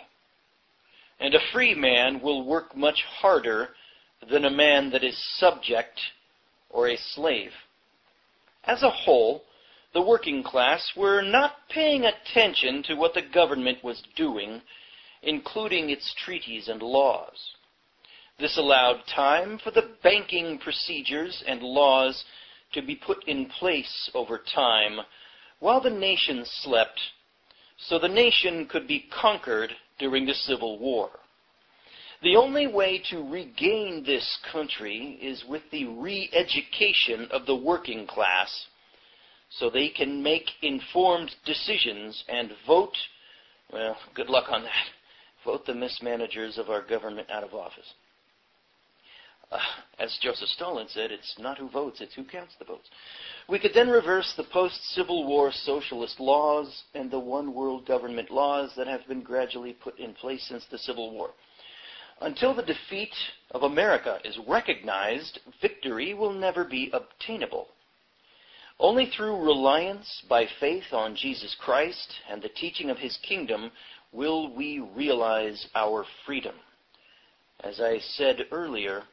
And a free man will work much harder than a man that is subject or a slave. As a whole, the working class were not paying attention to what the government was doing, including its treaties and laws. This allowed time for the banking procedures and laws to be put in place over time while the nation slept, so the nation could be conquered during the Civil War. The only way to regain this country is with the re-education of the working class, so they can make informed decisions and vote, well, good luck on that, vote the mismanagers of our government out of office. As Joseph Stalin said, it's not who votes, it's who counts the votes. We could then reverse the post-Civil War socialist laws and the one-world government laws that have been gradually put in place since the Civil War. Until the defeat of America is recognized, victory will never be obtainable. Only through reliance by faith on Jesus Christ and the teaching of His kingdom will we realize our freedom. As I said earlier,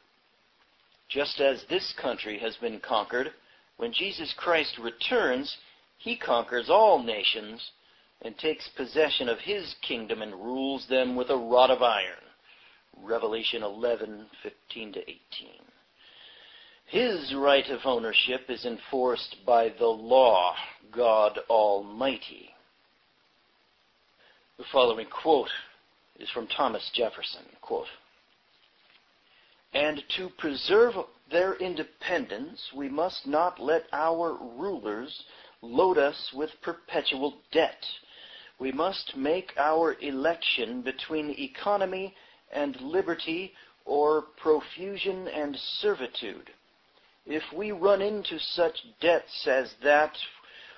just as this country has been conquered, when Jesus Christ returns, He conquers all nations and takes possession of His kingdom and rules them with a rod of iron. Revelation 11:15-18. His right of ownership is enforced by the law, God Almighty. The following quote is from Thomas Jefferson, quote, "And to preserve their independence, we must not let our rulers load us with perpetual debt. We must make our election between economy and liberty, or profusion and servitude. If we run into such debts as that,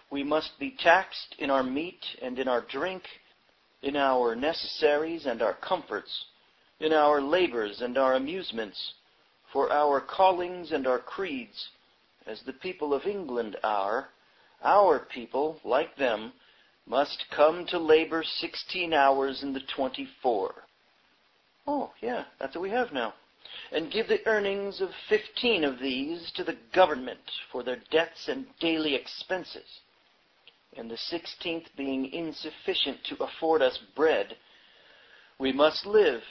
we must be taxed in our meat and in our drink, in our necessaries and our comforts, in our labors and our amusements, for our callings and our creeds, as the people of England are, our people, like them, must come to labor 16 hours in the 24. Oh, yeah, that's what we have now. And give the earnings of 15 of these to the government for their debts and daily expenses. And the 16th being insufficient to afford us bread, we must live,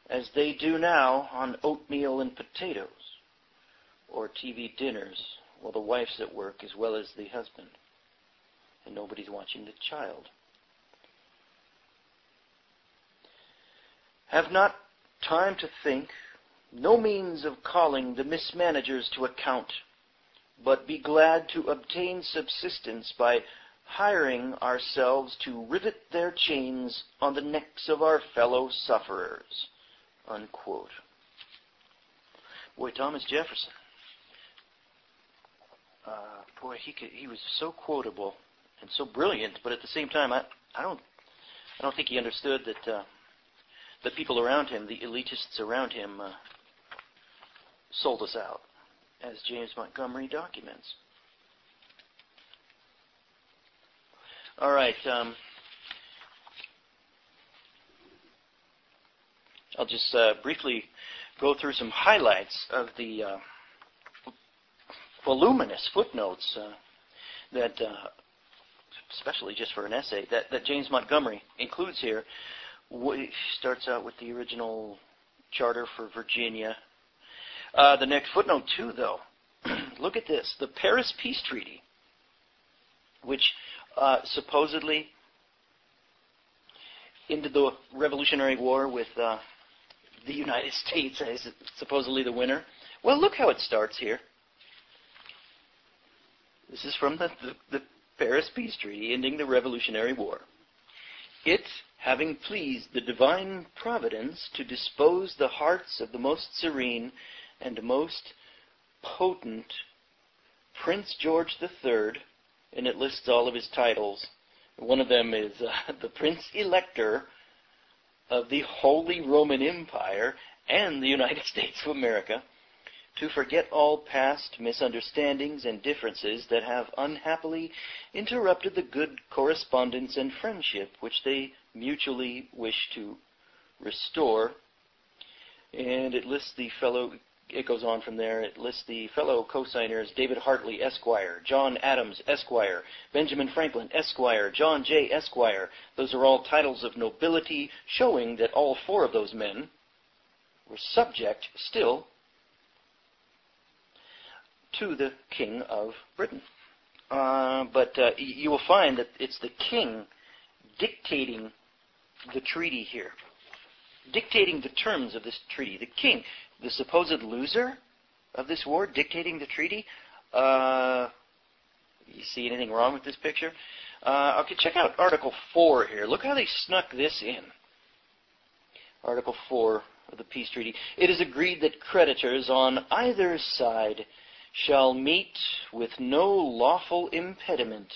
as they do now, on oatmeal and potatoes, or TV dinners while the wife's at work as well as the husband, and nobody's watching the child. Have not time to think, no means of calling the mismanagers to account, but be glad to obtain subsistence by hiring ourselves to rivet their chains on the necks of our fellow sufferers." Unquote. Boy, Thomas Jefferson. He was so quotable and so brilliant, but at the same time, I don't think he understood that the people around him, the elitists around him, sold us out, as James Montgomery documents. All right. I'll just briefly go through some highlights of the voluminous footnotes that, especially just for an essay, that James Montgomery includes here. He starts out with the original charter for Virginia. The next footnote, too, though. Look at this. The Paris Peace Treaty, which supposedly ended the Revolutionary War with the United States as supposedly the winner. Well, look how it starts here. This is from the Paris Peace Treaty, ending the Revolutionary War. It, having pleased the divine providence to dispose the hearts of the most serene and most potent Prince George III, and it lists all of his titles. One of them is the Prince Elector of the Holy Roman Empire and the United States of America, to forget all past misunderstandings and differences that have unhappily interrupted the good correspondence and friendship which they mutually wish to restore. And it lists the fellow, it goes on from there, it lists the fellow co-signers: David Hartley, Esquire; John Adams, Esquire; Benjamin Franklin, Esquire; John Jay, Esquire. Those are all titles of nobility, showing that all four of those men were subject still to the King of Britain. But you will find that it's the king dictating the treaty here, dictating the terms of this treaty. The king, the supposed loser of this war, dictating the treaty. You see anything wrong with this picture? Okay, check out Article 4 here. Look how they snuck this in. Article 4 of the Peace Treaty. It is agreed that creditors on either side shall meet with no lawful impediment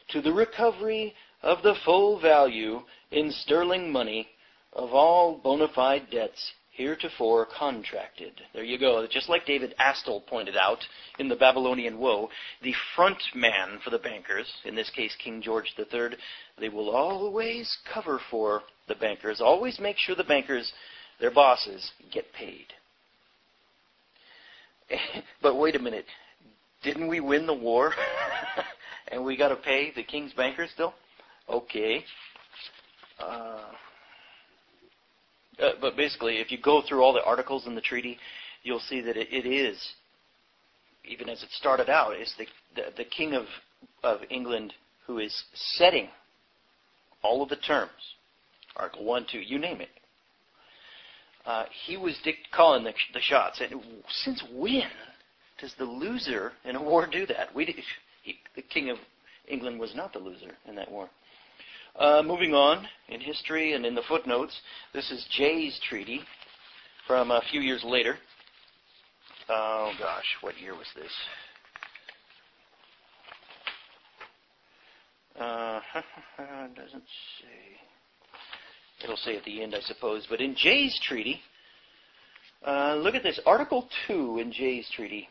to the recovery of the full value in sterling money of all bona fide debts heretofore contracted. There you go. Just like David Astle pointed out in the Babylonian Woe, the front man for the bankers, in this case King George III, they will always cover for the bankers, always make sure the bankers, their bosses, get paid. But wait a minute, didn't we win the war? And we got to pay the king's bankers still? Okay. But basically, if you go through all the articles in the treaty, you'll see that it is, even as it started out, it's the King of England who is setting all of the terms. Article 1, 2, you name it. He was calling the shots. And since when does the loser in a war do that? The King of England was not the loser in that war. Moving on in history and in the footnotes, this is Jay's treaty from a few years later. Oh gosh, what year was this? It doesn't say. It'll say at the end, I suppose. But in Jay's treaty, look at this. Article 2 in Jay's treaty.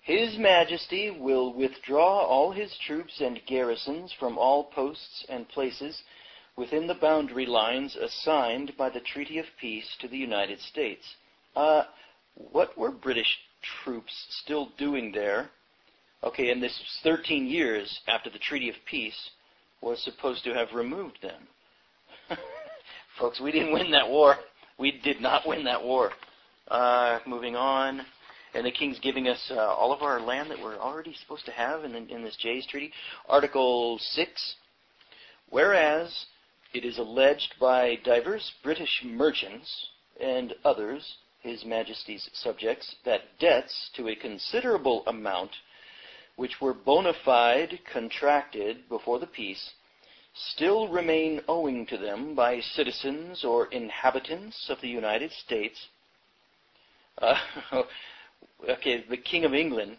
His Majesty will withdraw all his troops and garrisons from all posts and places within the boundary lines assigned by the Treaty of Peace to the United States. What were British troops still doing there? Okay, and this was 13 years after the Treaty of Peace was supposed to have removed them. Folks, we didn't win that war. We did not win that war. Moving on. And the king's giving us all of our land that we're already supposed to have in this Jay's Treaty. Article 6. Whereas it is alleged by diverse British merchants and others, His Majesty's subjects, that debts to a considerable amount which were bona fide contracted before the peace still remain owing to them by citizens or inhabitants of the United States. Okay, the King of England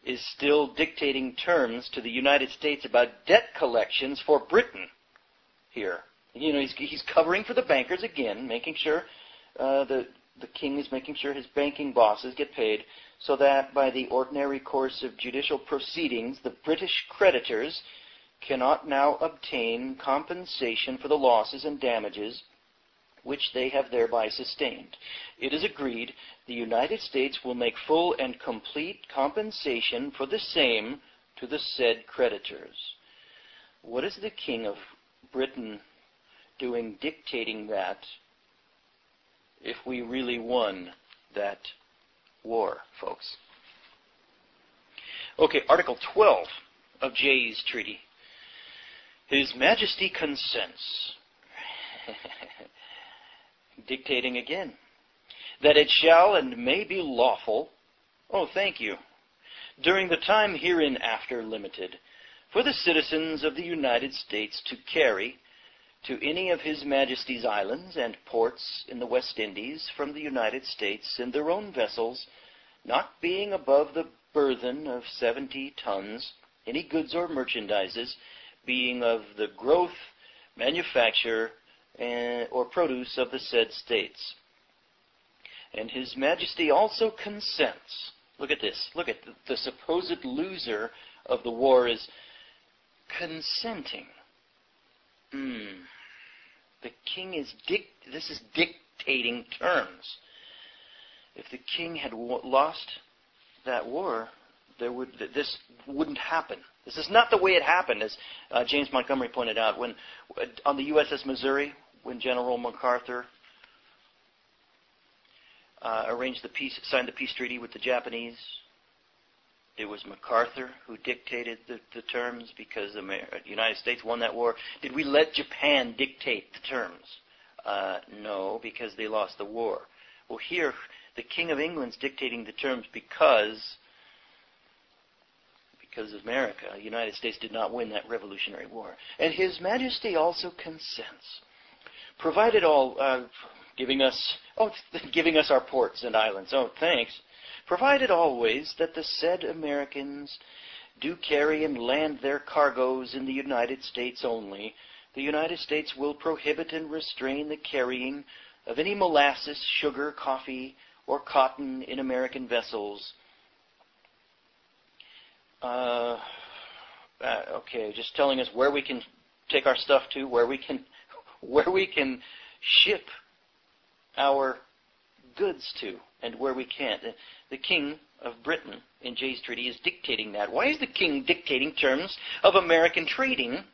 is still dictating terms to the United States about debt collections for Britain here. You know, he's covering for the bankers again, making sure the king is making sure his banking bosses get paid, so that by the ordinary course of judicial proceedings, the British creditors cannot now obtain compensation for the losses and damages which they have thereby sustained. It is agreed the United States will make full and complete compensation for the same to the said creditors. What is the King of Britain doing dictating that if we really won that war, folks? Okay, Article 12 of Jay's Treaty. His Majesty consents, dictating again, that it shall and may be lawful, during the time hereinafter limited, for the citizens of the United States to carry to any of His Majesty's islands and ports in the West Indies from the United States in their own vessels, not being above the burthen of 70 tons, any goods or merchandises, being of the growth, manufacture, or produce of the said states. And His Majesty also consents. Look at this. Look at the supposed loser of the war is consenting. The king is this is dictating terms. If the king had lost that war, this wouldn't happen. This is not the way it happened, as James Montgomery pointed out. When on the USS Missouri, when General MacArthur signed the peace treaty with the Japanese, it was MacArthur who dictated the terms because the United States won that war. Did we let Japan dictate the terms? No, because they lost the war. Well, here, the King of England's dictating the terms because America, the United States, did not win that Revolutionary War. And His Majesty also consents, provided all, giving us our ports and islands. Oh, thanks. Provided always that the said Americans do carry and land their cargoes in the United States only, the United States will prohibit and restrain the carrying of any molasses, sugar, coffee, or cotton in American vessels. Just telling us where we can take our stuff to, where we can ship our goods to, and where we can't. The King of Britain in Jay's Treaty is dictating that. Why is the King dictating terms of American trading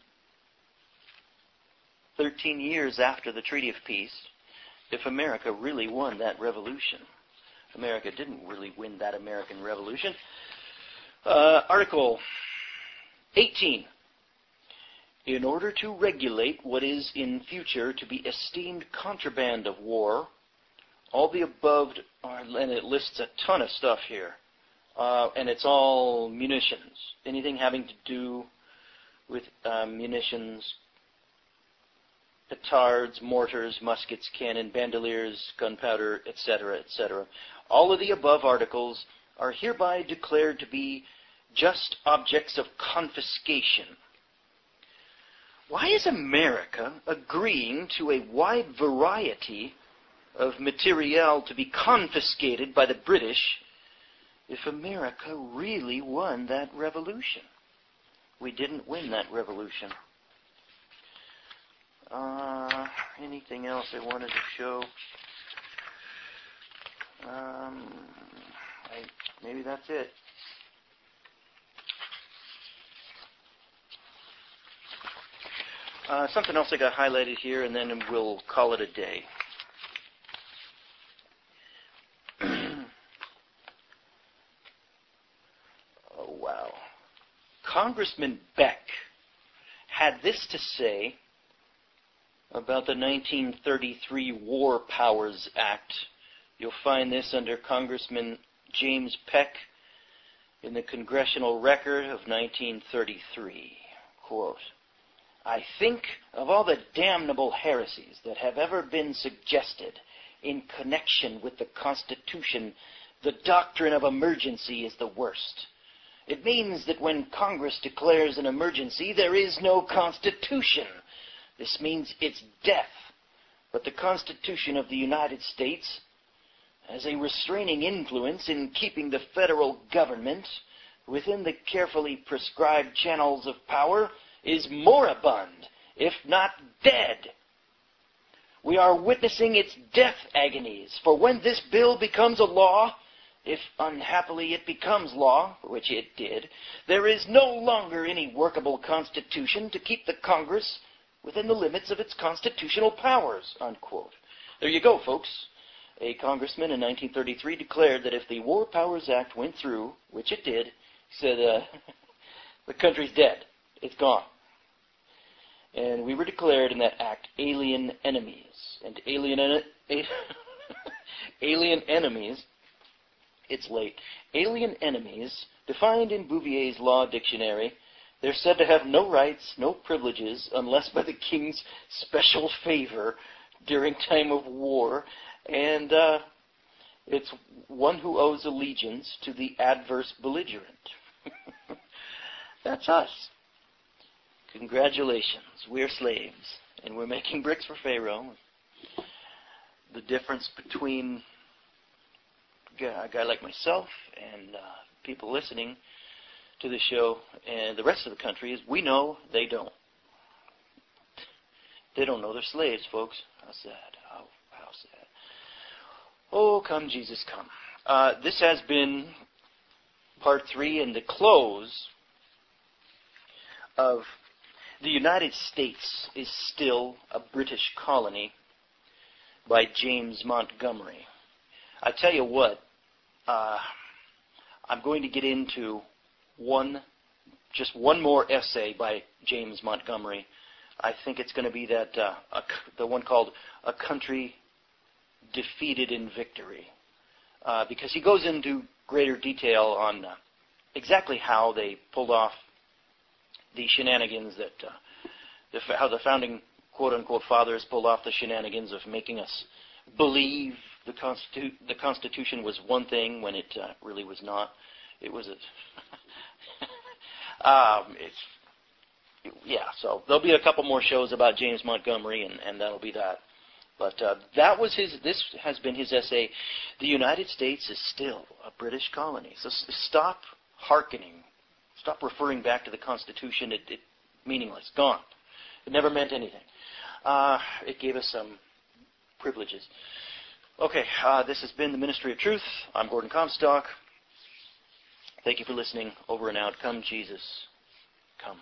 13 years after the Treaty of Peace if America really won that revolution? America didn't really win that American Revolution. Article 18. In order to regulate what is in future to be esteemed contraband of war, all the above, and it lists a ton of stuff here, and it's all munitions. Anything having to do with munitions, petards, mortars, muskets, cannon, bandoliers, gunpowder, etc., etc. All of the above articles are hereby declared to be just objects of confiscation. Why is America agreeing to a wide variety of material to be confiscated by the British if America really won that revolution? We didn't win that revolution. Anything else I wanted to show? Maybe that's it. Something else I got highlighted here, and then we'll call it a day. Oh, wow. Congressman Beck had this to say about the 1933 War Powers Act. You'll find this under Congressman James Peck in the Congressional Record of 1933. Quote, I think of all the damnable heresies that have ever been suggested in connection with the Constitution, the doctrine of emergency is the worst. It means that when Congress declares an emergency, there is no Constitution. This means it's death. But the Constitution of the United States has a restraining influence in keeping the federal government within the carefully prescribed channels of power is moribund, if not dead. We are witnessing its death agonies, for when this bill becomes a law, if unhappily it becomes law, which it did, there is no longer any workable constitution to keep the Congress within the limits of its constitutional powers, unquote. There you go, folks. A congressman in 1933 declared that if the War Powers Act went through, which it did, he said, the country's dead. It's gone. And we were declared in that act alien enemies. And alien enemies, it's late. Alien enemies, defined in Bouvier's Law Dictionary, they're said to have no rights, no privileges, unless by the king's special favor during time of war. And it's one who owes allegiance to the adverse belligerent. That's us. Congratulations, we're slaves, and we're making bricks for Pharaoh. The difference between a guy like myself and people listening to the show and the rest of the country is we know they don't. They don't know they're slaves, folks. How sad. How sad. Oh, come, Jesus, come. This has been part 3 and the close of The United States is Still a British Colony by James Montgomery. I tell you what, I'm going to get into just one more essay by James Montgomery. I think it's going to be that the one called A Country Defeated in Victory, because he goes into greater detail on exactly how they pulled off the shenanigans how the founding quote-unquote fathers pulled off the shenanigans of making us believe the Constitution was one thing when it really was not. It was so there'll be a couple more shows about James Montgomery, and that'll be that. But this has been his essay, The United States is Still a British Colony. So stop hearkening. Stop referring back to the Constitution. It meaningless. Gone. It never meant anything. It gave us some privileges. Okay, this has been the Ministry of Truth. I'm Gordon Comstock. Thank you for listening. Over and out. Come, Jesus. Come.